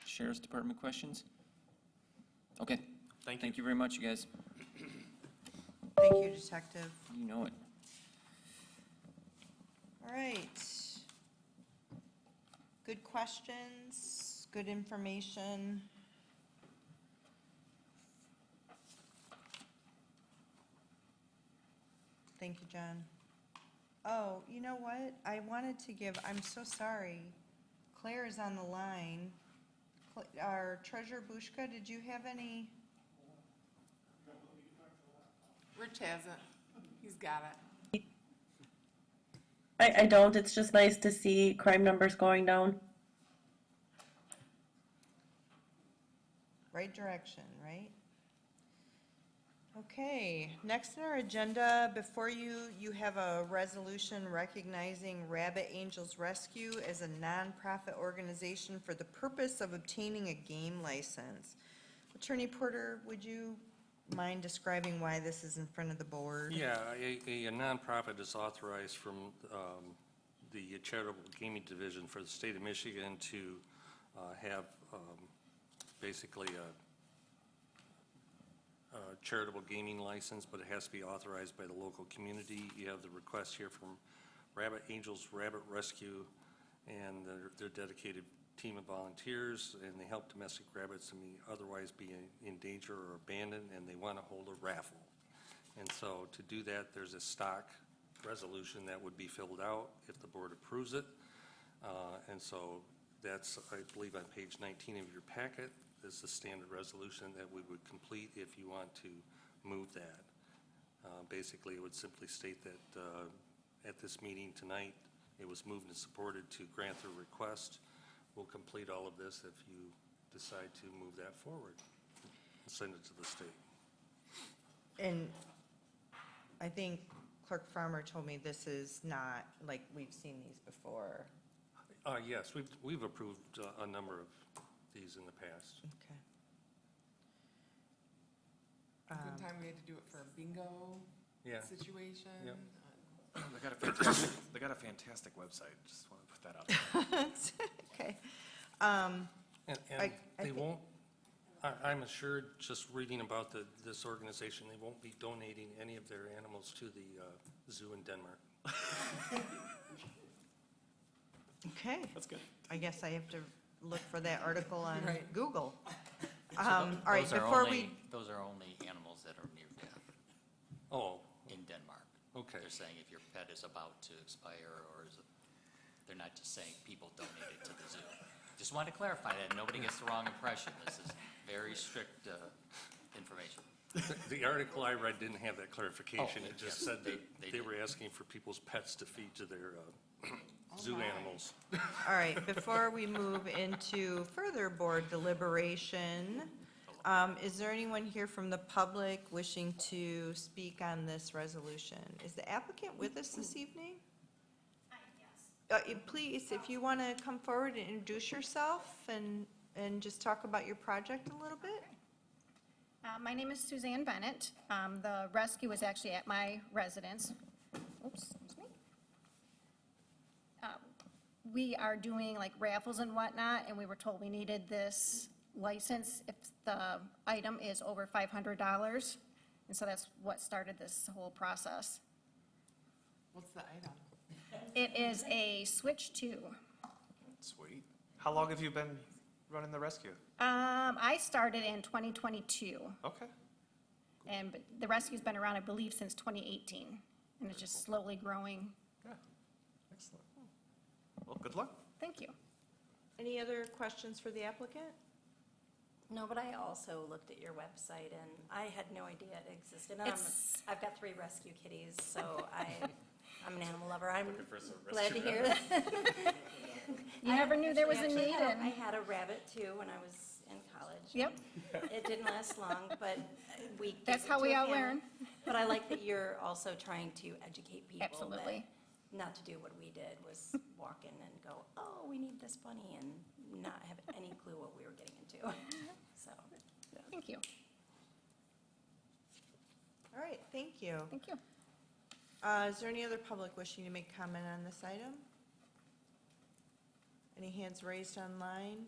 Sheriff's Department questions? Okay. Thank you very much, you guys. Thank you, Detective. You know it. All right. Good questions, good information. Thank you, John. Oh, you know what? I wanted to give, I'm so sorry. Claire is on the line. Our Treasurer Bushka, did you have any? Rich has it. He's got it. I don't, it's just nice to see crime numbers going down. Right direction, right? Okay, next on our agenda, before you, you have a resolution recognizing Rabbit Angels Rescue as a nonprofit organization for the purpose of obtaining a game license. Attorney Porter, would you mind describing why this is in front of the board? Yeah, a nonprofit is authorized from the Charitable Gaming Division for the state of Michigan to have basically a charitable gaming license, but it has to be authorized by the local community. You have the request here from Rabbit Angels Rabbit Rescue, and they're dedicated team of volunteers, and they help domestic rabbits that may otherwise be in danger or abandoned, and they want to hold a raffle. And so to do that, there's a stock resolution that would be filled out if the board approves it. And so that's, I believe, on page 19 of your packet. This is the standard resolution that we would complete if you want to move that. Basically, it would simply state that at this meeting tonight, it was moved and supported to grant the request. We'll complete all of this if you decide to move that forward and send it to the state. And I think Clerk Farmer told me this is not, like, we've seen these before. Yes, we've approved a number of these in the past. Okay. Good time we had to do it for a bingo Yeah. situation. Yep. They got a fantastic website, just want to put that out there. Okay. And I they think- won't, I'm assured, just reading about this organization, they won't be donating any of their animals to the zoo in Denmark. Okay. That's good. I guess I have to look for that article on Right. Google. All right, Those are before only- we, Those are only animals that are near death Oh, in Denmark. okay. They're saying if your pet is about to expire, or they're not just saying people donate it to the zoo. Just wanted to clarify that, nobody gets the wrong impression. This is very strict information. The article I read didn't have that clarification. Oh, It just yes, said they that they did. were asking for people's pets to feed to their zoo animals. all right, before we move into further board deliberation, is there anyone here from the public wishing to speak on this resolution? Is the applicant with us this evening? Please, if you want to come forward and introduce yourself and just talk about your project a little bit? My name is Suzanne Bennett. The rescue was actually at my residence. Oops, excuse me. We are doing like raffles and whatnot, and we were told we needed this license if the item is over $500. And so that's what started this whole process. What's the item? It is a Switch 2. Sweet. How long have you been running the rescue? I started in 2022, Okay. and but the rescue's been around, I believe, since 2018, and it's just slowly growing. Yeah. Excellent. Well, good luck. Thank you. Any other questions for the applicant? No, but I also looked at your website and I had no idea it existed. And It's- I've got 3 rescue kitties, so I'm an animal lover. I'm for some glad to rescue hear that. You never knew there was a Actually, need, I and, had a rabbit too when I was in college. yep, It didn't last long, but we. gave That's it how to we a all family. learn. But I like that you're also trying to educate people. that Absolutely. Not to do what we did, was walk in and go, oh, we need this bunny, and not have any clue what we were getting into. So, thank you, All right, thank you. thank you. Is there any other public wishing to make comment on this item? Any hands raised online?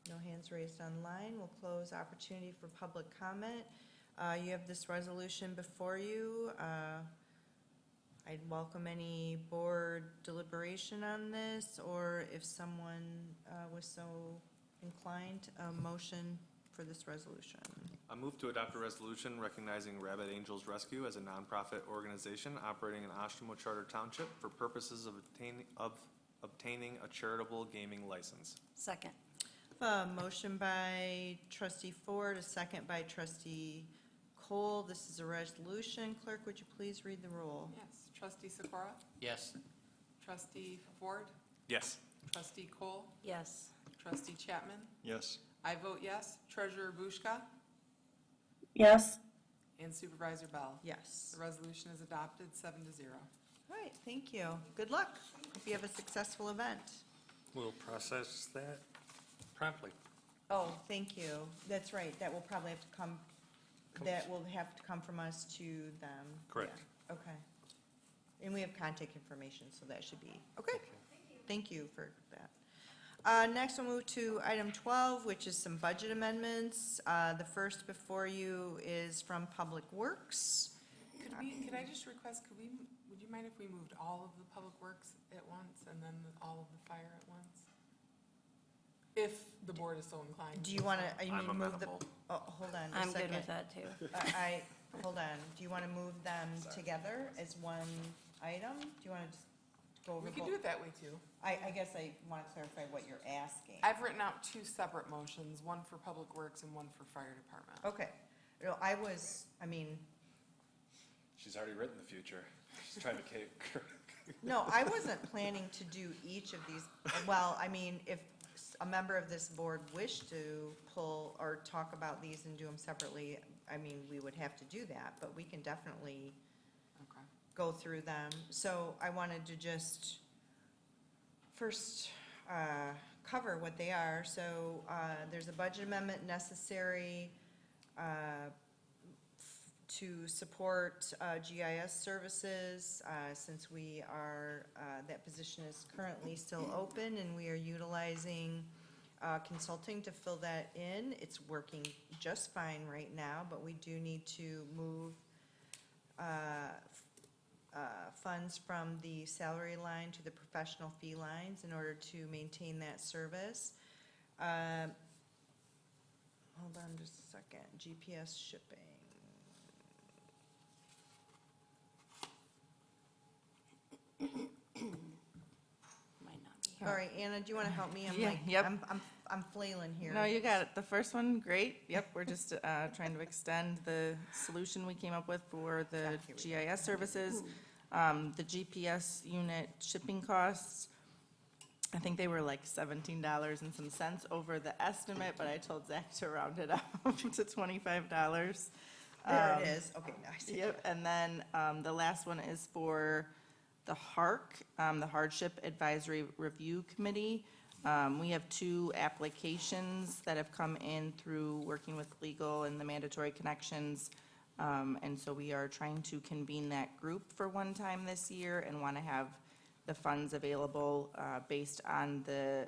No hands raised online. We'll close opportunity for public comment. You have this resolution before you. I'd welcome any board deliberation on this, or if someone was so inclined, a motion for this resolution. I move to adopt a resolution recognizing Rabbit Angels Rescue as a nonprofit organization operating in Oshtemo Charter Township for purposes of obtaining a charitable gaming license. second. A motion by trustee Ford, a second by trustee Cole. This is a resolution. Clerk, would you please read the roll? Yes, trustee Sikora? Yes. Trustee Ford? Yes. Trustee Cole? Yes. Trustee Chapman? Yes. I vote yes. Treasurer Bushka? Yes. And Supervisor Bell? Yes. The resolution is adopted, 7-0. All right, thank you. Good luck. Hope you have a successful event. We'll process that promptly. Oh, thank you. That's right. That will probably have to come, that will have to come from us to them. Correct. Yeah, okay. And we have contact information, so that should be, okay. Thank you for that. Next, we'll move to item 12, which is some budget amendments. The first before you is from Public Works. Could I just request, would you mind if we moved all of the public works at once and then all of the fire at once? If the board is so inclined. Do you want to, you I'm mean move the, amenable. oh, hold on a I'm second. good with that too. Hold on. Do you want to move them together as one item? Do you want to just go over We both? could do it that way too. I guess I want to clarify what you're asking. I've written out 2 separate motions, one for public works and one for fire department. Okay. No, I mean, She's already written the future. She's trying to no, I wasn't planning to do each of these. Well, I mean, if a member of this board wished to pull or talk about these and do them separately, I mean, we would have to do that, but we can definitely Okay. go through them. So I wanted to just first cover what they are. So there's a budget amendment necessary to support GIS services, since we are, that position is currently still open, and we are utilizing consulting to fill that in. It's working just fine right now, but we do need to move funds from the salary line to the professional fee lines in order to maintain that service. Hold on just a second. GPS shipping. Might not be. All right, Anna, do you want to help me? I'm Yeah, like, yep. I'm flailing here. No, you got it. The first one, great. Yep, we're just trying to extend the solution we came up with for the GIS services. The GPS unit shipping costs, I think they were like $17 and some cents over the estimate, but I told Zach to round it up to $25. There it is. Okay, now I see. Yep, and then the last one is for the HARC, the Hardship Advisory Review Committee. We have 2 applications that have come in through working with legal and the mandatory connections. And so we are trying to convene that group for one time this year and want to have the funds available based on the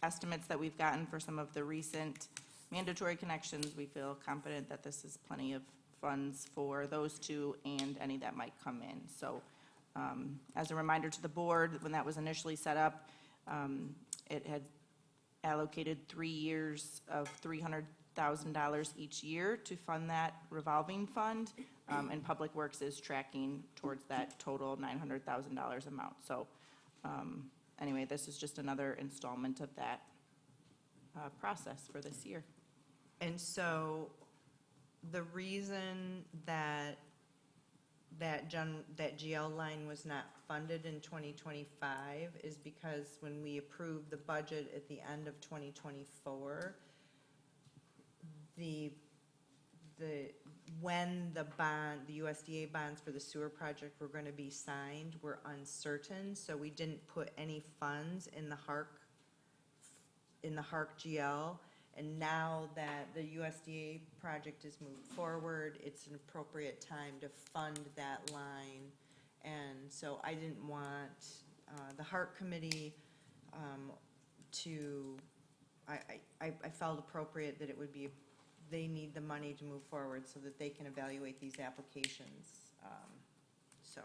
estimates that we've gotten for some of the recent mandatory connections. We feel confident that this is plenty of funds for those 2 and any that might come in. So As a reminder to the board, when that was initially set up, it had allocated 3 years of $300,000 each year to fund that revolving fund, and Public Works is tracking towards that total $900,000 amount. So anyway, this is just another installment of that process for this year. And so the reason that GL line was not funded in 2025 is because when we approved the budget at the end of 2024, when the USDA bonds for the sewer project were going to be signed were uncertain, so we didn't put any funds in the HARC GL. And now that the USDA project is moved forward, it's an appropriate time to fund that line. And so I didn't want the HARC committee I felt appropriate that it would be, they need the money to move forward so that they can evaluate these applications. So,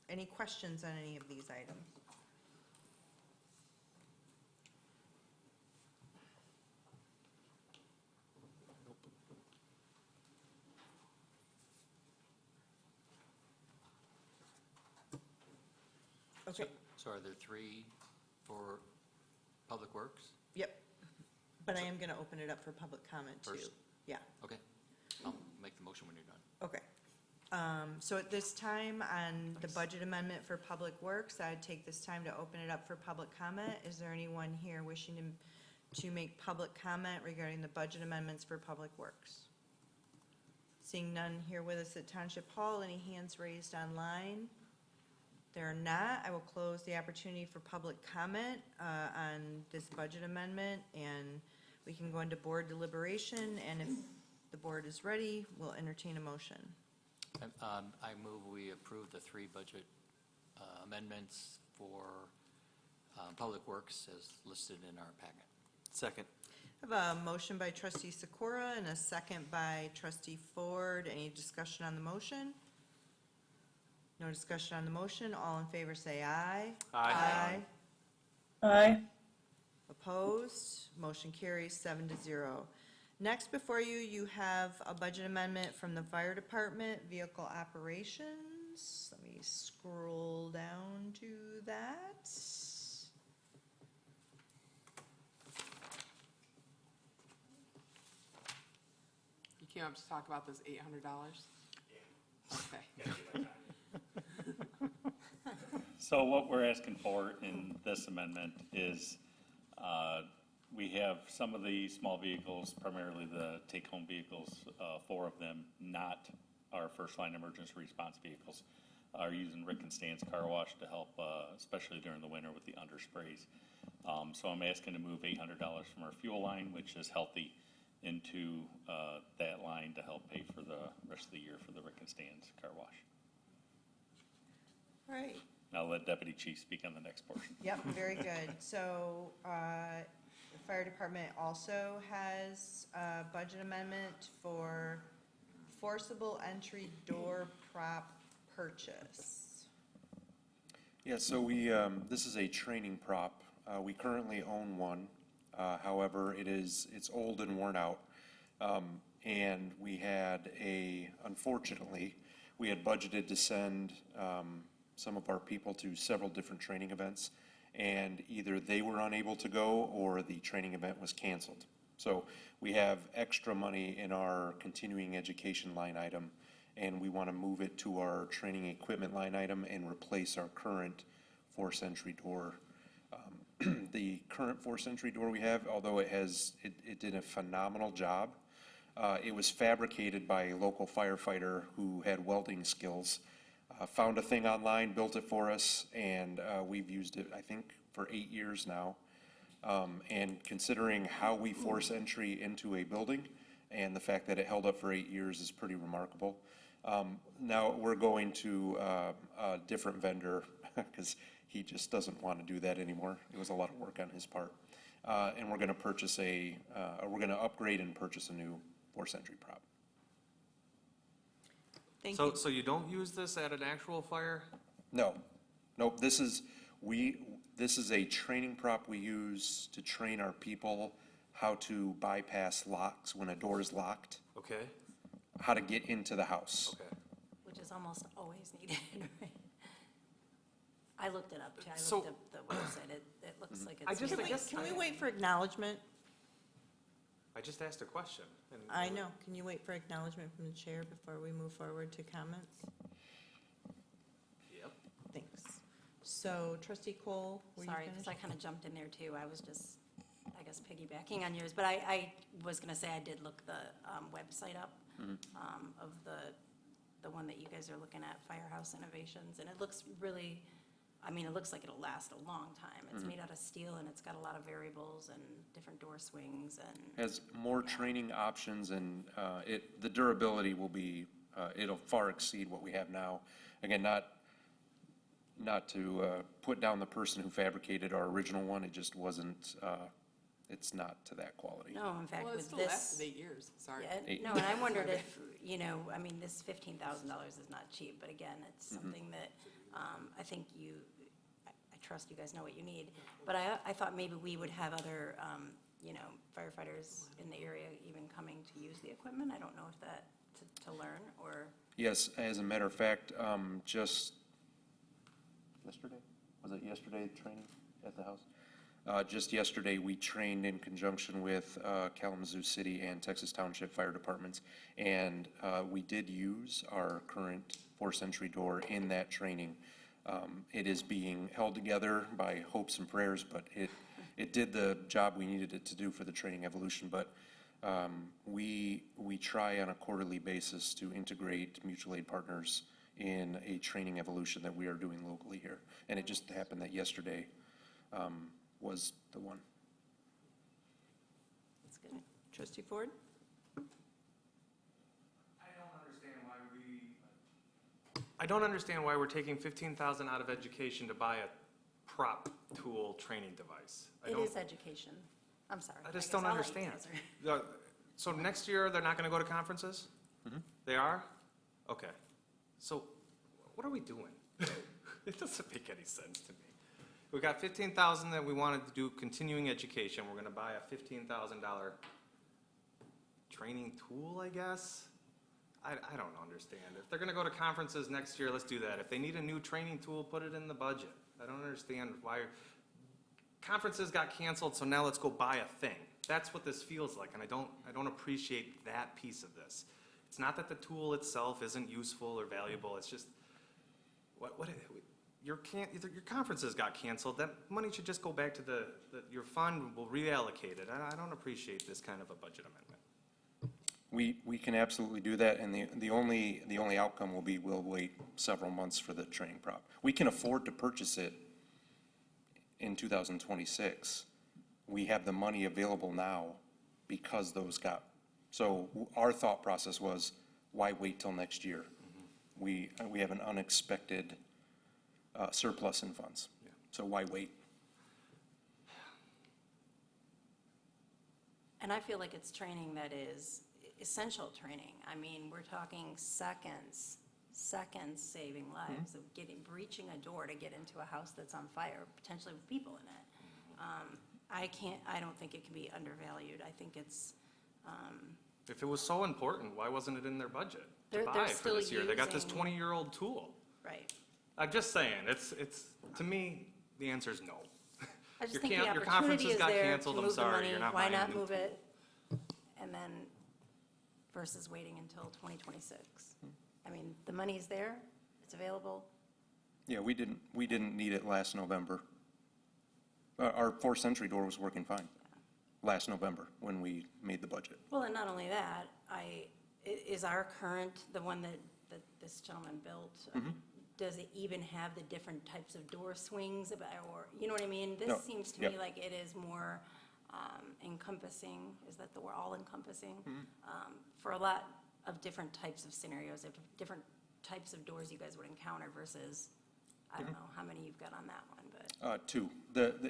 any questions on any of these items? Okay, So are there 3 for Public Works? yep. But I am going to open it up for public comment too. First? Yeah, Okay, I'll make the motion when you're done. okay. So at this time, on the budget amendment for Public Works, I'd take this time to open it up for public comment. Is there anyone here wishing to make public comment regarding the budget amendments for Public Works? Seeing none here with us at Township Hall, any hands raised online? There are not. I will close the opportunity for public comment on this budget amendment, and we can go into board deliberation, and if the board is ready, we'll entertain a motion. I move we approve the 3 budget amendments for Public Works as listed in our packet. Second. I have a motion by trustee Sikora and a second by trustee Ford. Any discussion on the motion? No discussion on the motion. All in favor say aye. Aye. Aye. Opposed? Motion carries 7-0. Next before you, you have a budget amendment from the fire department, vehicle operations. Let me scroll down to that. You came up to talk about this $800? Okay. So what we're asking for in this amendment is, we have some of the small vehicles, primarily the take-home vehicles, 4 of them, not our first-line emergency response vehicles, are using Rick and Stan's car wash to help, especially during the winter with the undersprays. So I'm asking to move $800 from our fuel line, which is healthy, into that line to help pay for the rest of the year for the Rick and Stan's car wash. All right. I'll let Deputy Chief speak on the next portion. Yep, very good. So, the fire department also has a budget amendment for forcible entry door prop purchase. Yeah, so this is a training prop. We currently own one. However, it's old and worn out. And unfortunately, we had budgeted to send some of our people to several different training events, and either they were unable to go or the training event was canceled. So we have extra money in our continuing education line item, and we want to move it to our training equipment line item and replace our current force entry door. The current force entry door we have, although it did a phenomenal job, it was fabricated by a local firefighter who had welding skills. Found a thing online, built it for us, and we've used it, I think, for 8 years now. And considering how we force entry into a building and the fact that it held up for 8 years is pretty remarkable. Now we're going to a different vendor because he just doesn't want to do that anymore. It was a lot of work on his part. And we're going to upgrade and purchase a new force entry prop. Thank you. So you don't use this at an actual fire? No, Nope, this is a training prop we use to train our people how to bypass locks when a door is locked, Okay, how to get into the house. okay. Which is almost always needed, right? I looked it up, too. I So- looked up the website. It looks like it's. just- Can we, can we wait for acknowledgement? I just asked a question. And I know. Can you wait for acknowledgement from the chair before we move forward to comments? Yep. Thanks. So trustee Cole, were you Sorry, finished? because I kind of jumped in there, too. I was just, I guess, piggybacking on yours. But I was going to say, I did look the website up of the one that you guys are looking at, Firehouse Innovations, and it looks really, I mean, it looks like it'll last a long time. It's made out of steel, and it's got a lot of variables and different door swings and, Has more training options, and the durability will be, it'll far exceed what we have now. Again, not to put down the person who fabricated our original one, it just wasn't, it's not to that quality. no, in fact, Well, it with still this. lasted 8 years, sorry. Yeah, no, and I wondered if, you know, I mean, this $15,000 is not cheap, but again, it's something that I think I trust you guys know what you need. But I thought maybe we would have other, you know, firefighters in the area even coming to use the equipment. I don't know if that, to learn, or, Yes, as a matter of fact, just yesterday, was it yesterday, training at the house? Just yesterday, we trained in conjunction with Kalamazoo City and Texas Township Fire Departments, and we did use our current force entry door in that training. It is being held together by hopes and prayers, but it did the job we needed it to do for the training evolution. But we try on a quarterly basis to integrate mutual aid partners in a training evolution that we are doing locally here. And it just happened that yesterday was the one. that's good. Trustee Ford? I don't understand why we're taking 15,000 out of education to buy a prop tool training device. It is education. I'm sorry. I just guess don't I'll let you understand. answer. So next year, they're not gonna go to conferences? They are? Okay. So what are we doing? It doesn't make any sense to me. We got 15,000 that we wanted to do continuing education. We're gonna buy a $15,000 training tool, I guess? I don't understand. If they're gonna go to conferences next year, let's do that. If they need a new training tool, put it in the budget. I don't understand why, conferences got canceled, so now let's go buy a thing. That's what this feels like, and I don't appreciate that piece of this. It's not that the tool itself isn't useful or valuable, it's just, your conferences got canceled, that money should just go back to your fund, we'll reallocate it. I don't appreciate this kind of a budget amendment. We can absolutely do that, and the only outcome will be we'll wait several months for the training prop. We can afford to purchase it in 2026. We have the money available now because those got, so our thought process was, why wait till next year? We have an unexpected surplus in funds, so why wait? And I feel like it's training that is essential training. I mean, we're talking seconds saving lives of breaching a door to get into a house that's on fire, potentially with people in it. I don't think it can be undervalued. I think it's, If it was so important, why wasn't it in their budget to They're buy for still this year? They got this using- 20-year-old tool. right. I'm just saying, it's, to me, the answer is no. I just Your think the your opportunity conferences is got there to canceled, I'm move the sorry, money. you're not Why buying a not new move tool. it? And then versus waiting until 2026. I mean, the money's there, it's available. Yeah, we didn't need it last November. Our force entry door was working fine last November when we made the budget. Well, and not only that, is our current, the one that this gentleman built, does it even have the different types of door swings, or, you know what I mean? No, This seems to yep. me like it is more encompassing, is that the word, all encompassing? For a lot of different types of scenarios, of different types of doors you guys would encounter versus, I don't know how many you've got on that one, but. Two.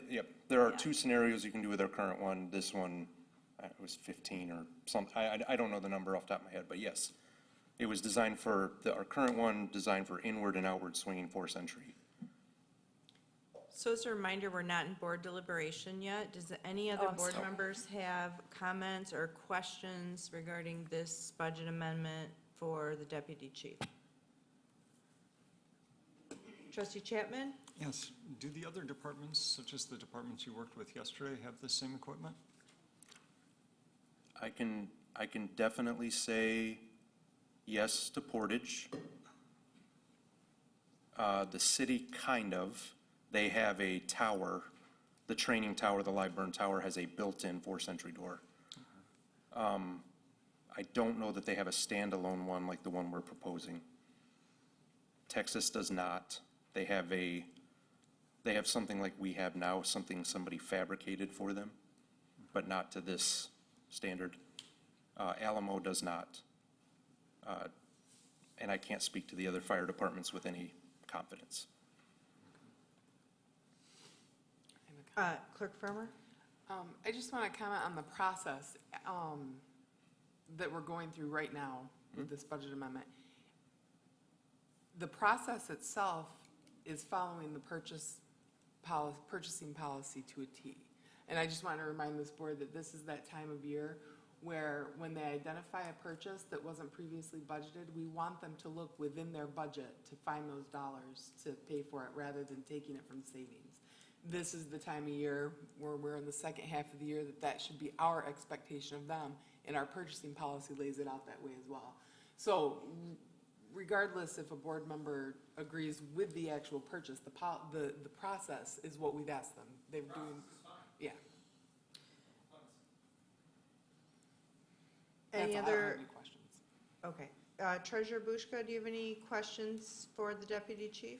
Yep, there are Yeah. two scenarios you can do with our current one. This one, it was 15 or something. I don't know the number off the top of my head, but yes. It was designed for, our current one, designed for inward and outward swinging force entry. So as a reminder, we're not in board deliberation yet. Does any other I'm board sorry. members have comments or questions regarding this budget amendment for the deputy chief? Trustee Chapman? Yes, do the other departments, such as the departments you worked with yesterday, have the same equipment? I can definitely say yes to Portage. The city kind of, they have a tower, the training tower, the Liveburn Tower has a built-in 4th-century door. I don't know that they have a standalone one like the one we're proposing. Texas does not. They have something like we have now, something somebody fabricated for them, but not to this standard. Alamo does not. And I can't speak to the other fire departments with any confidence. Clerk Farmer? I just want to comment on the process that we're going through right now with this budget amendment. The process itself is following the purchasing policy to a T. And I just want to remind this board that this is that time of year where when they identify a purchase that wasn't previously budgeted, we want them to look within their budget to find those dollars to pay for it rather than taking it from savings. This is the time of year where we're in the second half of the year that should be our expectation of them, and our purchasing policy lays it out that way as well. So regardless if a board member agrees with the actual purchase, the process is what we've asked them. They're doing, yeah. Any That's all. I don't other? have any questions. Okay. Treasurer Bushka, do you have any questions for the deputy chief?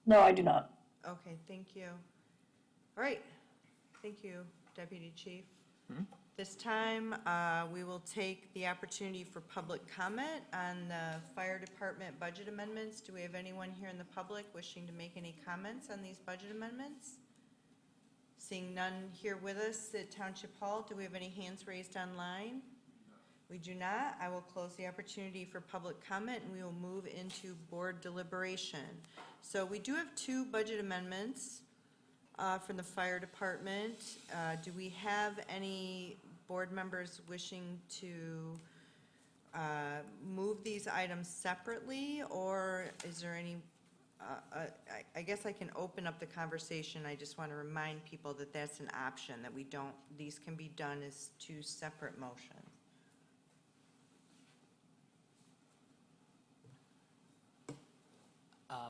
No, I do not. Okay, thank you. All right, thank you, Deputy Chief. This time, we will take the opportunity for public comment on the fire department budget amendments. Do we have anyone here in the public wishing to make any comments on these budget amendments? Seeing none here with us at Township Hall, do we have any hands raised online? We do not. I will close the opportunity for public comment, and we will move into board deliberation. So we do have two budget amendments from the fire department. Do we have any board members wishing to move these items separately, or is there any, I guess I can open up the conversation. I just want to remind people that that's an option, that we don't, these can be done as two separate motions.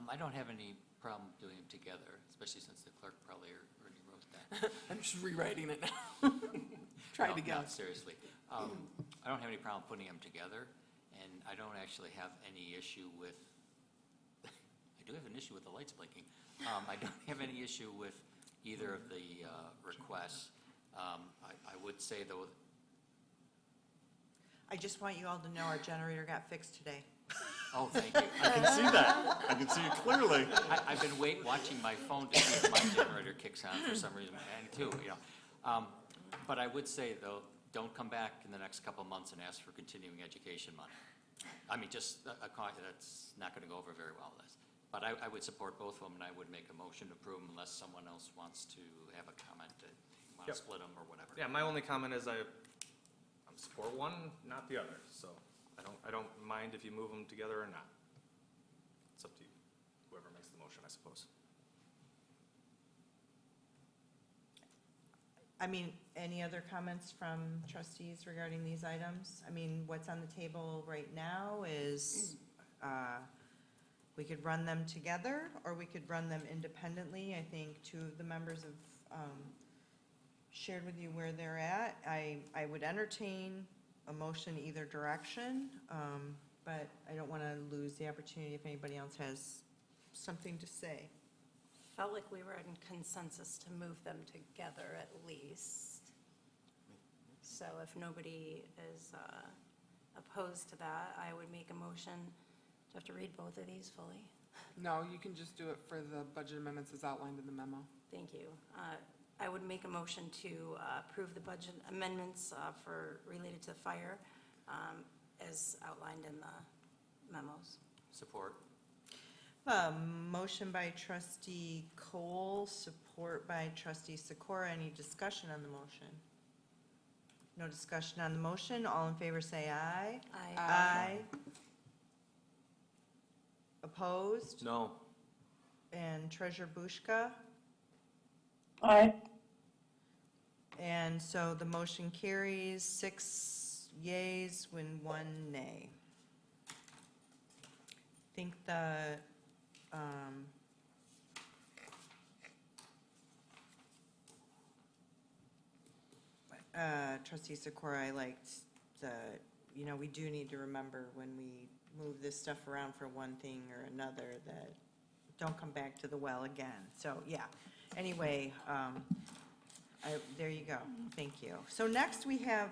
I don't have any problem doing them together, especially since the clerk probably already wrote that. I'm just rewriting it now. Try to No, go. seriously. I don't have any problem putting them together, and I don't actually have any issue with, I do have an issue with the lights blinking. I don't have any issue with either of the requests. I would say, though, I just want you all to know our generator got fixed today. oh, thank you. I can see that. I can see it clearly. I've been watching my phone to see if my generator kicks on for some reason, and too, you know. But I would say, though, don't come back in the next couple of months and ask for continuing education money. I mean, just that's not going to go over very well with us. But I would support both of them, and I would make a motion to approve them unless someone else wants to have a comment that want to Yep. split them or whatever. Yeah, my only comment is I support one, not the other, so I don't mind if you move them together or not. It's up to you, whoever makes the motion, I suppose. I mean, any other comments from trustees regarding these items? I mean, what's on the table right now is, we could run them together, or we could run them independently. I think two of the members have shared with you where they're at. I would entertain a motion either direction, but I don't want to lose the opportunity if anybody else has something to say. Felt like we were in consensus to move them together at least. So if nobody is opposed to that, I would make a motion. Do I have to read both of these fully? No, you can just do it for the budget amendments as outlined in the memo. Thank you. I would make a motion to approve the budget amendments related to fire as outlined in the memos. Support. Motion by trustee Cole, support by trustee Sikora. Any discussion on the motion? No discussion on the motion. All in favor say aye. Aye. Aye. Opposed? No. And Treasurer Bushka? Aye. And so the motion carries 6 yeas when 1 nay. I think the, trustee Sikora, I liked the, we do need to remember when we move this stuff around for one thing or another that don't come back to the well again. So, yeah. Anyway, there you go. Thank you. So next we have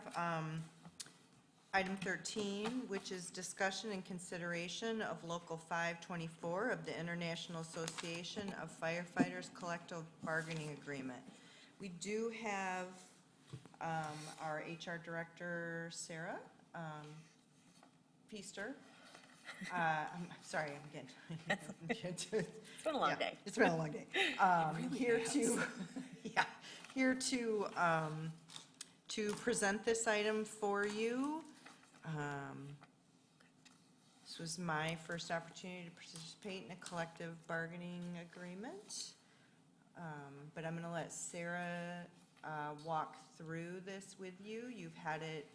item 13, which is discussion and consideration of Local 524 of the International Association of Firefighters Collective Bargaining Agreement. We do have our HR Director, Sarah Feaster. I'm sorry, I'm getting. It's been a long day. It's been a long day. Here to, yeah, here to present this item for you. This was my first opportunity to participate in a collective bargaining agreement. But I'm going to let Sarah walk through this with you. You've had it,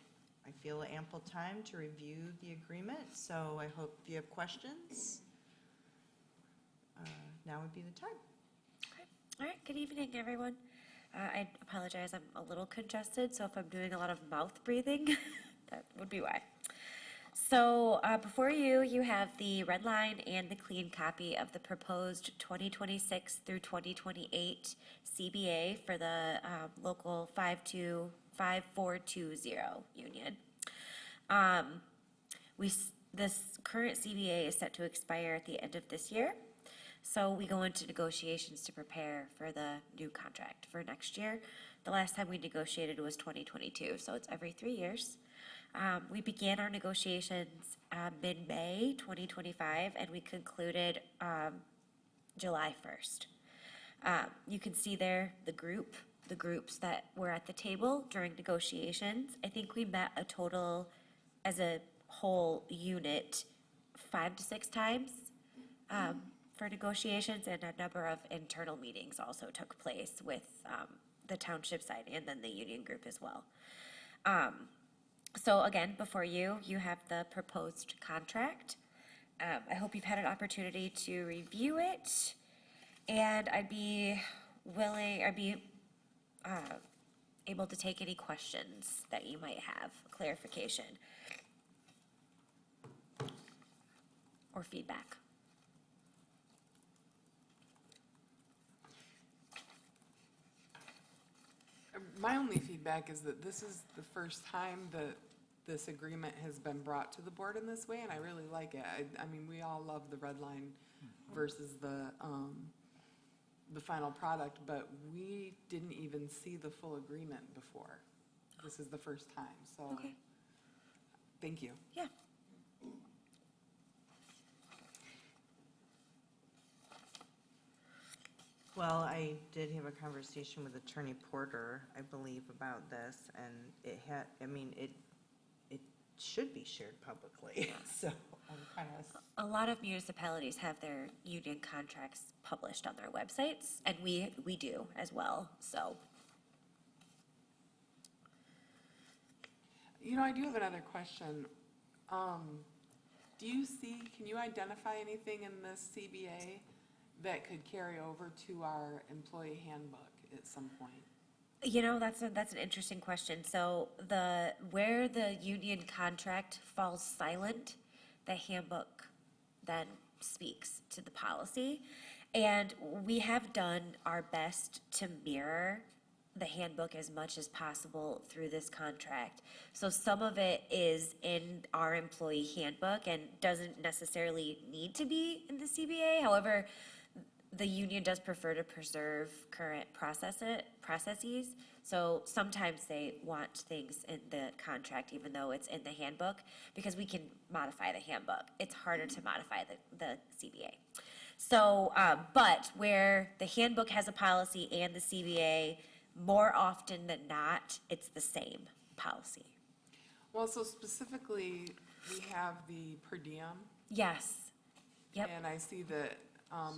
I feel, ample time to review the agreement, so I hope if you have questions, now would be the time. All right, good evening, everyone. I apologize, I'm a little congested, so if I'm doing a lot of mouth breathing, that would be why. So before you, you have the red line and the clean copy of the proposed 2026 through 2028 CBA for the local 5420 union. This current CBA is set to expire at the end of this year. So we go into negotiations to prepare for the new contract for next year. The last time we negotiated was 2022, so it's every 3 years. We began our negotiations mid-May 2025, and we concluded July 1st. You can see there the groups that were at the table during negotiations. I think we met a total, as a whole unit, 5 to 6 times for negotiations, and a number of internal meetings also took place with the township side and then the union group as well. So again, before you have the proposed contract. I hope you've had an opportunity to review it, and I'd be able to take any questions that you might have, clarification, or feedback. My only feedback is that this is the first time that this agreement has been brought to the board in this way, and I really like it. I mean, we all love the red line versus the final product, but we didn't even see the full agreement before. This is the first time, so. Okay. Thank you. Yeah. Well, I did have a conversation with Attorney Porter, I believe, about this, and it should be shared publicly, so I'm kind of. A lot of municipalities have their union contracts published on their websites, and we do as well, so. I do have another question. Can you identify anything in this CBA that could carry over to our employee handbook at some point? That's an interesting question. So where the union contract falls silent, the handbook then speaks to the policy. And we have done our best to mirror the handbook as much as possible through this contract. So some of it is in our employee handbook and doesn't necessarily need to be in the CBA. However, the union does prefer to preserve current processes. So sometimes they want things in the contract, even though it's in the handbook, because we can modify the handbook. It's harder to modify the CBA. So, but where the handbook has a policy and the CBA, more often than not, it's the same policy. Well, so specifically, we have the per diem. Yes. Yep. And I see that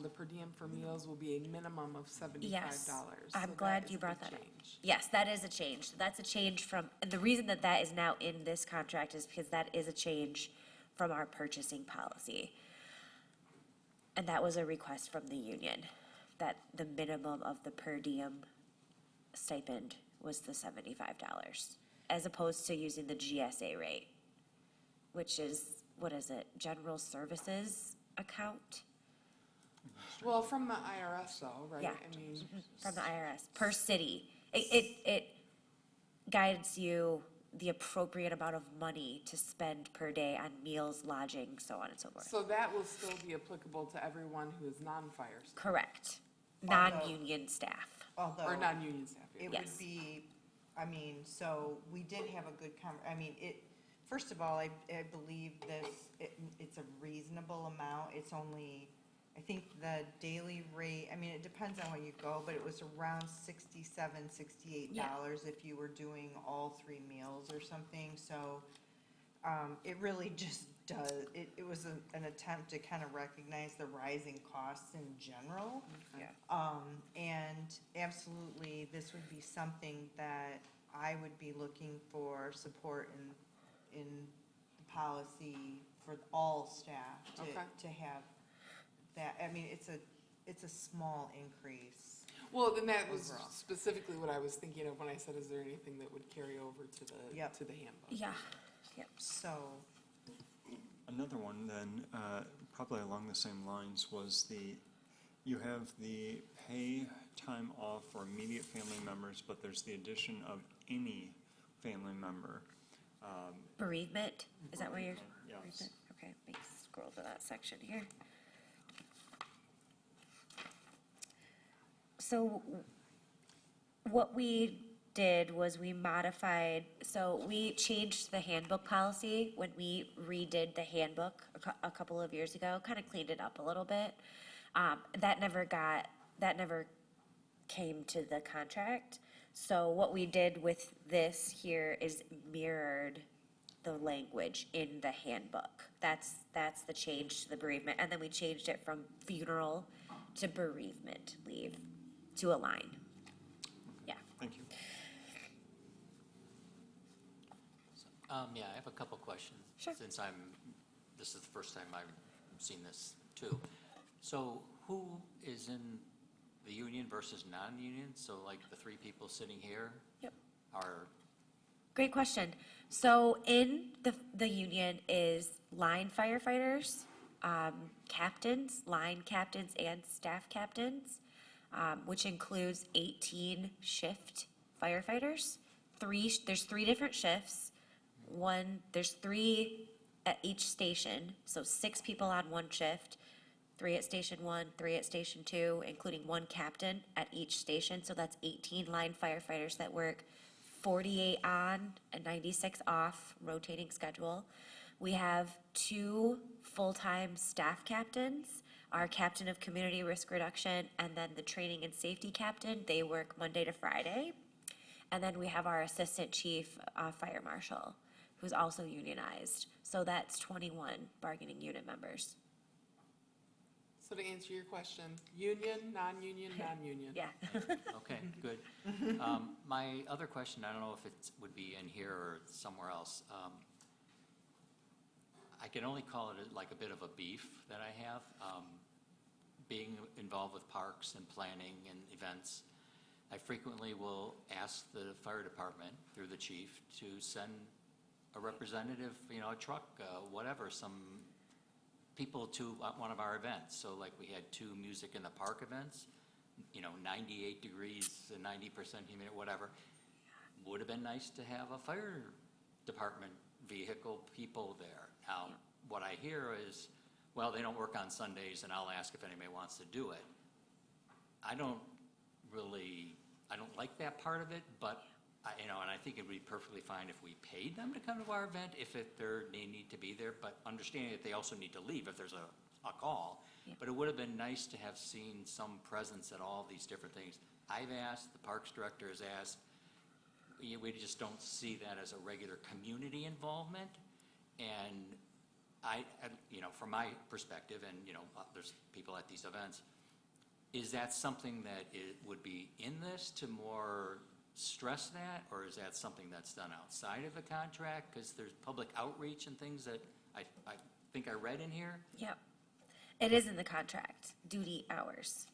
the per diem for meals will be a minimum of $75. Yes. So I'm that glad is you a brought big that up. change. Yes, that is a change. That's a change from, and the reason that that is now in this contract is because that is a change from our purchasing policy. And that was a request from the union, that the minimum of the per diem stipend was the $75, as opposed to using the GSA rate, which is, what is it, general services account? Well, from the IRS though, right? Yeah. I mean, From the IRS, per city. It guides you the appropriate amount of money to spend per day on meals, lodging, so on and so forth. so that will still be applicable to everyone who is non-fire staff Correct. Non-union staff. Although. or non-union staff. yeah. It Yes. would be, I mean, so we did have a good I mean, first of all, I believe it's a reasonable amount. It's only, I think the daily rate, I mean, it depends on where you go, but it was around $67, $68 if you were doing all 3 meals or something. So it really just does, it was an attempt to kind of recognize the rising costs in general. Yeah. And absolutely, this would be something that I would be looking for support in the policy for all staff Okay. to have that. I mean, it's a small increase. Well, then that was Overall. specifically what I was thinking of when I said, is there anything that would carry over to the, Yep. to the handbook? Yeah. Yep. So, Another one then, probably along the same lines, was you have the pay time off for immediate family members, but there's the addition of any family member. Bereavement, is that where you're? Yes. bereavement? Okay, let me scroll to that section here. So what we did was we modified, so we changed the handbook policy when we redid the handbook a couple of years ago, kind of cleaned it up a little bit. That never came to the contract. So what we did with this here is mirrored the language in the handbook. That's the change to the bereavement, and then we changed it from funeral to bereavement leave to align. Yeah. Thank you. Yeah, I have a couple questions. Sure. Since this is the first time I've seen this too. So who is in the union versus non-union? So like the 3 people sitting here? Yep. Are, Great question. So in the union is line firefighters, captains, line captains, and staff captains, which includes 18 shift firefighters. There's 3 different shifts. There's 3 at each station, so 6 people on 1 shift, 3 at station 1, 3 at station 2, including 1 captain at each station, so that's 18 line firefighters that work 48 on and 96 off, rotating schedule. We have 2 full-time staff captains, our captain of community risk reduction, and then the training and safety captain. They work Monday to Friday. And then we have our assistant chief fire marshal, who's also unionized. So that's 21 bargaining unit members. So to answer your question, union, non-union, non-union. Yeah. okay, good. My other question, I don't know if it would be in here or somewhere else. I can only call it like a bit of a beef that I have. Being involved with parks and planning and events, I frequently will ask the fire department through the chief to send a representative, a truck, whatever, some people to one of our events. So like we had 2 music in the park events, 98 degrees and 90% humidity, whatever. Would have been nice to have a fire department vehicle people there. Now, what I hear is, well, they don't work on Sundays, and I'll ask if anybody wants to do it. I don't like that part of it, but, and I think it would be perfectly fine if we paid them to come to our event, if they need to be there, but understanding that they also need to leave if there's a a call. Yeah. But it would have been nice to have seen some presence at all these different things. I've asked, the Parks Director has asked, we just don't see that as a regular community involvement. And from my perspective, and, there's people at these events, is that something that it would be in this to more stress that, or is that something that's done outside of the contract? Because there's public outreach and things that I think I read in here. Yep. It is in the contract, duty hours.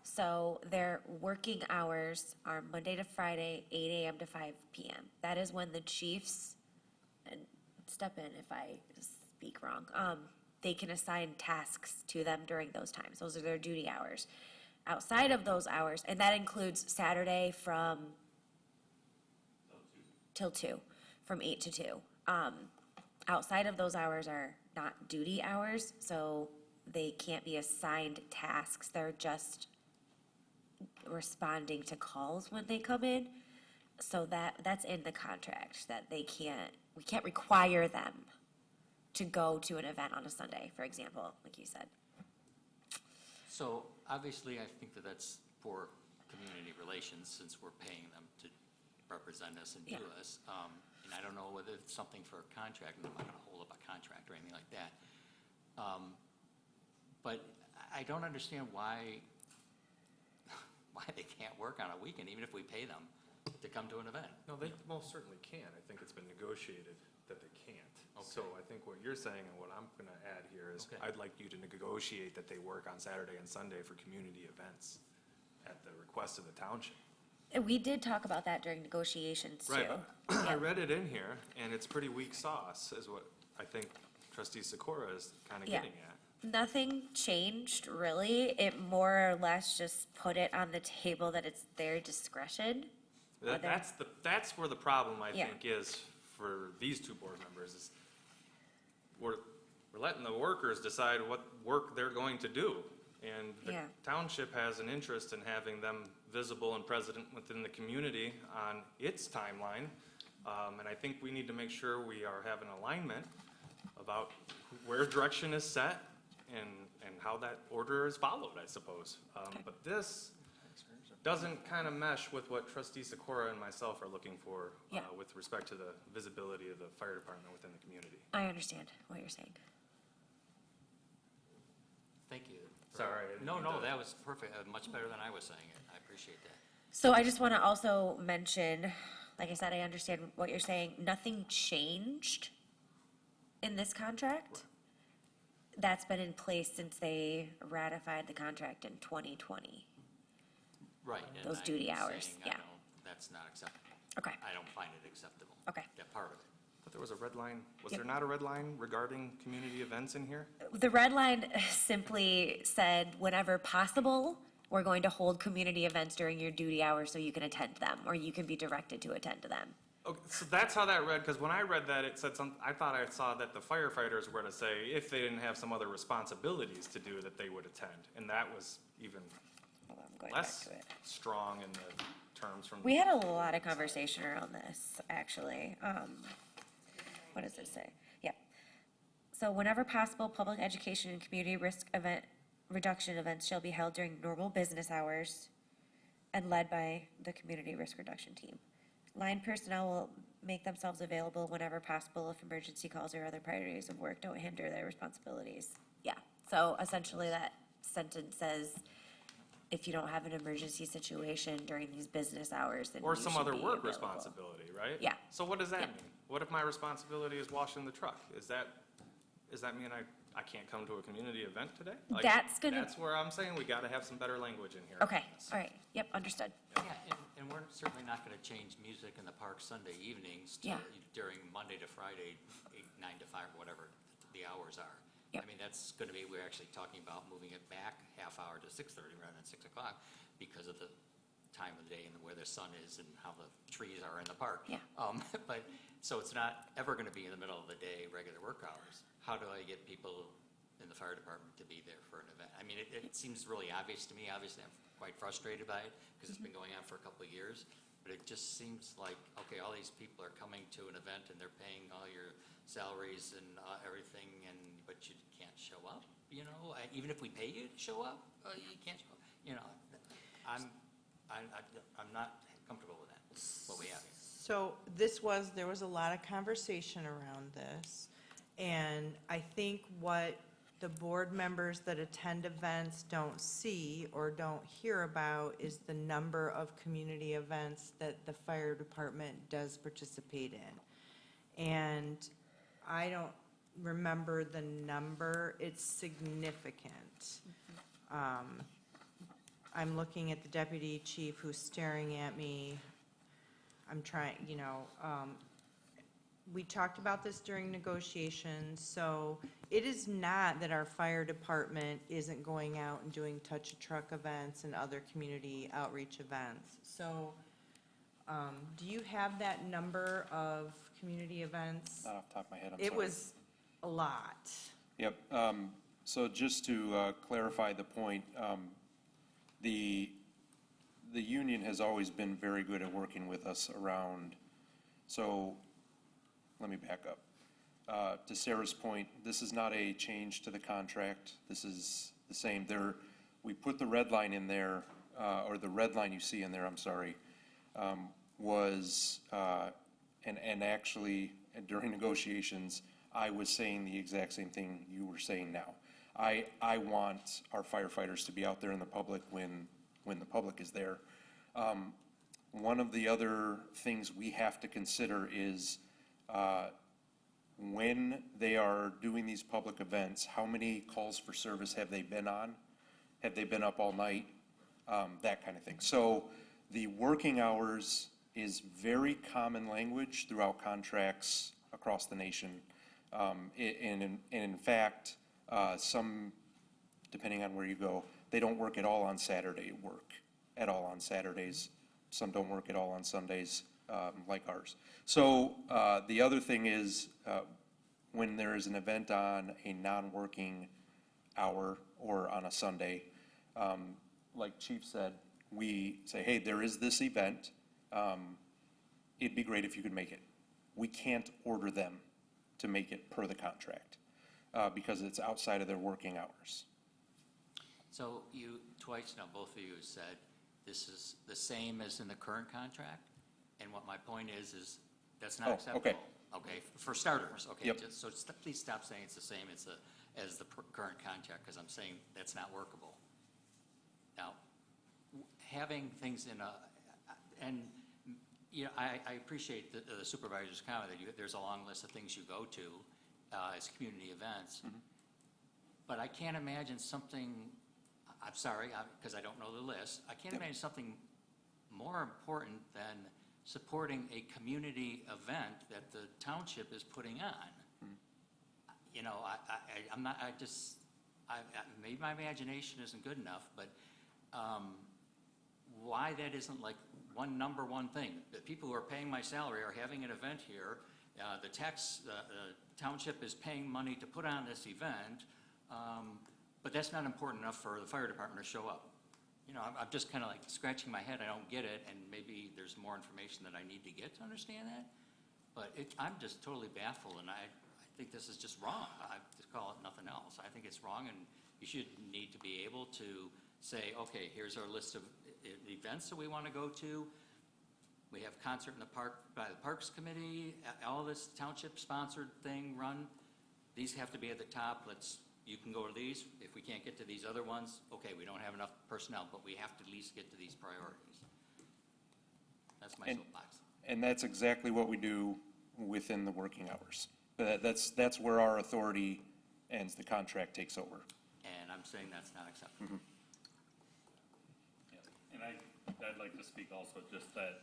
So their working hours are Monday to Friday, 8 a.m. to 5 p.m. That is when the chiefs, and step in if I speak wrong, they can assign tasks to them during those times. Those are their duty hours. Outside of those hours, and that includes Saturday from till 2, from 8 to 2. Outside of those hours are not duty hours, so they can't be assigned tasks. They're just responding to calls when they come in. So that's in the contract, that we can't require them to go to an event on a Sunday, for example, like you said. So obviously, I think that that's for community relations, since we're paying them to represent us and do Yeah. us. And I don't know whether it's something for a contract, and I'm not gonna hold up a contract or anything like that. But I don't understand why they can't work on a weekend, even if we pay them to come to an event. No, they most certainly can. I think it's been negotiated that they can't. So I think what you're saying and what I'm gonna add here is, Okay. I'd like you to negotiate that they work on Saturday and Sunday for community events at the request of the township. And we did talk about that during negotiations too. Right. I read it in here, and it's pretty weak sauce, is what I think trustee Sikora is kind of Yeah. getting at. Nothing changed, really. It more or less just put it on the table that it's their discretion. That's where the problem, I Yeah. think, is for these two board members, is we're letting the workers decide what work they're going to do. And the Yeah. township has an interest in having them visible and present within the community on its timeline. And I think we need to make sure we are having alignment about where direction is set and how that order is followed, I suppose. But this doesn't kind of mesh with what trustee Sikora and myself are looking for Yeah. with respect to the visibility of the fire department within the community. I understand what you're saying. Thank you. Sorry, I didn't No, mean no, to- that was perfect, much better than I was saying it. I appreciate that. So I just want to also mention, like I said, I understand what you're saying. Nothing changed in this contract. That's been in place since they ratified the contract in 2020. Right. and Those I'm duty hours, saying yeah. That's not acceptable. Okay, I don't find it acceptable. okay. That part of it. But there was a red line, was Yep. there not a red line regarding community events in here? The red line simply said, whenever possible, we're going to hold community events during your duty hours so you can attend them, or you can be directed to attend to them. Okay, so that's how that read, because when I read that, it said I thought I saw that the firefighters were to say, if they didn't have some other responsibilities to do, that they would attend. And that was even Hold on, I'm going back less to it. strong in the terms from. We had a lot of conversation around this, actually. What does it say? Yeah. So whenever possible, public education and community risk event reduction events shall be held during normal business hours and led by the community risk reduction team. Line personnel will make themselves available whenever possible if emergency calls or other priorities of work don't hinder their responsibilities. Yeah, so essentially that sentence says, if you don't have an emergency situation during these business hours, then Or you some should other be work available. responsibility, right? Yeah. So what does that Yeah. mean? What if my responsibility is washing the truck? Does that mean I can't come to a community event today? Like, That's gonna- That's where I'm saying we gotta have some better language in here. Okay, all right, yep, understood. Yeah, and we're certainly not gonna change music in the park Sunday evenings to, Yeah. during Monday to Friday, 9 to 5, whatever the hours are. Yep. I mean, that's gonna be, we're actually talking about moving it back half hour to 6:30 rather than 6 o'clock because of the time of the day and where the sun is and how the trees are in the park. Yeah. But, so it's not ever gonna be in the middle of the day, regular work hours. How do I get people in the fire department to be there for an event? I mean, it seems really obvious to me. Obviously, I'm quite frustrated by it because it's been going on for a couple of years. But it just seems like, okay, all these people are coming to an event and they're paying all your salaries and everything, but you can't show up? you know, even if we pay you to show up, you can't show up, you know. I'm not comfortable with that, what we have here. So there was a lot of conversation around this, and I think what the board members that attend events don't see or don't hear about is the number of community events that the fire department does participate in. And I don't remember the number, it's significant. I'm looking at the deputy chief who's staring at me. I'm trying, you know, we talked about this during negotiations, so it is not that our fire department isn't going out and doing touch-a-truck events and other community outreach events. So, do you have that number of community events? Not off the top of my head, I'm sorry. It was a lot. Yep, so just to clarify the point, the union has always been very good at working with us around, so let me back up. To Sarah's point, this is not a change to the contract. This is the same. We put the red line in there, or the red line you see in there, I'm sorry, was, and actually during negotiations, I was saying the exact same thing you were saying now. I want our firefighters to be out there in the public when the public is there. One of the other things we have to consider is when they are doing these public events, how many calls for service have they been on? Have they been up all night? That kind of thing. So the working hours is very common language throughout contracts across the nation. And in fact, some, depending on where you go, they don't work at all on Saturday, work at all on Saturdays. Some don't work at all on Sundays, like ours. So the other thing is, when there is an event on a non-working hour or on a Sunday, like Chief said, we say, hey, there is this event. It'd be great if you could make it. We can't order them to make it per the contract, because it's outside of their working hours. So you, twice now, both of you have said this is the same as in the current contract, and what my point is that's not acceptable. Okay. Okay, for starters, okay? Yep. So please stop saying it's the same as the current contract, because I'm saying that's not workable. Now, having things and you know, I appreciate the supervisor's comment that there's a long list of things you go to as community events, but I can't imagine something, I'm sorry, because I don't know the list, I can't imagine something more important than supporting a community event that the township is putting on. You know, maybe my imagination isn't good enough, but why that isn't like number one thing. The people who are paying my salary are having an event here. The township is paying money to put on this event, but that's not important enough for the fire department to show up. You know, I'm just kind of like scratching my head. I don't get it, and maybe there's more information that I need to get to understand that. But I'm just totally baffled, and I think this is just wrong. I just call it nothing else. I think it's wrong, and you should need to be able to say, okay, here's our list of events that we want to go to. We have concert in the park by the Parks Committee, all this township-sponsored thing run. These have to be at the top. You can go to these. If we can't get to these other ones, okay, we don't have enough personnel, but we have to at least get to these priorities. That's my soapbox. And that's exactly what we do within the working hours. But that's where our authority ends, the contract takes over. And I'm saying that's not acceptable. And I'd like to speak also just that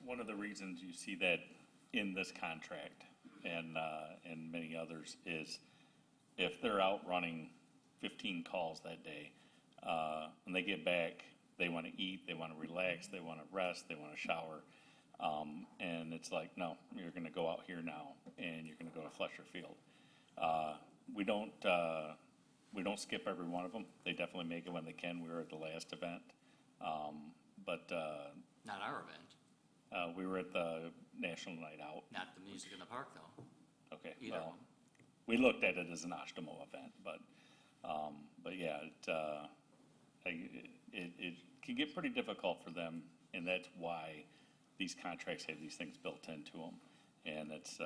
one of the reasons you see that in this contract and many others is if they're out running 15 calls that day, when they get back, they want to eat, they want to relax, they want to rest, they want to shower. And it's like, no, you're going to go out here now and you're going to go to Flesher Field. We don't skip every one of them. They definitely make it when they can. We were at the last event. Not our event. We were at the National Night Out. Not the Music in the Park, though. Okay. Either well, one. We looked at it as an Oshtemo event, but But yeah, it can get pretty difficult for them, and that's why these contracts have these things built into them. And it's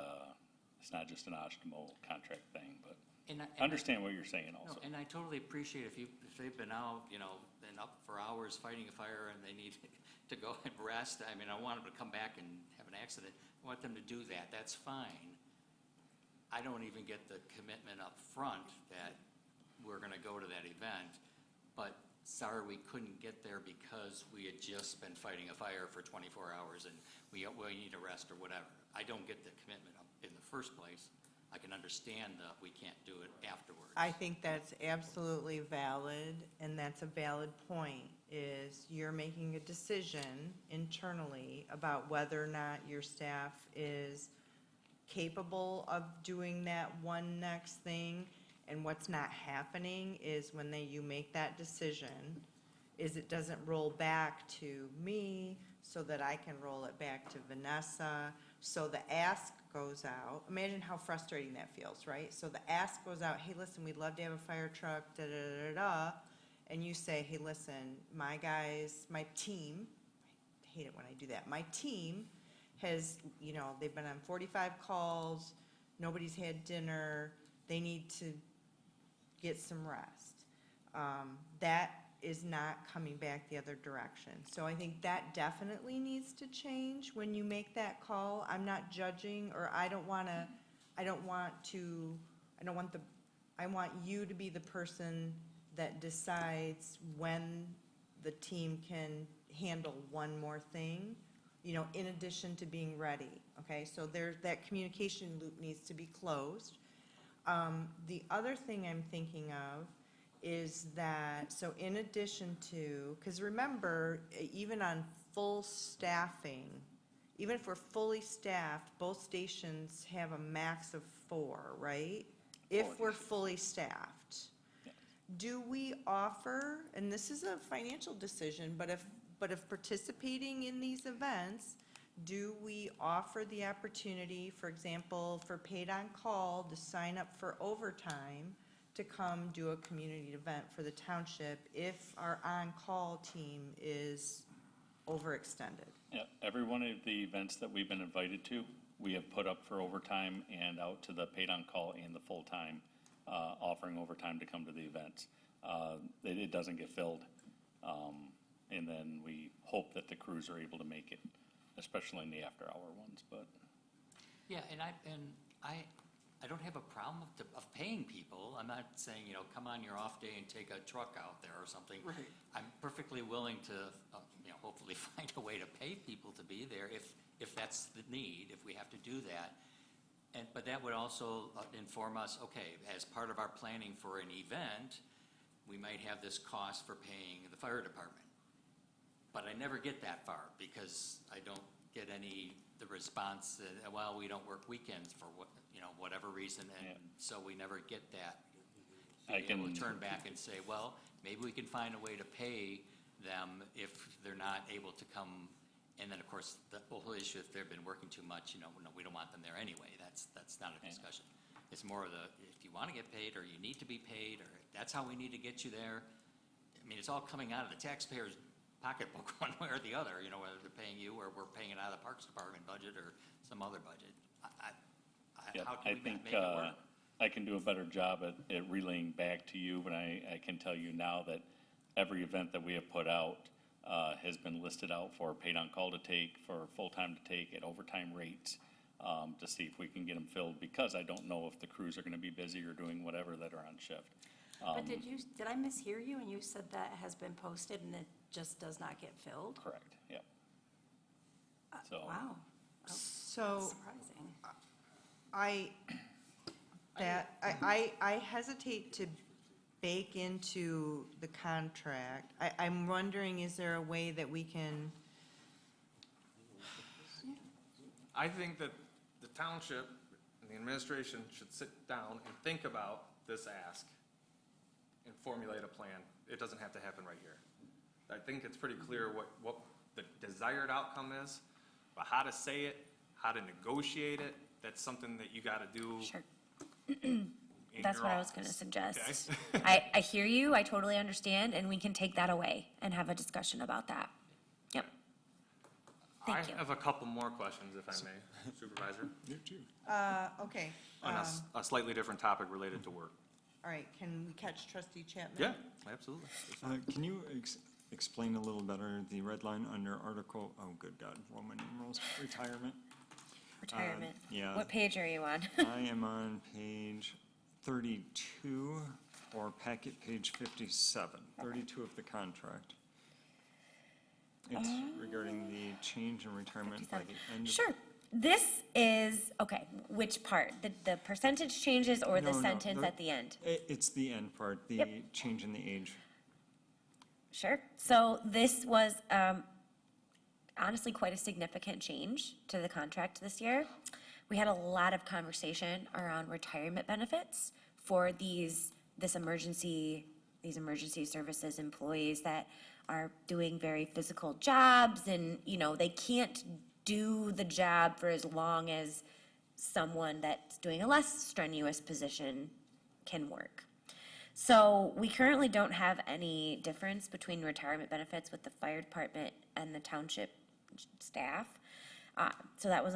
not just an Oshtemo contract thing, but And I understand what you're saying No, also. and I totally appreciate if they've been out, you know, been up for hours fighting a fire and they need to go and rest. I mean, I want them to come back and have an accident. I want them to do that. That's fine. I don't even get the commitment up front that we're gonna go to that event, but sorry, we couldn't get there because we had just been fighting a fire for 24 hours and we need a rest or whatever. I don't get the commitment up in the first place. I can understand that we can't do it afterwards. I think that's absolutely valid, and that's a valid point, is you're making a decision internally about whether or not your staff is capable of doing that one next thing. And what's not happening is when you make that decision, is it doesn't roll back to me so that I can roll it back to Vanessa. So the ask goes out. Imagine how frustrating that feels, right? So the ask goes out, hey, listen, we'd love to have a fire truck, da-da-da-da-da. And you say, hey, listen, my guys, my team, I hate it when I do that, my team has, you know, they've been on 45 calls, nobody's had dinner, they need to get some rest. That is not coming back the other direction. So I think that definitely needs to change when you make that call. I'm not judging, or I want you to be the person that decides when the team can handle one more thing, you know, in addition to being ready, okay? So that communication loop needs to be closed. The other thing I'm thinking of is that, so in addition to, because remember, even on full staffing, even if we're fully staffed, both stations have a max of 4, right? If we're fully staffed. Do we offer, and this is a financial decision, but if participating in these events, do we offer the opportunity, for example, for paid on call to sign up for overtime to come do a community event for the township if our on-call team is overextended? Yeah, every one of the events that we've been invited to, we have put up for overtime and out to the paid on call and the full-time, offering overtime to come to the events. It doesn't get filled. And then we hope that the crews are able to make it, especially in the after-hour ones, but. Yeah, and I don't have a problem of paying people. I'm not saying, you know, come on your off day and take a truck out there or something. Right. I'm perfectly willing to, you know, hopefully find a way to pay people to be there if that's the need, if we have to do that. But that would also inform us, okay, as part of our planning for an event, we might have this cost for paying the fire department. But I never get that far because I don't get the response that, well, we don't work weekends for whatever reason, and so we never get that. Being able to turn back and say, well, maybe we can find a way to pay them if they're not able to come. And then, of course, the whole issue, if they've been working too much, no, we don't want them there anyway. That's not a discussion. It's more of if you want to get paid, or you need to be paid, or that's how we need to get you there. I mean, it's all coming out of the taxpayer's pocketbook one way or the other, you know, whether they're paying you or we're paying it out of the Parks Department budget or some other budget. How can we make it work? I can do a better job at relaying back to you, but I can tell you now that every event that we have put out has been listed out for paid on call to take, for full-time to take, at overtime rates, to see if we can get them filled, because I don't know if the crews are gonna be busy or doing whatever that are on shift. But did I mishear you and you said that has been posted and it just does not get filled? Correct, yep. So. Wow. So Surprising. I hesitate to bake into the contract. I'm wondering, is there a way that we can? I think that the township and the administration should sit down and think about this ask and formulate a plan. It doesn't have to happen right here. I think it's pretty clear what the desired outcome is, but how to say it, how to negotiate it, that's something that you gotta do. Sure. in That's your what I was gonna office, suggest. okay? I hear you, I totally understand, and we can take that away and have a discussion about that. Yep. Thank you. I have a couple more questions, if I may, Supervisor, Okay, on a slightly different topic related to work. all right, can we catch trustee Chapman? Yeah, absolutely. Can you explain a little better the red line under Article, oh, good God, Roman numerals, retirement? Retirement. yeah. What page are you on? I am on page 32, or packet page 57, 32 of the contract. It's regarding the change in retirement by the end of. Sure. This is, okay, which part? The percentage changes or the No, no, sentence at the end? It's the end part, the Yep. change in the age. Sure. So this was honestly quite a significant change to the contract this year. We had a lot of conversation around retirement benefits for these emergency services employees that are doing very physical jobs, and, you know, they can't do the job for as long as someone that's doing a less strenuous position can work. So we currently don't have any difference between retirement benefits with the fire department and the township staff. So that was,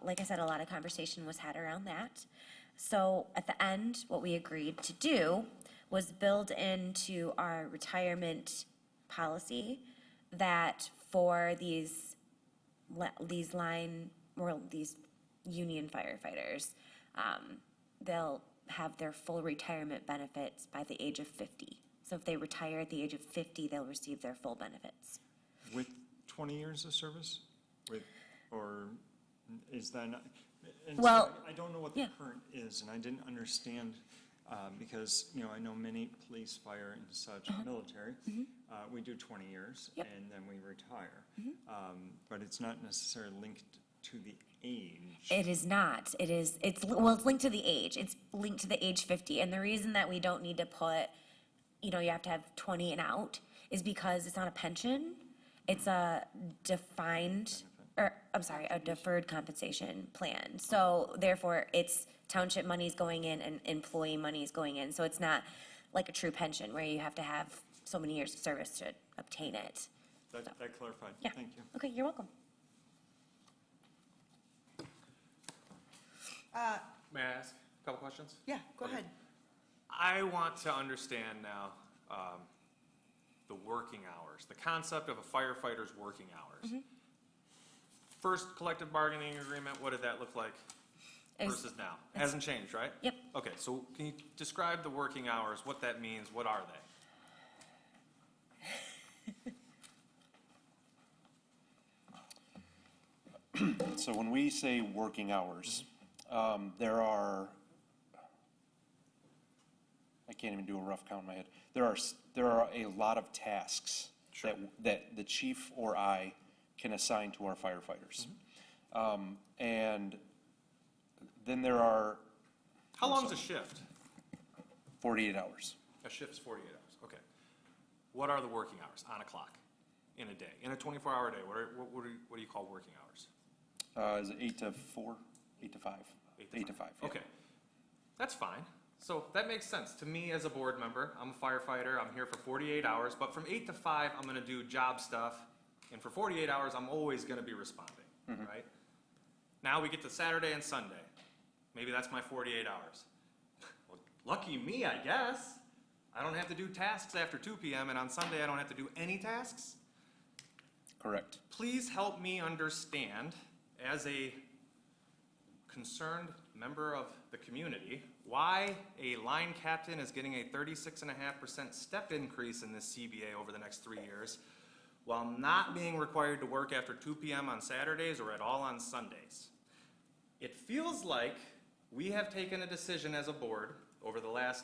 like I said, a lot of conversation was had around that. So at the end, what we agreed to do was build into our retirement policy that for these union firefighters, they'll have their full retirement benefits by the age of 50. So if they retire at the age of 50, they'll receive their full benefits. With 20 years of service? Or is that not? And so Well, I don't know what the current is, and I didn't understand, because, you know, I know many police, fire, and such, military. We do 20 years, Yep. and then we retire. But it's not necessarily linked to the age. It is not. It's linked to the age. It's linked to the age 50. And the reason that we don't need to put, you know, you have to have 20 and out is because it's not a pension. It's a a deferred compensation plan. So therefore, it's township money's going in and employee money's going in. So it's not like a true pension where you have to have so many years of service to obtain it. That clarified. Yeah. Thank you. Okay, you're welcome. May I ask a couple questions? Yeah, go ahead. I want to understand now the working hours, the concept of a firefighter's working hours. First collective bargaining agreement, what did that look like It was- versus now? Hasn't changed, right? Yep. Okay, so can you describe the working hours, what that means, what are they? So when we say working hours, there are, I can't even do a rough count in my head. There are a lot of tasks that the chief or I can assign to our firefighters. And then there are. How long's a shift? 48 hours. A shift's 48 hours, okay. What are the working hours on a clock in a day? In a 24-hour day, what do you call working hours? Is it 8 to 4, 8 to 5? 8 to 5, yeah. Okay, that's fine. So that makes sense to me as a board member. I'm a firefighter, I'm here for 48 hours, but from 8 to 5, I'm gonna do job stuff. And for 48 hours, I'm always gonna be responding, right? Now we get to Saturday and Sunday. Maybe that's my 48 hours. Well, lucky me, I guess. I don't have to do tasks after 2 p.m. and on Sunday I don't have to do any tasks? Correct. Please help me understand, as a concerned member of the community, why a line captain is getting a 36.5% step increase in this CBA over the next 3 years, while not being required to work after 2 p.m. on Saturdays or at all on Sundays. It feels like we have taken a decision as a board over the last,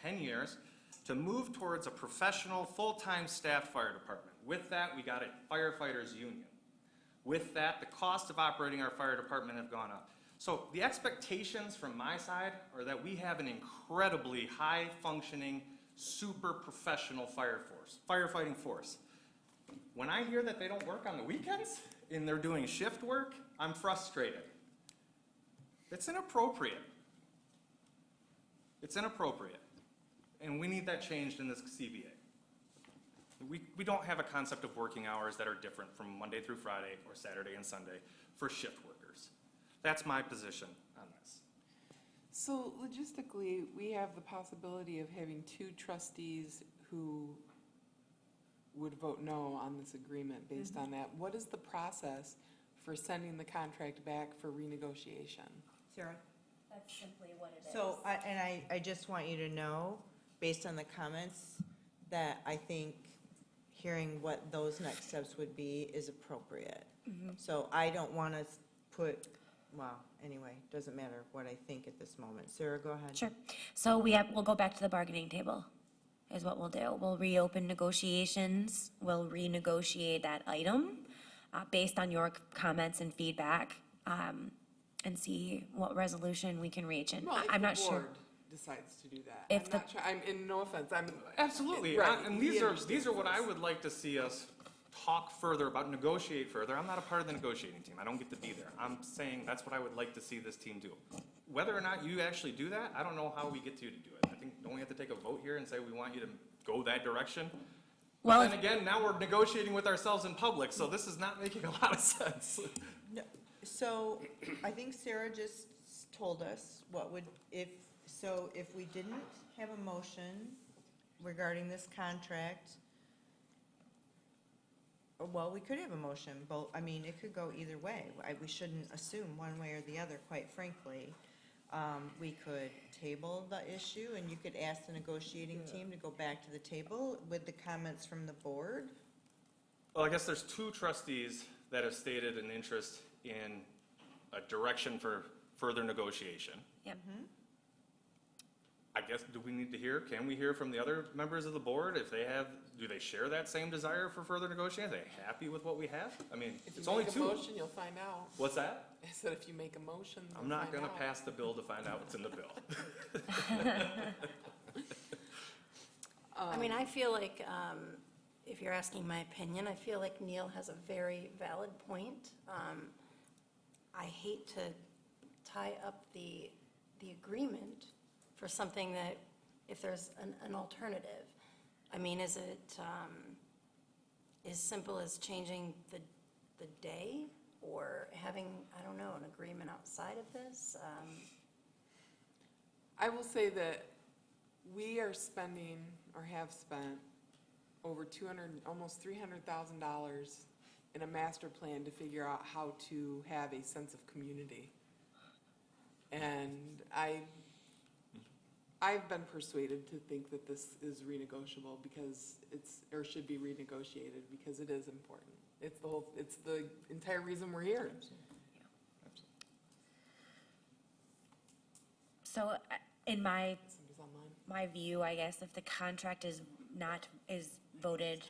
10 years, to move towards a professional, full-time staffed fire department. With that, we got a firefighters union. With that, the cost of operating our fire department have gone up. So the expectations from my side are that we have an incredibly high-functioning, super professional firefighting force. When I hear that they don't work on the weekends and they're doing shift work, I'm frustrated. It's inappropriate. It's inappropriate, and we need that changed in this CBA. We don't have a concept of working hours that are different from Monday through Friday or Saturday and Sunday for shift workers. That's my position on this. So logistically, we have the possibility of having 2 trustees who would vote no on this agreement based on that. What is the process for sending the contract back for renegotiation? Sarah? That's simply what it is. So, I just want you to know, based on the comments, that I think hearing what those next steps would be is appropriate. So I don't want to put, well, anyway, doesn't matter what I think at this moment. Sarah, go ahead. Sure. So we'll go back to the bargaining table, is what we'll do. We'll reopen negotiations, we'll renegotiate that item, based on your comments and feedback, and see what resolution we can reach. And I'm not sure. Well, if the board decides to do that. If I'm the- not trying, I'm, in no offense, I'm. Absolutely, Right, and we these are understand what I this. would like to see us talk further about, negotiate further. I'm not a part of the negotiating team, I don't get to be there. I'm saying that's what I would like to see this team do. Whether or not you actually do that, I don't know how we get you to do it. I think, don't we have to take a vote here and say we want you to go that direction? Well, But then again, now we're negotiating with ourselves in public, so this is not making a lot of sense. No, so I think Sarah just told us what would, if we didn't have a motion regarding this contract, well, we could have a motion, both, I mean, it could go either way. We shouldn't assume one way or the other, quite frankly. We could table the issue, and you could ask the negotiating team to go back to the table with the comments from the board. Well, I guess there's 2 trustees that have stated an interest in a direction for further negotiation. Yep. I guess, do we need to hear, can we hear from the other members of the board if they have, do they share that same desire for further negotiation? Are they happy with what we have? I mean, If it's you only make a 2. motion, you'll find out. What's that? I said if you make a motion, I'm you'll not find gonna out. pass the bill to find out what's in the bill. I mean, I feel like, if you're asking my opinion, I feel like Neil has a very valid point. I hate to tie up the agreement for something that, if there's an alternative. I mean, is it as simple as changing the day, or having, I don't know, an agreement outside of this? I will say that we are spending, or have spent, over almost $300,000 in a master plan to figure out how to have a sense of community. And I've been persuaded to think that this is renegotiable because or should be renegotiated because it is important. It's the entire reason we're here. So in my Somebody's online. my view, I guess, if the contract is voted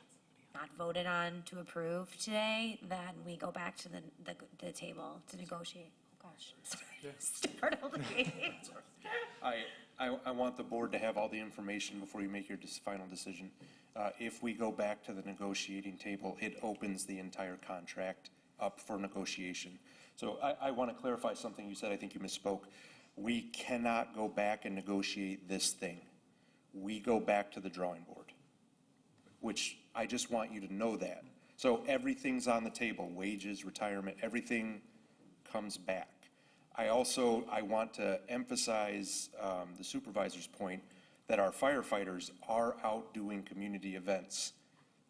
on to approve today, then we go back to the table to negotiate. Oh, gosh, sorry. Start all the game. I want the board to have all the information before you make your final decision. If we go back to the negotiating table, it opens the entire contract up for negotiation. So I want to clarify something you said. I think you misspoke. We cannot go back and negotiate this thing. We go back to the drawing board, which I just want you to know that. So everything's on the table, wages, retirement, everything comes back. I want to emphasize the supervisor's point that our firefighters are out doing community events.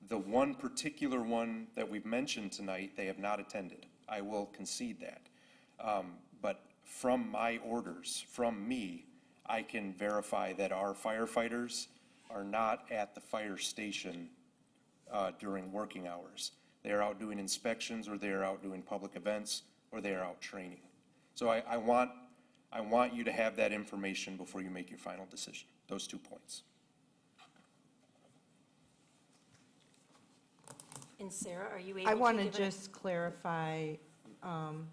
The one particular one that we've mentioned tonight, they have not attended. I will concede that. But from my orders, from me, I can verify that our firefighters are not at the fire station during working hours. They are out doing inspections, or they are out doing public events, or they are out training. So I want you to have that information before you make your final decision, those 2 points. And Sarah, are you able to? I want to give an- just clarify, I'm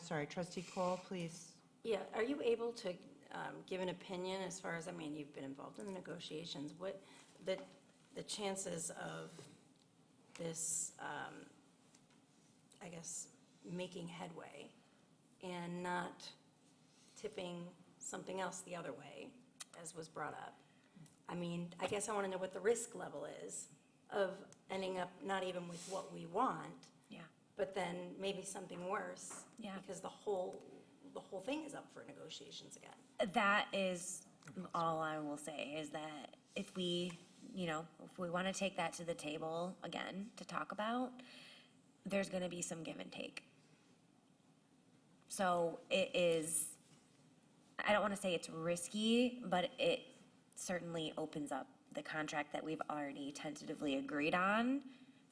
sorry, trustee Cole, please. Yeah, are you able to give an opinion as far as, I mean, you've been involved in the negotiations, what, the chances of this, I guess, making headway and not tipping something else the other way, as was brought up. I mean, I guess I want to know what the risk level is of ending up not even with what we want, Yeah. but then maybe something worse. Yeah. Because the whole thing is up for negotiations again. That is all I will say, is that if we, if we want to take that to the table again to talk about, there's going to be some give and take. So it is, I don't want to say it's risky, but it certainly opens up the contract that we've already tentatively agreed on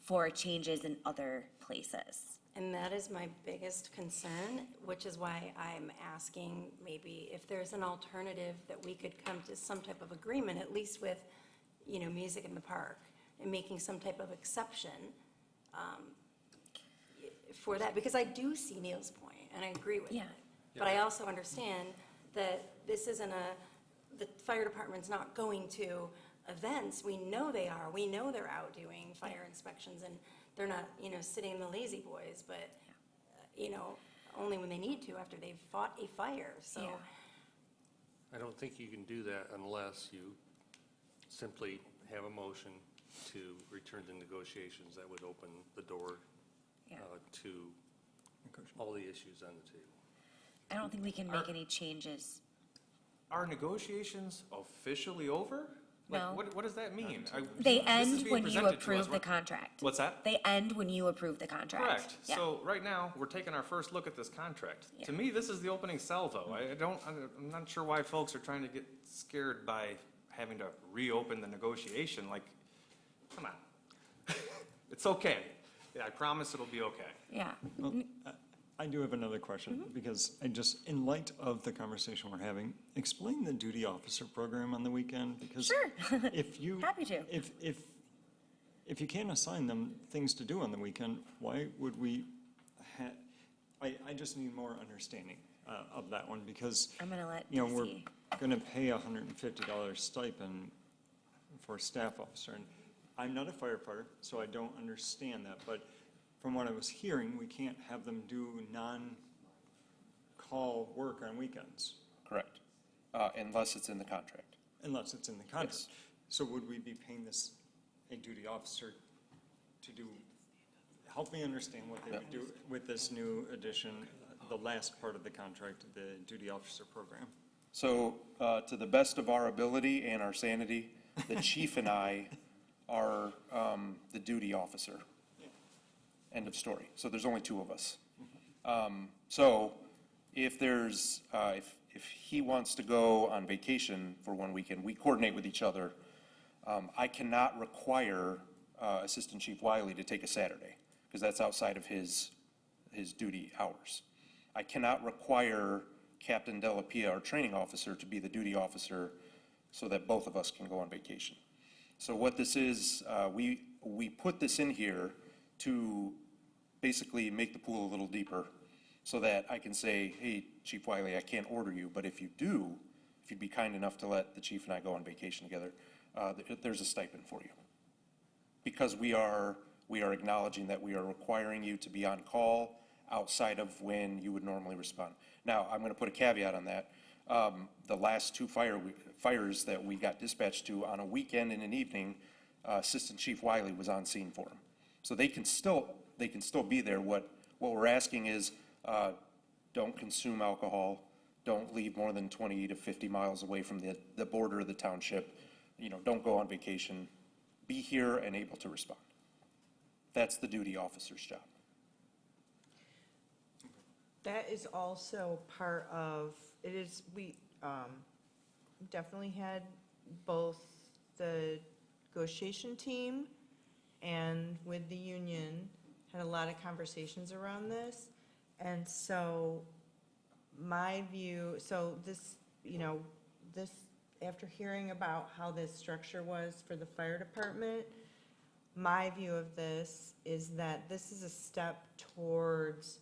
for changes in other places. And that is my biggest concern, which is why I'm asking maybe if there's an alternative that we could come to some type of agreement, at least with, music in the park, and making some type of exception for that, because I do see Neil's point, and I agree with it. Yeah. But I also understand that this isn't the fire department's not going to events. We know they are. We know they're out doing fire inspections, and they're not, sitting in the lazy boys, but, only when they need to after they've fought a fire, so. Yeah. I don't think you can do that unless you simply have a motion to return to negotiations that would open the door Yeah. to all the issues on the table. I don't think we can make any changes. Are negotiations officially over? Like, No. what does that mean? They This is end being when you presented to us. approve the What- contract. What's that? They end when you approve the contract. Correct. Yeah. So right now, we're taking our first look at this contract. Yeah. To me, this is the opening salvo. I'm not sure why folks are trying to get scared by having to reopen the negotiation. Like, come on. It's okay. Yeah, I promise it'll be okay. Yeah. Well, I do have another question, because in light of the conversation we're having, explain the duty officer program on the weekend, because Sure. if you. Happy to. If you can't assign them things to do on the weekend, why would we I just need more understanding of that one, because, I'm gonna let we're DC. gonna pay $150 stipend for staff officer, and I'm not a firefighter, so I don't understand that, but from what I was hearing, we can't have them do non-call work on weekends, Correct. Unless it's in the contract. unless it's in the contract. Yes. So would we be paying a duty officer to help me understand what they would do with this new addition, the last part of the contract, the duty officer program? So, to the best of our ability and our sanity, the chief and I are the duty officer. End of story. So there's only two of us. So if there's, if he wants to go on vacation for one weekend, we coordinate with each other. I cannot require Assistant Chief Wiley to take a Saturday, because that's outside of his duty hours. I cannot require Captain Delapia, our training officer, to be the duty officer so that both of us can go on vacation. So what this is, we put this in here to basically make the pool a little deeper, so that I can say, hey, Chief Wiley, I can't order you, but if you do, if you'd be kind enough to let the chief and I go on vacation together, there's a stipend for you. Because we are acknowledging that we are requiring you to be on call outside of when you would normally respond. Now, I'm gonna put a caveat on that. The last two fires that we got dispatched to on a weekend and an evening, Assistant Chief Wiley was on scene for them. So they can still be there. What we're asking is, don't consume alcohol, don't leave more than 20 to 50 miles away from the border of the township, don't go on vacation, be here and able to respond. That's the duty officer's job. That is also part of, we definitely had both the negotiation team and with the union, had a lot of conversations around this. And so my view, this, after hearing about how this structure was for the fire department, my view of this is that this is a step towards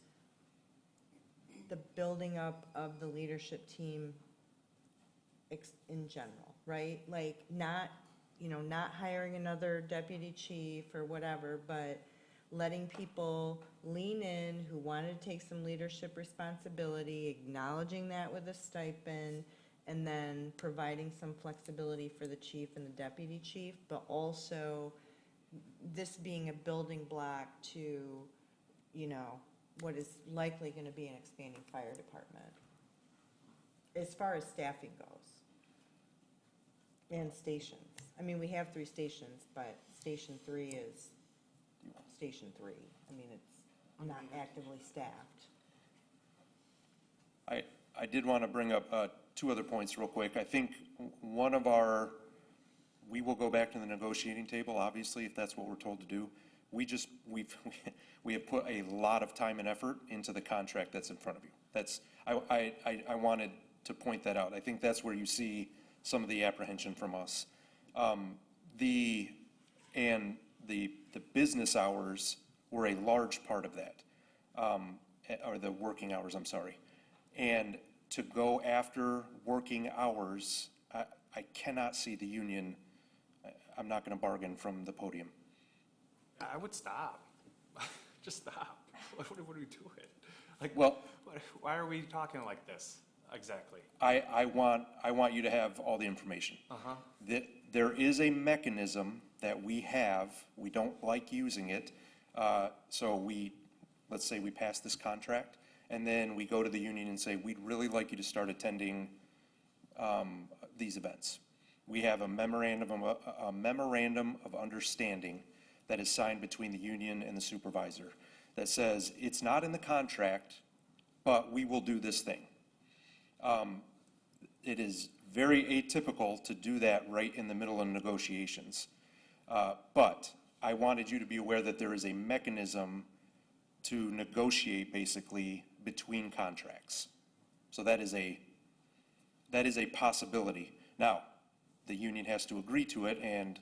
the building up of the leadership team in general, right? Like, not hiring another deputy chief or whatever, but letting people lean in who want to take some leadership responsibility, acknowledging that with a stipend, and then providing some flexibility for the chief and the deputy chief, but also this being a building block to, you know, what is likely going to be an expanding fire department, as far as staffing goes. And stations. I mean, we have 3 stations, but Station 3 is Station 3. I mean, it's not actively staffed. I did want to bring up 2 other points real quick. I think we will go back to the negotiating table, obviously, if that's what we're told to do. We have put a lot of time and effort into the contract that's in front of you. I wanted to point that out. I think that's where you see some of the apprehension from us. The business hours were a large part of that, or the working hours, I'm sorry. And to go after working hours, I cannot see the union, I'm not going to bargain from the podium. I would stop. Just stop. What are we doing? Like, Well, why are we talking like this? Exactly. I want you to have all the information. There is a mechanism that we have, we don't like using it, so let's say we pass this contract, and then we go to the union and say, we'd really like you to start attending these events. We have a memorandum of understanding that is signed between the union and the supervisor that says, it's not in the contract, but we will do this thing. It is very atypical to do that right in the middle of negotiations. But I wanted you to be aware that there is a mechanism to negotiate basically between contracts. So that is a possibility. Now, the union has to agree to it, and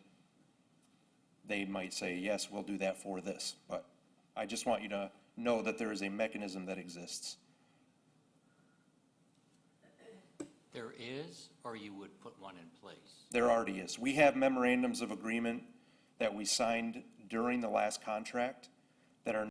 they might say, yes, we'll do that for this. But I just want you to know that there is a mechanism that exists. There is, or you would put one in place? There already is. We have memorandums of agreement that we signed during the last contract that are